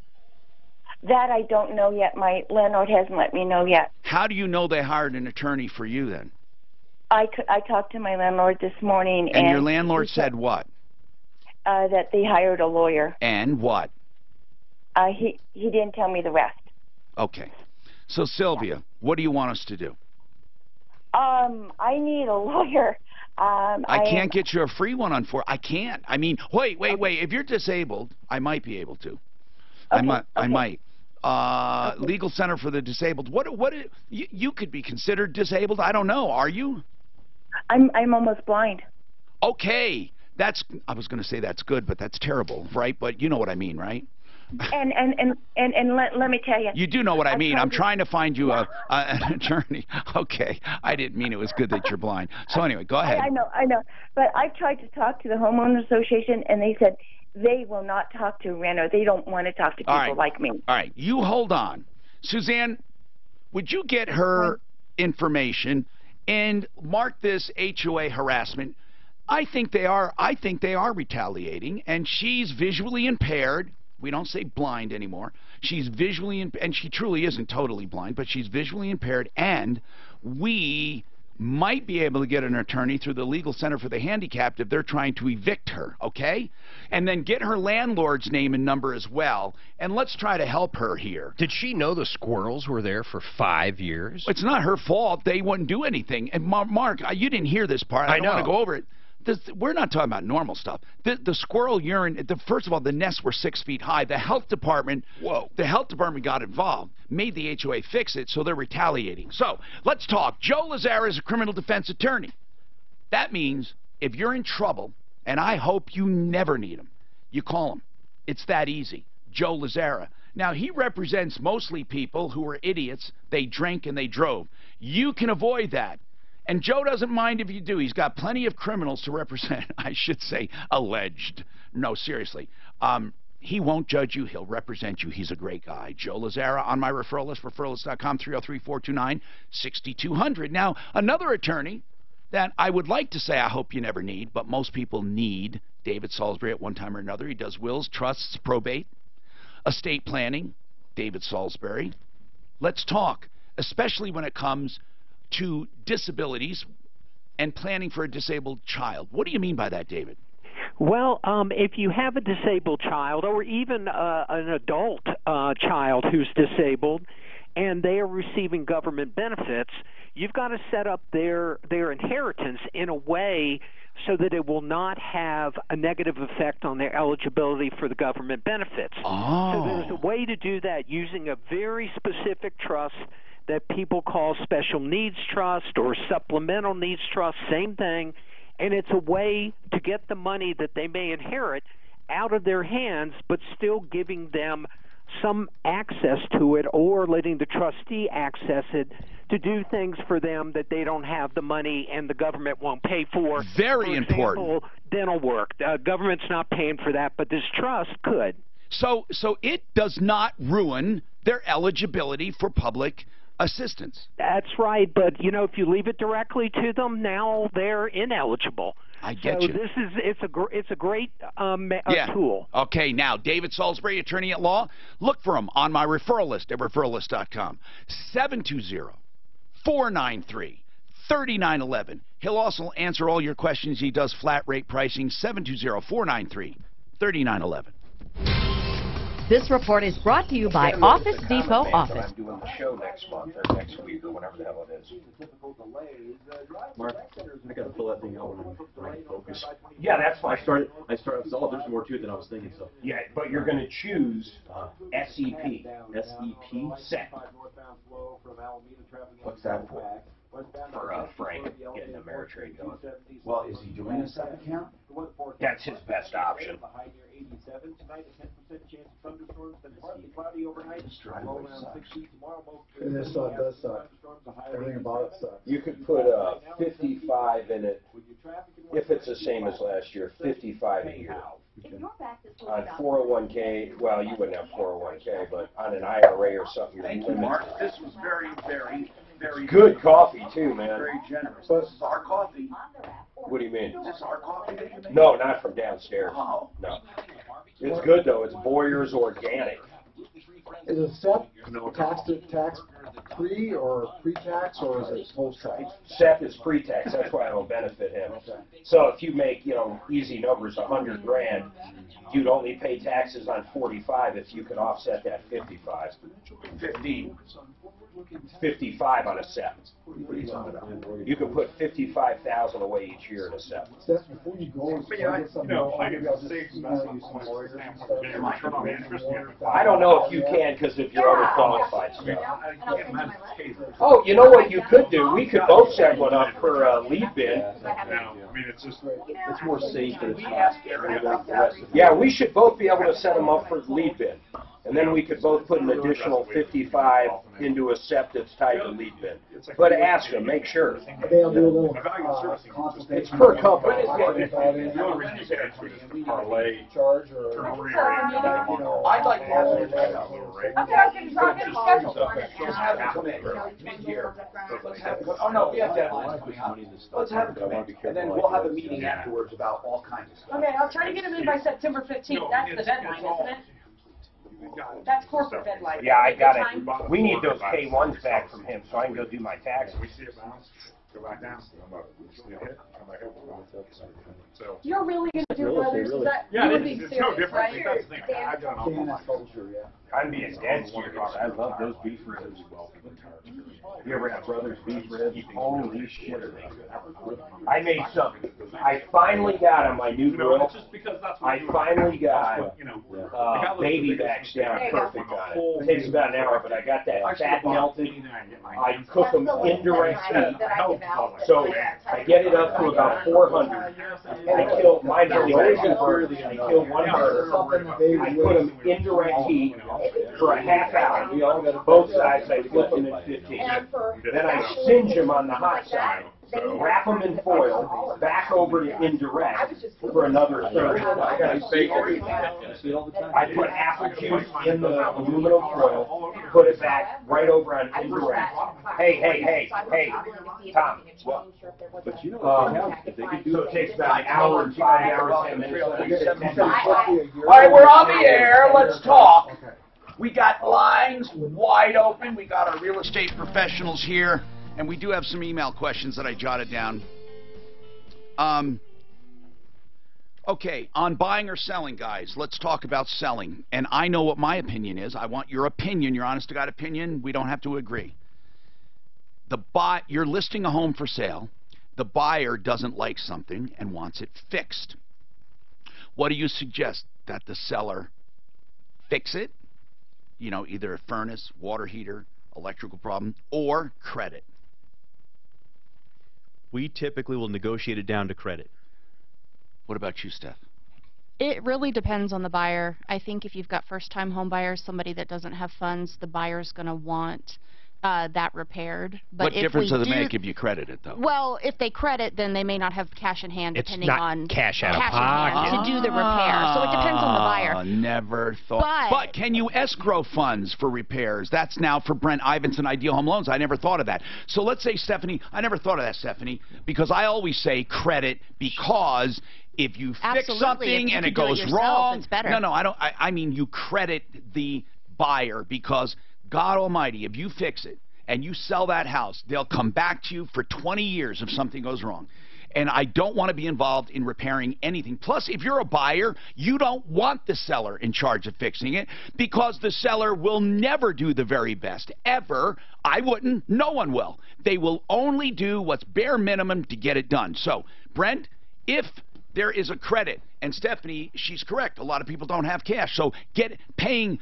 That I don't know yet. My landlord hasn't let me know yet. How do you know they hired an attorney for you then? I talked to my landlord this morning. And your landlord said what? That they hired a lawyer. And what? He didn't tell me the rest. Okay. So, Sylvia, what do you want us to do? I need a lawyer. I can't get you a free one on 4. I can't. I mean, wait. If you're disabled, I might be able to. Okay. I might. Legal Center for the Disabled. What? You could be considered disabled. I don't know. Are you? I'm almost blind. Okay. I was going to say that's good, but that's terrible, right? But you know what I mean, right? And let me tell you. You do know what I mean. I'm trying to find you an attorney. Okay. I didn't mean it was good that you're blind. So anyway, go ahead. I know. But I tried to talk to the homeowners association, and they said they will not talk to renter. They don't want to talk to people like me. All right. You hold on. Suzanne, would you get her information and mark this HOA harassment? I think they are retaliating, and she's visually impaired. We don't say blind anymore. She's visually and she truly isn't totally blind, but she's visually impaired, and we might be able to get an attorney through the Legal Center for the Handicapped if they're trying to evict her, okay? And then get her landlord's name and number as well, and let's try to help her here. Did she know the squirrels were there for 5 years? It's not her fault. They wouldn't do anything. And Mark, you didn't hear this part. I don't want to go over it. We're not talking about normal stuff. The squirrel urine, first of all, the nests were 6 feet high. The health department got involved, made the HOA fix it, so they're retaliating. So let's talk. Joe Lazzara is a criminal defense attorney. That means if you're in trouble, and I hope you never need him, you call him. It's that easy. Joe Lazzara. Now, he represents mostly people who are idiots. They drank and they drove. You can avoid that. And Joe doesn't mind if you do. He's got plenty of criminals to represent. I should say alleged. No, seriously. He won't judge you. He'll represent you. He's a great guy. Joe Lazzara on my referral list, referralist.com, 303-429-6200. Now, another attorney that I would like to say I hope you never need, but most people need, David Salisbury at one time or another. He does wills, trusts, probate, estate planning. David Salisbury. Let's talk, especially when it comes to disabilities and planning for a disabled child. What do you mean by that, David? Well, if you have a disabled child or even an adult child who's disabled and they are receiving government benefits, you've got to set up their inheritance in a way so that it will not have a negative effect on their eligibility for the government benefits. So there's a way to do that using a very specific trust that people call special needs trust or supplemental needs trust, same thing, and it's a way to get the money that they may inherit out of their hands but still giving them some access to it or letting the trustee access it to do things for them that they don't have the money and the government won't pay for. Very important. Dental work. Government's not paying for that, but this trust could. So it does not ruin their eligibility for public assistance. That's right, but if you leave it directly to them, now they're ineligible. I get you. So it's a great tool. Okay, now David Salisbury, attorney at law. Look for him on my referral list at referralist.com. 720-493-3911. He'll also answer all your questions. He does flat rate pricing. 720-493-3911. This report is brought to you by Office Depot Office. I'm doing the show next month or next week or whatever the hell it is. Mark, I got to fill that thing out when I'm focused. Yeah, that's fine. I started. There's more to it than I was thinking. So. Yeah, but you're going to choose SEP. SEP? SEP. What's that for? For Frank getting the Ameritrade going. Well, is he doing a SEP account? That's his best option. And this does suck. Everything about it sucks. You could put 55 in it, if it's the same as last year, 55 a year. On 401k, well, you wouldn't have 401k, but on an IRA or something. Thank you, Mark. This was very, very, very good coffee too, man. Very generous. This is our coffee. What do you mean? Is this our coffee that you made? No, not from downstairs. Oh. No. It's good though. It's Boyer's Organic. Is it SEP tax pre or pre-tax, or is it post-tax? SEP is pre-tax. That's why it'll benefit him. So if you make, easy numbers, $100 grand, you'd only pay taxes on 45 if you could offset that 55. 55 on a SEP. What are you talking about? You can put 55,000 away each year in a SEP. That's before you go and get something. I don't know if you can because of your overqualified stuff. Oh, you know what you could do? We could both set one up for a lead bin. It's more safe, but it's not. Yeah, we should both be able to set them up for the lead bin. And then we could both put an additional 55 into a SEP that's tied to lead bin. But ask them, make sure. They'll do a little It's per company. Charge or I'd like to have it. Okay, I can drop in a schedule for it. Just have it come in mid-year. Let's have it come. Oh no, we have deadlines coming up. Let's have it come in, and then we'll have a meeting afterwards about all kinds of stuff. Okay, I'll try to get them in by September 15th. That's the deadline, isn't it? That's corporate deadline. Yeah, I got it. We need those K1s back from him so I can go do my taxes. We see it bounce, go back down. So You're really going to do brothers? Is that, yeah, you're being it's serious, no different. right? That's the thing. I got an awful lot. I'm being dead serious. I love those beef ribs. You ever have Brothers beef ribs? Holy shit, are they good. I made some. I finally got on my new grill. I finally got baby backs down perfect on it. It takes about an hour, but I got that fat melted. I cook them indirect heat. So I get it up to about 400. I kill mine really good. I kill one bird. I put them indirect heat for a half hour. Both sides I flip them in 15. Then I singe them on the hot side. Wrap them in foil, back over to indirect for another 30. I put apple juice in the aluminum foil, put it back right over on indirect. Hey, Tom. But you know what they have? They could do So it takes about an hour and 5 hours, 10 minutes. All right, we're on the air. Let's talk. We got lines wide open. We got our real estate professionals here, and we do have some email questions that I jotted down. Okay, on buying or selling, guys, let's talk about selling. And I know what my opinion is. I want your opinion, your honest-to-God opinion. We don't have to agree. You're listing a home for sale. The buyer doesn't like something and wants it fixed. What do you suggest? That the seller fix it? You know, either a furnace, water heater, electrical problem, or credit. We typically will negotiate it down to credit. What about you, Steph? It really depends on the buyer. I think if you've got first-time home buyers, somebody that doesn't have funds, the buyer's going to want that repaired. But what difference does it make if you credit it, though? Well, if they credit, then they may not have cash in hand, depending on It's not cash out of in pocket. hand to do the repair. So it depends on the buyer. Never thought. But can you escrow funds for repairs? That's now for Brent Ivinson Ideal Home Loans. I never thought of that. So let's say, Stephanie, I never thought of that, Stephanie, because I always say credit because if you fix something and it goes wrong, it's better. No, I don't. I mean, you credit the buyer because God Almighty, if you fix it and you sell that house, they'll come back to you for 20 years if something goes wrong. And I don't want to be involved in repairing anything. Plus, if you're a buyer, you don't want the seller in charge of fixing it because the seller will never do the very best, ever. I wouldn't. No one will. They will only do what's bare minimum to get it done. So, Brent, if there is a credit, and Stephanie, she's correct, a lot of people don't have cash, so paying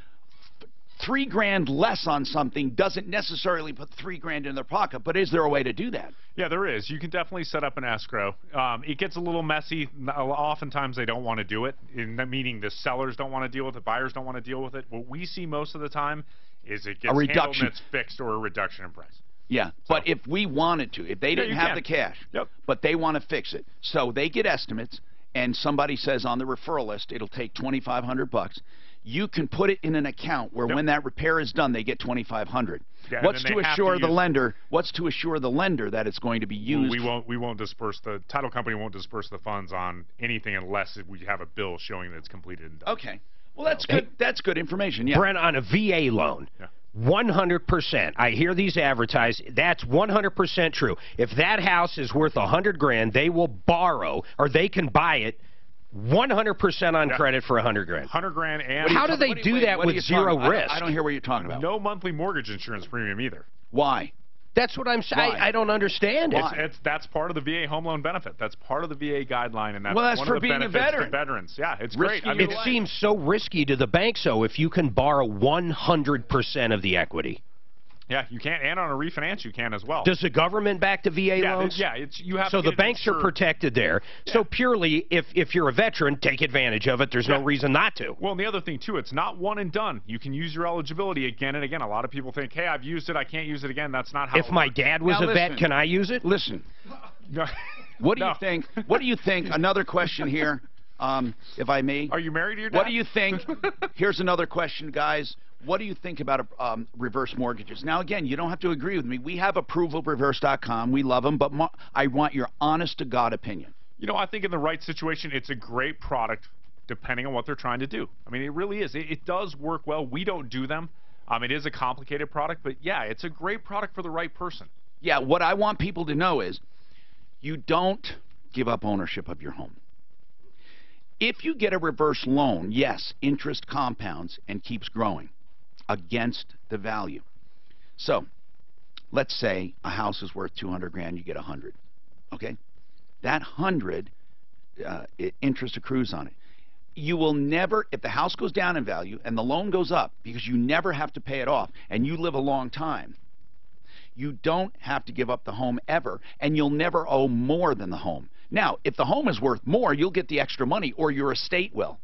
$3,000 less on something doesn't necessarily put $3,000 in their pocket, but is there a way to do that? Yeah, there is. You can definitely set up an escrow. It gets a little messy. Oftentimes they don't want to do it, meaning the sellers don't want to deal with it, buyers don't want to deal with it. What we see most of the time is it gets handled and it's fixed or a reduction in price. Yeah, but if we wanted to, if they didn't have the cash, but they want to fix it, so they get estimates, and somebody says on the referral list it'll take $2,500. You can put it in an account where when that repair is done, they get $2,500. Yeah, what's to assure the lender? What's to assure the lender that it's going to be used? We won't disperse the title company won't disperse the funds on anything unless we have a bill showing that it's completed and done. Okay, well that's good. That's good information. Yeah, Brent, on a VA loan. Yeah. 100%. I hear these advertised. That's 100% true. If that house is worth $100,000, they will borrow or they can buy it 100% on credit for $100,000. $100,000 and how do they do that with zero risk? I don't hear what you're talking about. No monthly mortgage insurance premium either. Why? That's what I'm saying. I don't understand it. That's part of the VA home loan benefit. That's part of the VA guideline, and that's one of for the being benefits a veteran. to veterans. Yeah, it's Risky great. I mean, it seems so risky to the bank, so if you can borrow 100% of the equity. Yeah, you can, and on a refinance you can as well. Does the government back the VA loans? Yeah, you have so to the banks are protected there. Yeah. So purely, if you're a veteran, take advantage of it. There's no reason not to. Well, and the other thing, too, it's not one and done. You can use your eligibility again and again. A lot of people think, hey, I've used it, I can't use it again. That's not how If my dad was a vet, can I use it? Listen. What do you think? What do you think? Another question here, if I may. Are you married to your dad? What do you think? Here's another question, guys. What do you think about reverse mortgages? Now, again, you don't have to agree with me. We have approvalreverse.com. We love them, but I want your honest-to-God opinion. You know, I think in the right situation, it's a great product, depending on what they're trying to do. I mean, it really is. It does work well. We don't do them. It is a complicated product, but, yeah, it's a great product for the right person. Yeah, what I want people to know is you don't give up ownership of your home. If you get a reverse loan, yes, interest compounds and keeps growing against the value. So, let's say a house is worth 200 grand, you get 100. Okay? That 100, interest accrues on it. You will never, if the house goes down in value and the loan goes up, because you never have to pay it off and you live a long time, you don't have to give up the home ever, and you'll never owe more than the home. Now, if the home is worth more, you'll get the extra money, or your estate will.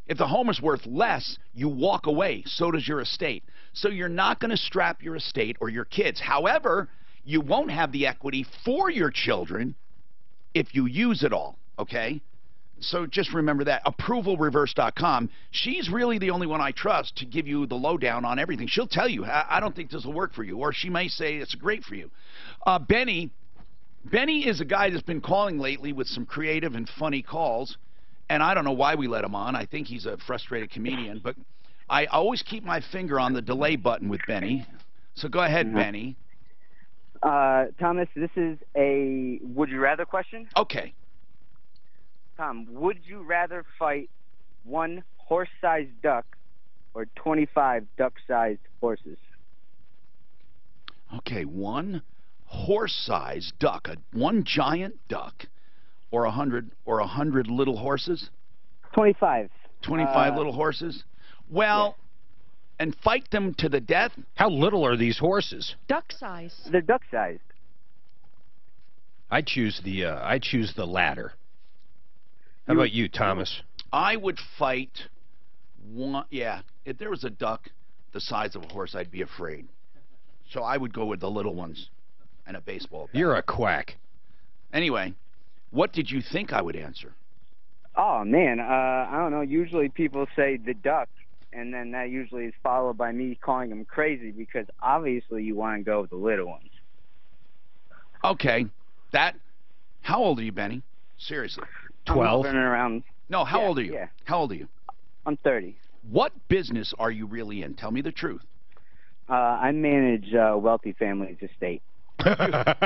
If the home is worth less, you walk away. So does your estate. So you're not going to strap your estate or your kids. However, you won't have the equity for your children if you use it all, okay? So just remember that. Approvalreverse.com. She's really the only one I trust to give you the lowdown on everything. She'll tell you, I don't think this will work for you. Or she may say it's great for you. Benny is a guy that's been calling lately with some creative and funny calls. And I don't know why we let him on. I think he's a frustrated comedian. But I always keep my finger on the delay button with Benny. So go ahead, Benny. Thomas, this is a would you rather question. Okay. Tom, would you rather fight one horse-sized duck or 25 duck-sized horses? Okay, one horse-sized duck, one giant duck, or 100 little horses? 25. 25 little horses? Well, and fight them to the death? How little are these horses? Duck size. They're duck-sized. I choose the latter. How about you, Thomas? I would fight one. Yeah, if there was a duck the size of a horse, I'd be afraid. So I would go with the little ones and a baseball bat. You're a quack. Anyway, what did you think I would answer? Oh, man, I don't know. Usually people say the duck, and then that usually is followed by me calling them crazy because obviously you want to go with the little ones. Okay. How old are you, Benny? Seriously. 12. No, how old are you? Yeah. How old are you? I'm 30. What business are you really in? Tell me the truth. I manage wealthy families' estate.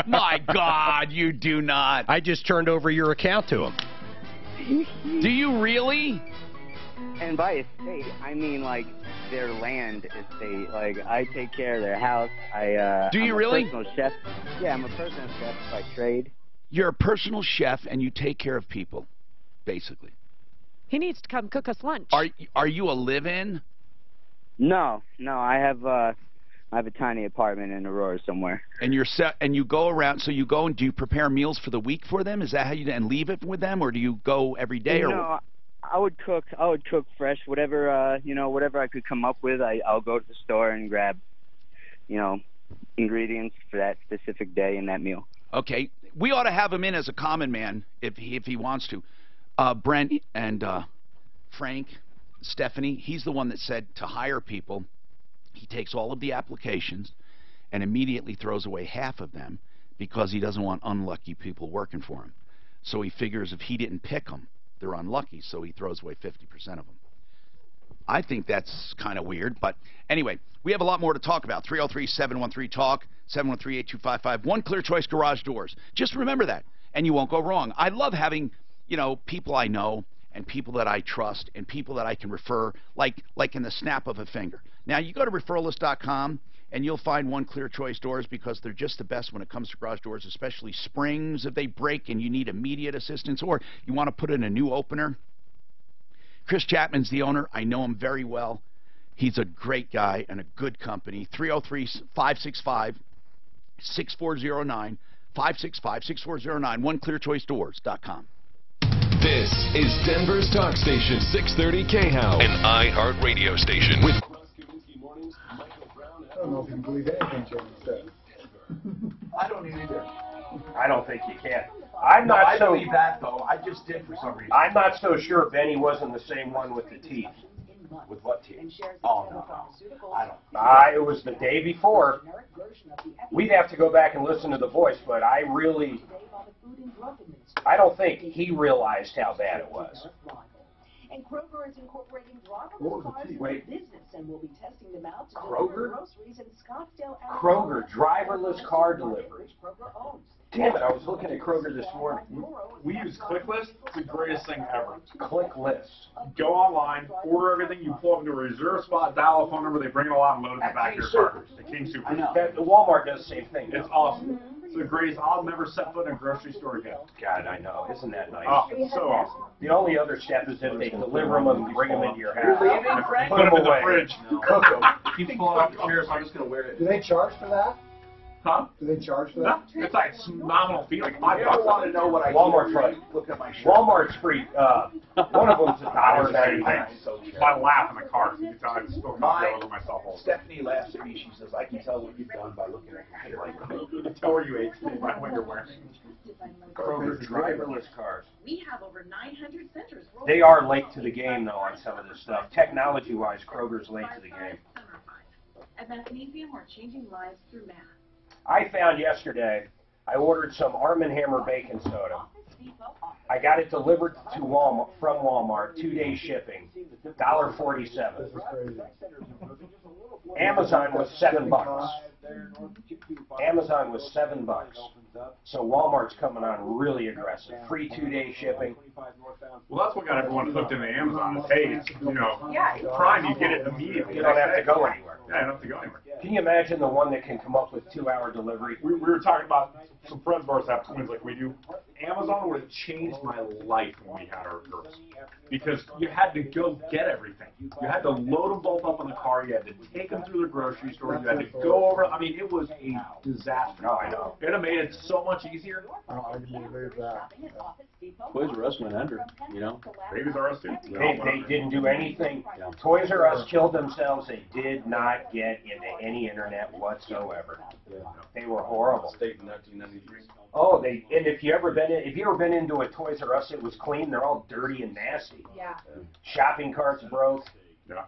My God, you do not. I just turned over your account to him. Do you really? And by estate, I mean like their land estate. Like I take care of their house. Do you really? I'm a personal chef. Yeah, I'm a personal chef by trade. You're a personal chef and you take care of people, basically. He needs to come cook us lunch. Are you a live-in? No. I have a tiny apartment in Aurora somewhere. And you go around. So you go and do you prepare meals for the week for them? Is that how you and leave it with them, or do you go every day? No, I would cook. I would cook fresh, whatever whatever I could come up with. I'll go to the store and grab, ingredients for that specific day and that meal. Okay, we ought to have him in as a common man if he wants to. Brent and Frank, Stephanie, he's the one that said to hire people. He takes all of the applications and immediately throws away half of them because he doesn't want unlucky people working for him. So he figures if he didn't pick them, they're unlucky, so he throws away 50% of them. I think that's kind of weird, but anyway, we have a lot more to talk about. 303-713-TALK, 713-8255. One Clear Choice Garage Doors. Just remember that, and you won't go wrong. I love having, people I know and people that I trust and people that I can refer, like in the snap of a finger. Now, you go to referralist.com, and you'll find One Clear Choice Doors because they're just the best when it comes to garage doors, especially springs if they break and you need immediate assistance, or you want to put in a new opener. Chris Chapman's the owner. I know him very well. He's a great guy and a good company. 303-565-6409, 565-6409, oneclearchoicedoors.com. This is Denver's Talk Station, 630 KHOW, an iHeart radio station. With I don't know if you can believe anything James says. I don't either. I don't think you can. I believe that, though. I just did for some reason. I'm not so sure Benny wasn't the same one with the teeth. With what teeth? Oh, no. I don't. It was the day before. We'd have to go back and listen to the voice, but I don't think he realized how bad it was. And Kroger is incorporating driverless cars in their business and will be testing them out to Kroger? deliver groceries in Scottsdale, Arizona. Kroger, driverless car delivery. Kroger owns. Damn it, I was looking at Kroger this morning. We use ClickList. It's the greatest thing ever. ClickList. Go online, order everything, you pull up into a reserve spot, dial a phone number, they bring it all out and load it in the back of your car. The King Super. I know. The Walmart does the same thing. It's awesome. It's the greatest. I'll never set foot in a grocery store again. God, I know. Isn't that nice? Oh, it's so awesome. The only other step is if they deliver them and bring them into your house. You're leaving, Frank? Put them in the away. fridge. Cook them. Keep pulling out the chair, so I'm just going to wear it. Do they charge for that? Huh? Do they charge for No, that? it's like a nominal fee, like You $5. ever want to know what I Walmart's do? right. Look at my shirt. Walmart's free. One of them's $1.99. I laugh in the car. You can tell I just spoke about over myself all the time. Stephanie laughs at me. She says, I can tell what you've done by looking at your shirt. You can tell where you ate by what you're wearing. Kroger, driverless cars. We have over 900 centers. They are late to the game, though, on some of this stuff. Technology-wise, Kroger's late to the game. At Magnesium, we're changing lives through math. I found yesterday, I ordered some Arm & Hammer baking soda. I got it delivered to Walmart, from Walmart, 2-day shipping, $1.47. Amazon was $7. Amazon was $7. So Walmart's coming on really aggressive. Free 2-day shipping. Well, that's what got everyone hooked into Amazon. Is, hey, it's, Prime, you get it immediately. You don't have to go anywhere. Yeah, you don't have to go anywhere. Can you imagine the one that can come up with 2-hour delivery? We were talking about some friends of ours have twins like we do. Amazon would have changed my life when we had our girls. Because you had to go get everything. You had to load them both up in the car. You had to take them through the grocery store. You had to go over. I mean, it was a disaster. No, I know. It would have made it so much easier. I can believe that. Toys R Us went under, you know. Babies R Us too. They didn't do anything. Toys R Us killed themselves. They did not get into any internet whatsoever. They were horrible. State in 1993. Oh, and if you ever been into a Toys R Us, it was clean. They're all dirty and nasty. Yeah. Shopping carts broke. Yeah.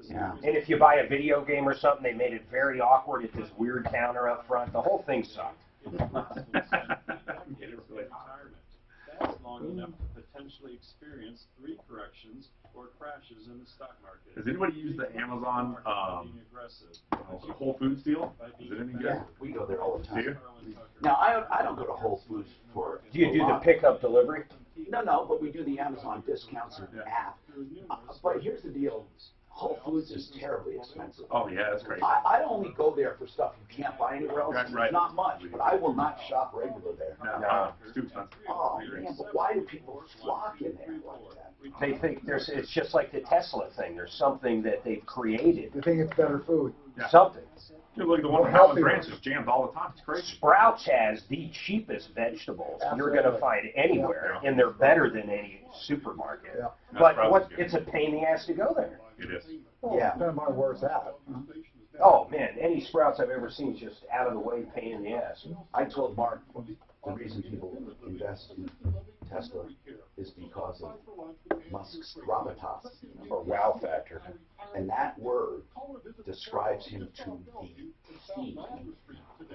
Yeah. And if you buy a video game or something, they made it very awkward at this weird counter up front. The whole thing sucked. Long enough to potentially experience 3 corrections or crashes in the stock market. Does anybody use the Amazon Whole Foods deal? Is it any good? Yeah, we go there all the time. Do you? Now, I don't go to Whole Foods for. Do you do the pickup delivery? No, but we do the Amazon discounts and app. But here's the deal. Whole Foods is terribly expensive. Oh, yeah, that's great. I only go there for stuff you can't buy anywhere else. Right. It's not much, but I will not shop regular there. No, it's too expensive. Oh, man, but why do people flock in there like that? They think it's just like the Tesla thing. There's something that they've created. They think it's better food. Yeah. Something. Dude, look at the one in Howland Ranch is jammed all the time. It's crazy. Sprouts has the cheapest vegetables you're going to find anywhere, and they're better than any supermarket. Yeah. But it's a pain in the ass to go there. It is. Well, depending on where it's at. Oh, man, any Sprouts I've ever seen is just out of the way pain in the ass. I told Mark the reason people invest in Tesla is because of Musk's gravitas, or wow factor. And that word describes him to the T.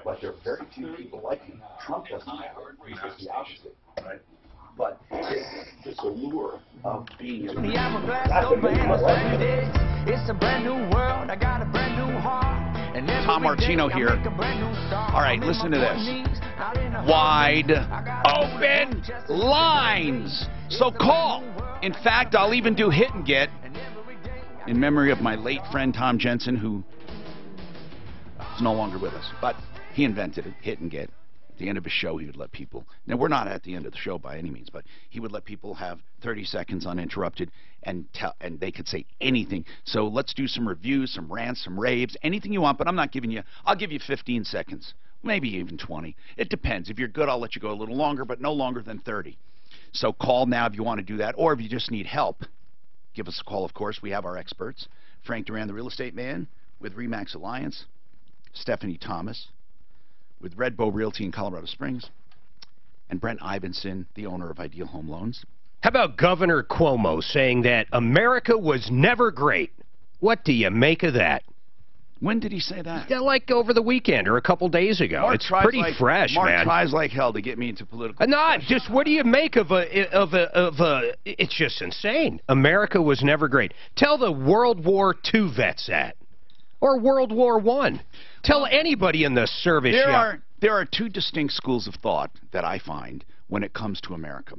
But there are very few people like him. Trump doesn't have it. He's just the opposite. Right. But this allure of being in It's a brand new world. I got a brand new heart. And Tom Martino here. All right, listen to this. Wide open lines. So call. In fact, I'll even do hit and get in memory of my late friend Tom Jensen, who is no longer with us. But he invented it, hit and get. At the end of his show, he would let people. Now, we're not at the end of the show by any means, but he would let people have 30 seconds uninterrupted, and they could say anything. So let's do some reviews, some rants, some raves, anything you want. But I'm not giving you. I'll give you 15 seconds, maybe even 20. It depends. If you're good, I'll let you go a little longer, but no longer than 30. So call now if you want to do that, or if you just need help, give us a call. Of course, we have our experts: Frank Duran, the real estate man with Remax Alliance, Stephanie Thomas with Red Bow Realty in Colorado Springs, and Brent Ivinson, the owner of Ideal Home Loans. How about Governor Cuomo saying that America was never great? What do you make of that? When did he say that? Yeah, like over the weekend or a couple days ago. Mark it's pretty fresh, Mark man. Mark tries like hell to get me into political. Not just what do you make of a? It's just insane. America was never great. Tell the World War II vets that, or World War I. Tell anybody in the service. There are two distinct schools of thought that I find when it comes to America.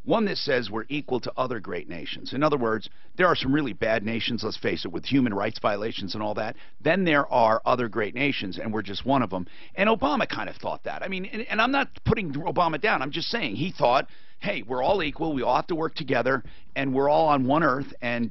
One that says we're equal to other great nations. In other words, there are some really bad nations, let's face it, with human rights violations and all that. Then there are other great nations, and we're just one of them. And Obama kind of thought that. I mean, and I'm not putting Obama down. I'm just saying he thought, hey, we're all equal, we all have to work together, and we're all on one earth, and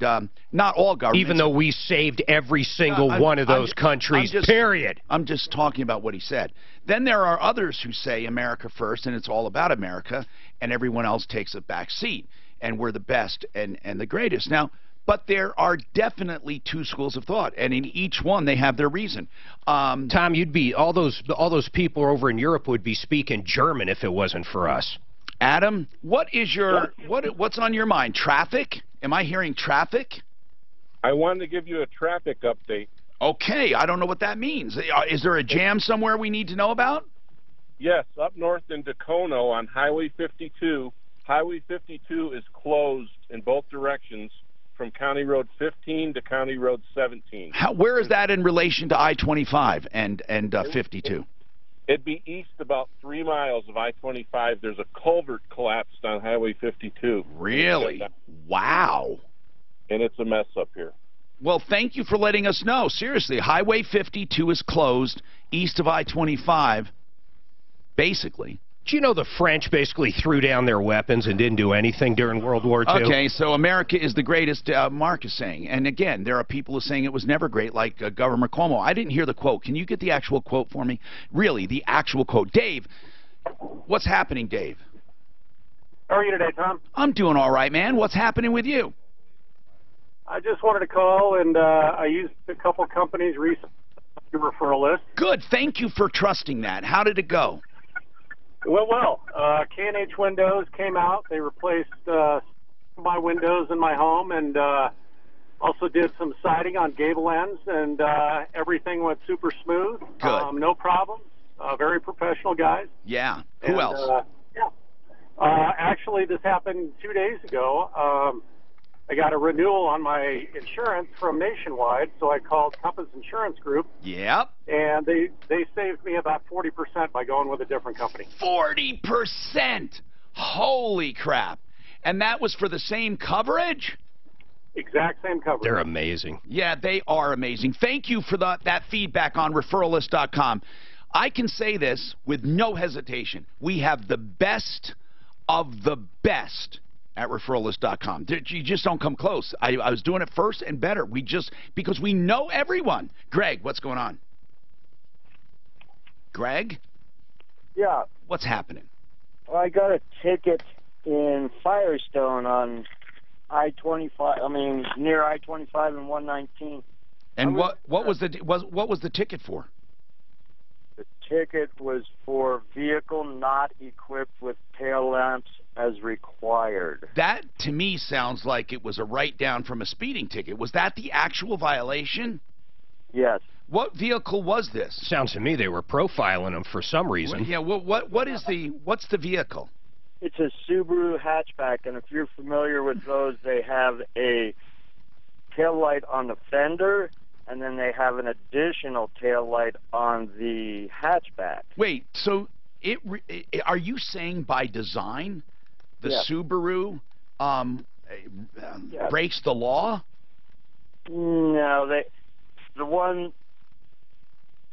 not all governments. Even though we saved every single one of those countries, period. I'm just talking about what he said. Then there are others who say America first, and it's all about America, and everyone else takes a back seat, and we're the best and the greatest. Now, but there are definitely two schools of thought, and in each one they have their reason. Tom, you'd be all those people over in Europe would be speaking German if it wasn't for us. Adam, what is your what's on your mind? Traffic? Am I hearing traffic? I wanted to give you a traffic update. Okay, I don't know what that means. Is there a jam somewhere we need to know about? Yes, up north in Dacono on Highway 52. Highway 52 is closed in both directions from County Road 15 to County Road 17. Where is that in relation to I-25 and 52? It'd be east about 3 miles of I-25. There's a culvert collapsed on Highway 52. Really? Wow. And it's a mess up here. Well, thank you for letting us know. Seriously, Highway 52 is closed east of I-25, basically. Do you know the French basically threw down their weapons and didn't do anything during World War II? Okay, so America is the greatest, Mark is saying. And again, there are people who are saying it was never great, like Governor Cuomo. I didn't hear the quote. Can you get the actual quote for me? Really, the actual quote. Dave, what's happening, Dave? How are you today, Tom? I'm doing all right, man. What's happening with you? I just wanted to call, and I used a couple companies recently on your referral list. Good. Thank you for trusting that. How did it go? It went well. K&H Windows came out. They replaced my windows in my home, and also did some siding on gable ends, and everything went super smooth. Good. No problems. Very professional guys. Yeah. Who else? Actually, this happened 2 days ago. I got a renewal on my insurance from Nationwide, so I called Compass Insurance Group. Yep. And they saved me about 40% by going with a different company. 40%! Holy crap. And that was for the same coverage? Exact same coverage. They're amazing. Yeah, they are amazing. Thank you for that feedback on referralist.com. I can say this with no hesitation. We have the best of the best at referralist.com. You just don't come close. I was doing it first and better. Because we know everyone. Greg, what's going on? Greg? Yeah. What's happening? Well, I got a ticket in Firestone on I-25, near I-25 and 119. And what was the ticket for? The ticket was for vehicle not equipped with tail lamps as required. That, to me, sounds like it was a write-down from a speeding ticket. Was that the actual violation? Yes. What vehicle was this? Sounds to me they were profiling them for some reason. Yeah, what's the vehicle? It's a Subaru hatchback, and if you're familiar with those, they have a tail light on the fender, and then they have an additional tail light on the hatchback. Wait, so are you saying by design the Subaru breaks the law? No, the one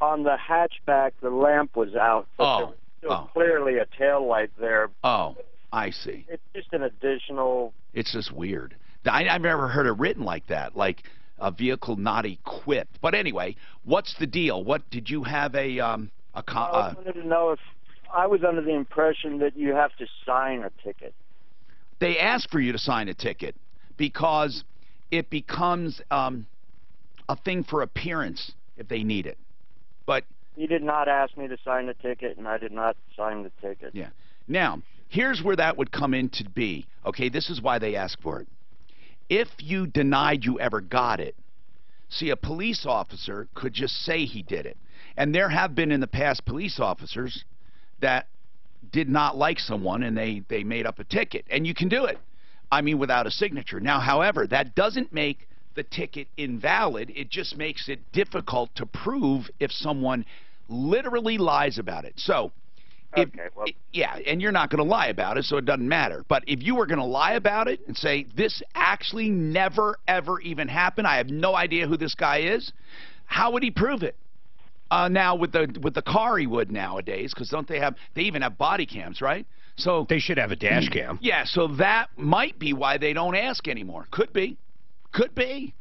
on the hatchback, the lamp was out. But still clearly a tail light there. Oh, I see. It's just an additional. It's just weird. I've never heard it written like that, like a vehicle not equipped. But anyway, what's the deal? What did you have I wanted to know if I was under the impression that you have to sign a ticket. They ask for you to sign a ticket because it becomes a thing for appearance if they need it. But he did not ask me to sign the ticket, and I did not sign the ticket. Yeah. Now, here's where that would come in to be. Okay, this is why they ask for it. If you denied you ever got it, see, a police officer could just say he did it. And there have been in the past police officers that did not like someone and they made up a ticket. And you can do it, I mean, without a signature. Now, however, that doesn't make the ticket invalid. It just makes it difficult to prove if someone literally lies about it. So, yeah, and you're not going to lie about it, so it doesn't matter. But if you were going to lie about it and say, this actually never, ever even happened, I have no idea who this guy is, how would he prove it? Now, with the car, he would nowadays, because they even have body cams, right? So they should have a dash cam. Yeah, so that might be why they don't ask anymore. Could be. Could be.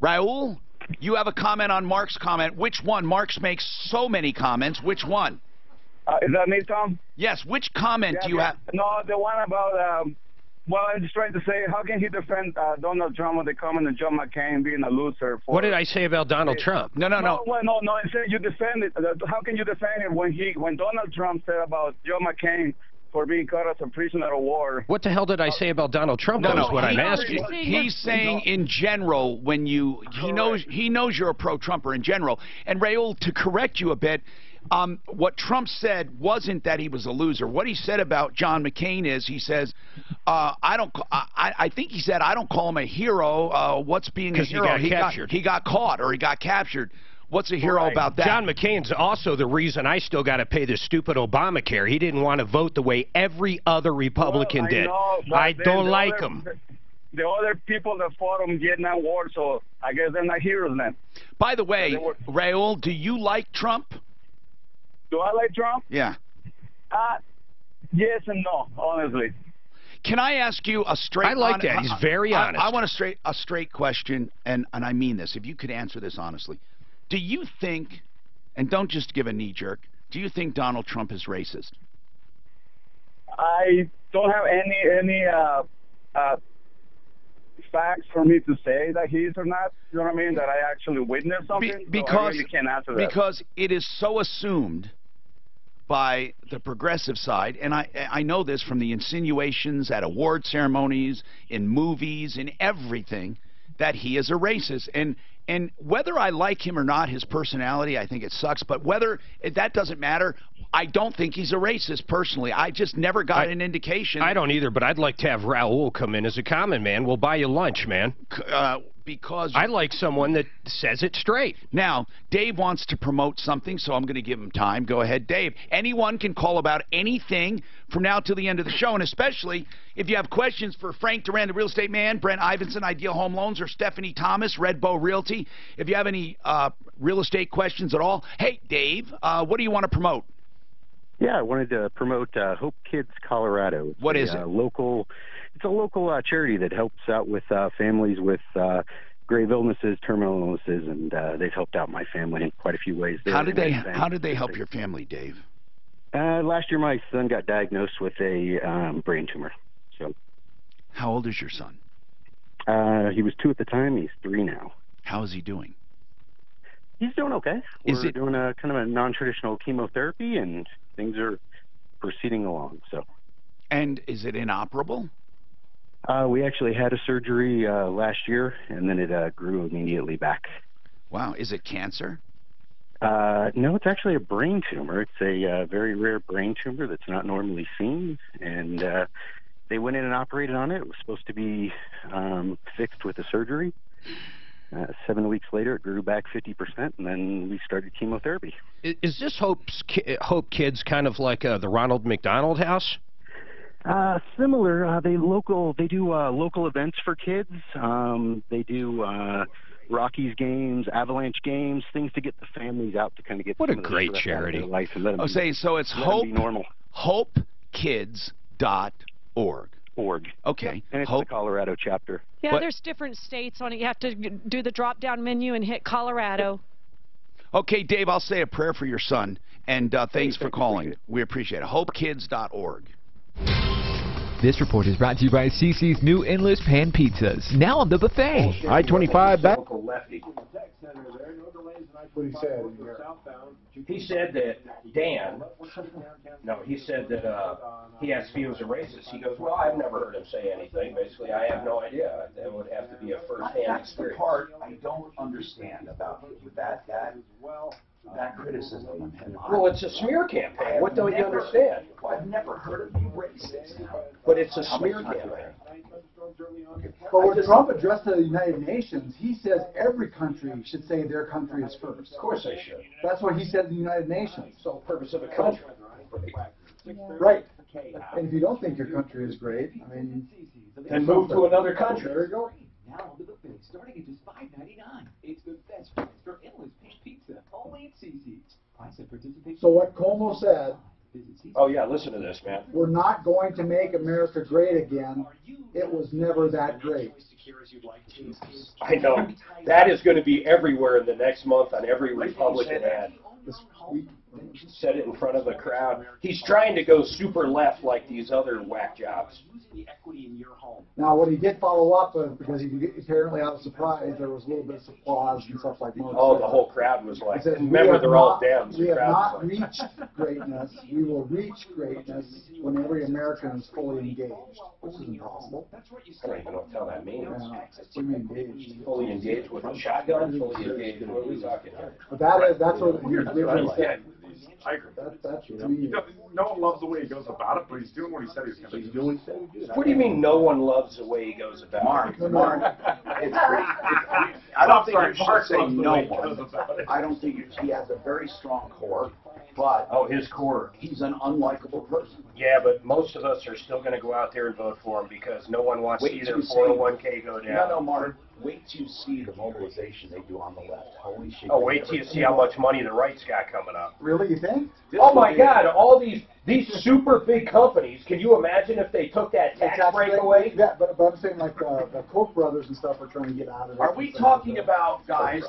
Raul, you have a comment on Mark's comment. Which one? Mark's makes so many comments. Which one? Is that me, Tom? Yes. Which comment do you have? No, the one about, well, I'm just trying to say, how can he defend Donald Trump when they comment on John McCain being a loser? What did I say about Donald Trump? No. I said you defend it. How can you defend it when Donald Trump said about John McCain for being caught as a prisoner of war? What the hell did I say about Donald Trump? That was what I'm asking. He's saying in general, when he knows you're a pro-Trumper in general. And Raul, to correct you a bit, what Trump said wasn't that he was a loser. What he said about John McCain is he says, I think he said, I don't call him a hero. What's being a hero? He got caught or he got captured. What's a hero about that? John McCain's also the reason I still got to pay this stupid Obamacare. He didn't want to vote the way every other Republican did. I don't like him. The other people that fought in Vietnam War, so I guess they're not heroes then. By the way, Raul, do you like Trump? Do I like Trump? Yeah. Yes and no, honestly. Can I ask you a straight... I like that. He's very honest. I want a straight question, and I mean this. If you could answer this honestly. Do you think, and don't just give a knee-jerk, do you think Donald Trump is racist? I don't have any facts for me to say that he is or not. You know what I mean? That I actually witnessed something. So I really can't answer that. Because it is so assumed by the progressive side, and I know this from the insinuations at award ceremonies, in movies, in everything, that he is a racist. And whether I like him or not, his personality, I think it sucks. But that doesn't matter. I don't think he's a racist, personally. I just never got an indication. I don't either, but I'd like to have Raul come in as a common man. We'll buy you lunch, man. Because I like someone that says it straight. Now, Dave wants to promote something, so I'm going to give him time. Go ahead, Dave. Anyone can call about anything from now till the end of the show, and especially if you have questions for Frank Duran, the real estate man, Brent Ivinson, Ideal Home Loans, or Stephanie Thomas, Red Bow Realty. If you have any real estate questions at all, hey, Dave, what do you want to promote? Yeah, I wanted to promote Hope Kids Colorado. What is it? It's a local charity that helps out with families with grave illnesses, terminal illnesses, and they've helped out my family in quite a few ways. How did they help your family, Dave? Last year, my son got diagnosed with a brain tumor. So, how old is your son? He was 2 at the time. He's 3 now. How is he doing? He's doing okay. We're doing a kind of a non-traditional chemotherapy, and things are proceeding along. So. And is it inoperable? We actually had a surgery last year, and then it grew immediately back. Wow. Is it cancer? No, it's actually a brain tumor. It's a very rare brain tumor that's not normally seen, and they went in and operated on it. It was supposed to be fixed with the surgery. 7 weeks later, it grew back 50%, and then we started chemotherapy. Is this Hope Kids kind of like the Ronald McDonald House? Similar. They do local events for kids. They do Rockies games, Avalanche games, things to get the families out to kind of get What a some of the great stress out of charity. their life and let them Oh, say so it's let them be normal. hopekids.org. Okay. And it's the Colorado chapter. Yeah, there's different states on it. You have to do the drop-down menu and hit Colorado. Okay, Dave, I'll say a prayer for your son, and thanks for calling. We appreciate it. hopekids.org. This report is brought to you by CC's new Endless Pan Pizzas, now on the buffet. I-25 back. Lefty. What he said. He said that he said that he asked if he was a racist. He goes, well, I've never heard him say anything. Basically, I have no idea. That would have to be a first-hand That's experience. the part I don't understand about that criticism of him. Well, it's a smear campaign. What don't you understand? I've never heard him be racist. But it's a smear campaign. But when Trump addressed the United Nations, he says every country should say their country is first. Of course they should. That's what he said in the United Nations. Sole purpose of a country. Right. And if you don't think your country is great, I mean... Then move to another country. There you go. Now on the buffet, starting at just $5.99. It's the best price for endless pan pizza, only at CC's. Price and participation. So what Cuomo said... Oh, yeah, listen to this, man. We're not going to make America great again. It was never that great. I know. That is going to be everywhere in the next month on every Republican ad. Said it in front of a crowd. He's trying to go super left like these other whack jobs. Now, what he did follow up with, because he apparently out of surprise, there was a little bit of applause and stuff like that. Oh, the whole crowd was like, says, remember, they're all Dems. We have not reached greatness. We will reach greatness when every American is fully engaged, which is impossible. I don't even know what the hell that means. What do you mean engaged? Fully engaged with a shotgun? Fully engaged? What are we talking about? But that's what he said. I agree. That's to me. No one loves the way he goes about it, but he's doing what he said he was going to do. What do you mean no one loves the way he goes about it? Mark, it's pretty, I don't think you should say no one. I don't think he has a very strong core, but his core. He's an unlikable person. Yeah, but most of us are still going to go out there and vote for him because no one wants to see their 401k go down. No, Mark. Wait till you see the mobilization they do on the left. Holy shit. Oh, wait till you see how much money the right's got coming up. Really, you think? Oh my God! All these super big companies. Can you imagine if they took that tax break away? Yeah, but I'm saying like the Koch brothers and stuff are trying to get out of it. Are we talking about, guys?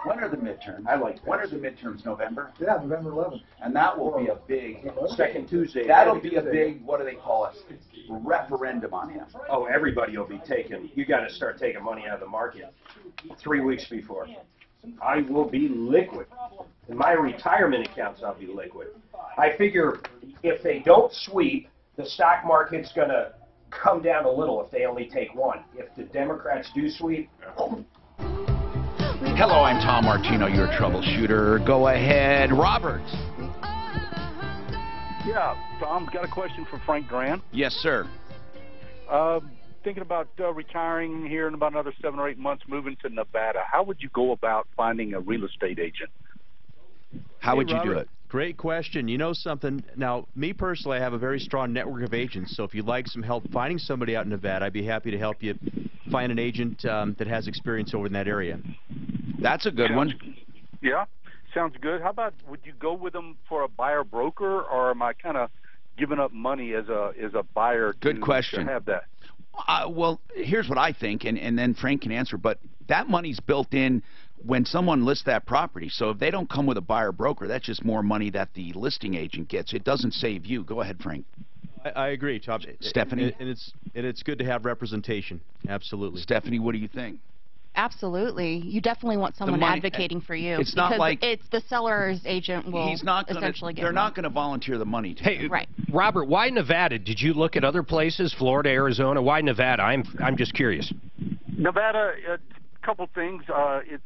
When are the midterms? When are the midterms? November? Yeah, November 11th. And that will be a big second Tuesday. That'll be a big. What do they call it? Referendum on him. Oh, everybody will be taking. You got to start taking money out of the market 3 weeks before. I will be liquid. In my retirement accounts, I'll be liquid. I figure if they don't sweep, the stock market's going to come down a little if they only take one. If the Democrats do sweep. Hello, I'm Tom Martino, your troubleshooter. Go ahead, Robert. Yeah, Tom, got a question for Frank Grant. Yes, sir. Thinking about retiring here in about another 7 or 8 months, moving to Nevada. How would you go about finding a real estate agent? How would you do it? Great question. You know something? Now, me personally, I have a very strong network of agents, so if you'd like some help finding somebody out in Nevada, I'd be happy to help you find an agent that has experience over in that area. That's a good one. Yeah, sounds good. How about, would you go with them for a buyer broker, or am I kind of giving up money as a buyer Good question. to have that? Well, here's what I think, and then Frank can answer, but that money's built in when someone lists that property. So if they don't come with a buyer broker, that's just more money that the listing agent gets. It doesn't save you. Go ahead, Frank. I agree, Tom. Stephanie? And it's good to have representation. Absolutely. Stephanie, what do you think? Absolutely. You definitely want someone advocating for you. It's not like it's the seller's agent will essentially get they're not going to volunteer the money to Hey, you. Right. Robert, why Nevada? Did you look at other places, Florida, Arizona? Why Nevada? I'm just curious. Nevada, a couple things. It's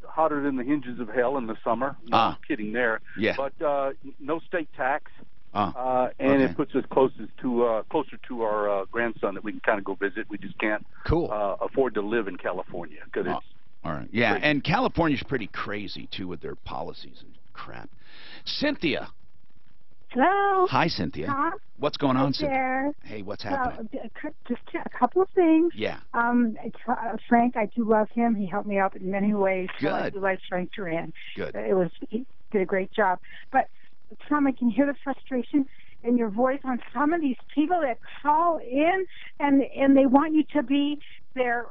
hotter than the hinges of hell in the summer. No, I'm kidding there. Yeah. But no state tax. And okay. it puts us closer to our grandson that we can kind of go visit. We just can't afford to live in California because it's all right. Yeah, crazy. and California's pretty crazy too with their policies and crap. Cynthia. Hello. Hi, Cynthia. Tom? What's going on, Cynthia? There. Hey, what's Well, happening? just a couple of things. Yeah. Frank, I do love him. He helped me out in many ways. So I Good. do like Frank Duran. Good. He did a great job. But Tom, I can hear the frustration in your voice on some of these people that call in and they want you to be their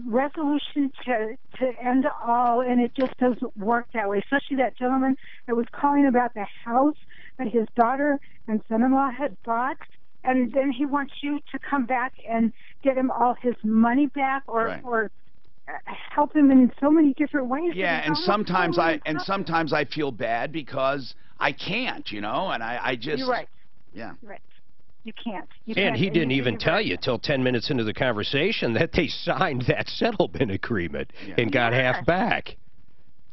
resolution to end all, and it just doesn't work that way. Especially that gentleman that was calling about the house that his daughter and son-in-law had bought, and then he wants you to come back and get him all his money back, or help him in so many different ways. Yeah, and sometimes I feel bad because I can't, you know, and I just. You're right. Yeah. You're right. You can't. And he didn't even tell you till 10 minutes into the conversation that they signed that settlement agreement and got half back.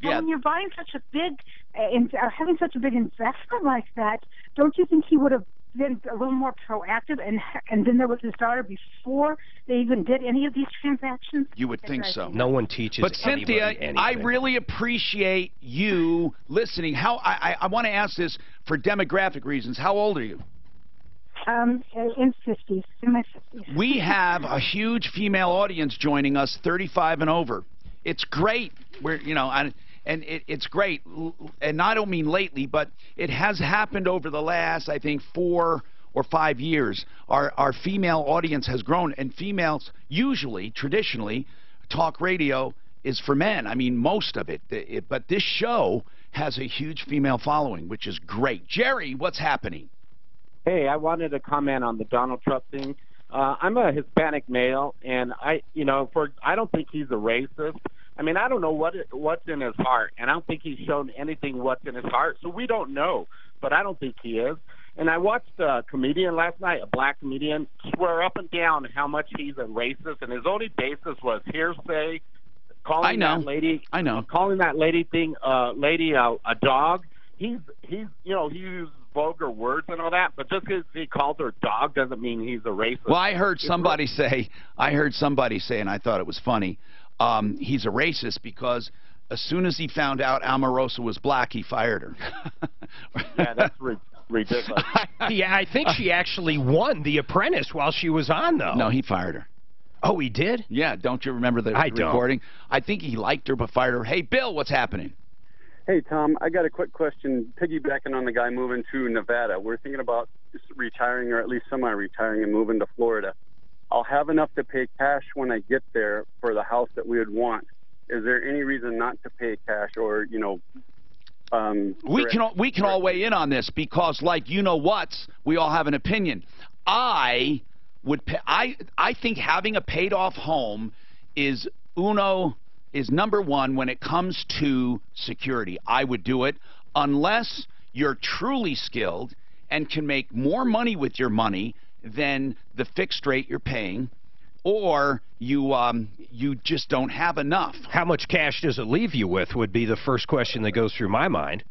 Well, when you're buying such a big, having such a big investment like that, don't you think he would have been a little more proactive and been there with his daughter before they even did any of these transactions? You would think so. No one teaches But Cynthia, anything. I really appreciate you listening. I want to ask this for demographic reasons. How old are you? In my 50s. We have a huge female audience joining us, 35 and over. It's great. It's great. And I don't mean lately, but it has happened over the last, I think, 4 or 5 years. Our female audience has grown, and females usually, traditionally, talk radio is for men. I mean, most of it. But this show has a huge female following, which is great. Jerry, what's happening? Hey, I wanted to comment on the Donald Trump thing. I'm a Hispanic male, and I don't think he's a racist. I mean, I don't know what's in his heart, and I don't think he's shown anything what's in his heart, so we don't know. But I don't think he is. And I watched a comedian last night, a black comedian, swear up and down how much he's a racist, and his only basis was hearsay, calling that lady a dog. He used vulgar words and all that, but just because he called her dog doesn't mean he's a racist. Well, I heard somebody say, and I thought it was funny, he's a racist because as soon as he found out Omarosa was black, he fired her. Yeah, that's ridiculous. Yeah, I think she actually won The Apprentice while she was on, though. No, he fired her. Oh, he did? Yeah, don't you remember the recording? I think he liked her but fired her. Hey, Bill, what's happening? Hey, Tom, I got a quick question. Piggybacking on the guy moving to Nevada, we're thinking about retiring or at least semi-retiring and moving to Florida. I'll have enough to pay cash when I get there for the house that we would want. Is there any reason not to pay cash or, we can all weigh in on this because, like, we all have an opinion. I think having a paid-off home is number one when it comes to security. I would do it unless you're truly skilled and can make more money with your money than the fixed rate you're paying, or you just don't have enough. How much cash does it leave you with would be the first question that goes through my mind.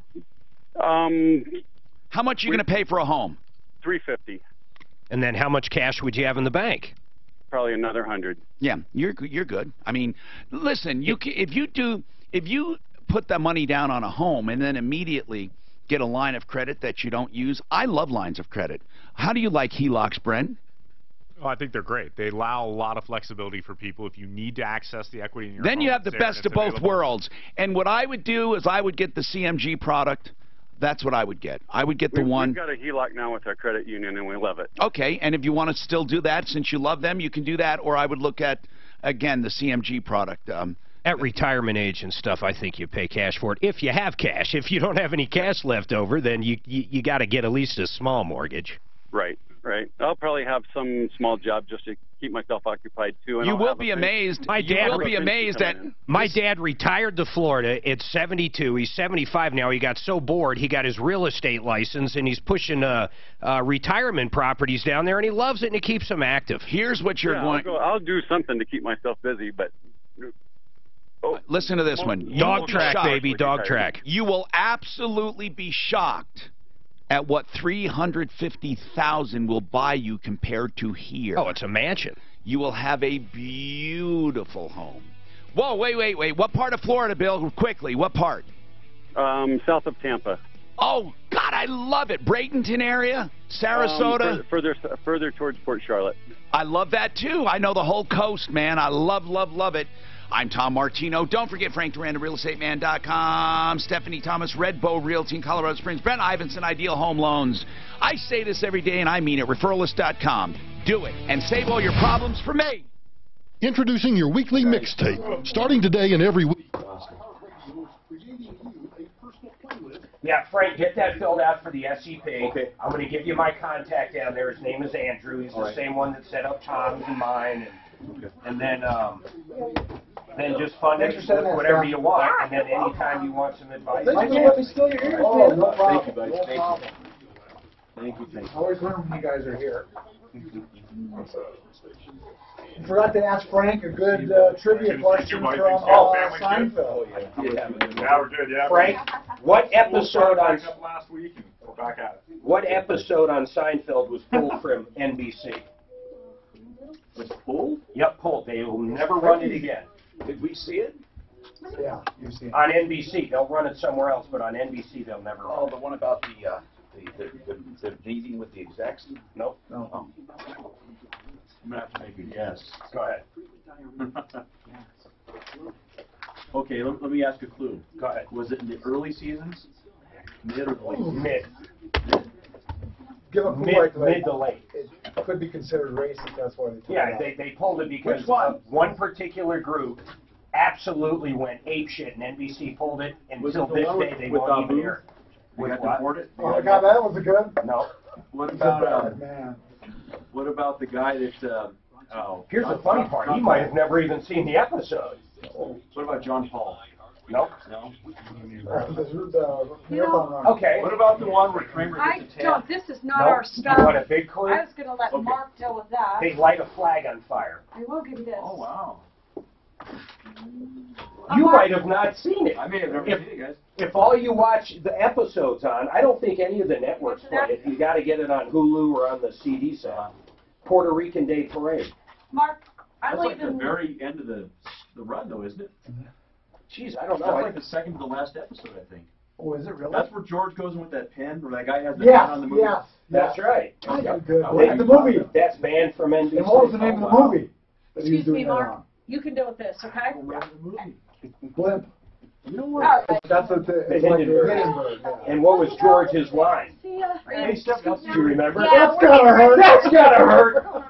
How much are you going to pay for a home? $350. And then how much cash would you have in the bank? Probably another 100. Yeah, you're good. I mean, listen, if you put that money down on a home and then immediately get a line of credit that you don't use, I love lines of credit. How do you like HELOCs, Brent? Oh, I think they're great. They allow a lot of flexibility for people if you need to access the equity in your Then home. you have the best of both worlds. And what I would do is I would get the CMG product. That's what I would get. I would get the one. We've got a HELOC now with our credit union, and we love it. Okay, and if you want to still do that, since you love them, you can do that. Or I would look at, again, the CMG product. At retirement age and stuff, I think you pay cash for it. If you have cash. If you don't have any cash left over, then you got to get at least a small mortgage. Right. I'll probably have some small job just to keep myself occupied, too. And you will be amazed. My dad retired to Florida at 72. He's 75 now. He got so bored, he got his real estate license, and he's pushing retirement properties down there, and he loves it, and it keeps him active. Here's what you're going... I'll do something to keep myself busy, but... Listen to this one. Dog track, baby, dog track. You will absolutely be shocked at what $350,000 will buy you compared to here. Oh, it's a mansion. You will have a beautiful home. Whoa, wait. What part of Florida, Bill? Quickly, what part? South of Tampa. Oh, God, I love it. Bradenton area, Sarasota. Further towards Port Charlotte. I love that, too. I know the whole coast, man. I love, love, love it. I'm Tom Martino. Don't forget Frank Durand, realestateman.com. Stephanie Thomas, Red Bow Realty in Colorado Springs. Brent Ivinson, Ideal Home Loans. I say this every day, and I mean it. Referralist.com. Do it, and save all your problems for me. Introducing your weekly mixtape, starting today and every week. Yeah, Frank, get that filled out for the SEP. Okay. I'm going to give you my contact down there. His name is Andrew. He's the same one that set up Tom's and mine. And then just fund it with whatever you want. And then anytime you want some advice. Thank you. Let me steal your ears, man. No problem. Thank you, buddy. No problem. Thank you. I always learn when you guys are here. I forgot to ask Frank a good trivia question from Seinfeld. Now we're good, yeah. Frank, what episode on last week and we're back at it. what episode on Seinfeld was pulled from NBC? Was pulled? Yep, pulled. They will never run it again. Did we see it? Yeah, you've seen it. On NBC, they'll run it somewhere else, but on NBC they'll never run Oh, it. the one about the meeting with the execs? Nope. No. Oh. I'm going to have to make a guess. Go ahead. Okay, let me ask a clue. Go ahead. Was it in the early seasons? Mid or late? Mid. Give a clue Mid to late. It could be considered racist. That's why they took Yeah, it out. they pulled it because Which one? one particular group absolutely went apeshit, and NBC pulled it until this day they won't even air it. We With had to what? port it? Oh my God, that was a good. No. What That's a about bad man. what about the guy that Here's the funny part. He might have never even seen the episode. What about John Paul? Nope. No. Okay. What about the one where Kramer gets a tab? No, this is not Nope. our stuff. You want a big clue? I was going to let Okay. Mark deal with that. They light a flag on fire. I will give you this. Oh, wow. You might have not seen it. I may have never seen it, guys. If all you watch the episodes on, I don't think any of the networks play it. You got to get it on Hulu or on the CD set. Puerto Rican Day Parade. Mark, I'm That's like the leaving. very end of the run, though, isn't it? Jeez, I don't That's know. like the second to the last episode, I think. Oh, is it really? That's where George goes in with that pen, where that guy has the pen Yes, on the movie. yes. That's right. I got good. I What's the movie? That's banned from NBC. And what was the name of the movie that he was Excuse doing me, that Mark. on? You can deal with this, okay? Blimp. You know All what? right. That's what the The it's like Hindenburg. Hindenburg. Yeah. And what was George's line? See ya. Hey, Steph, Do you remember? Yeah, That's gotta hurt. That's gotta hurt.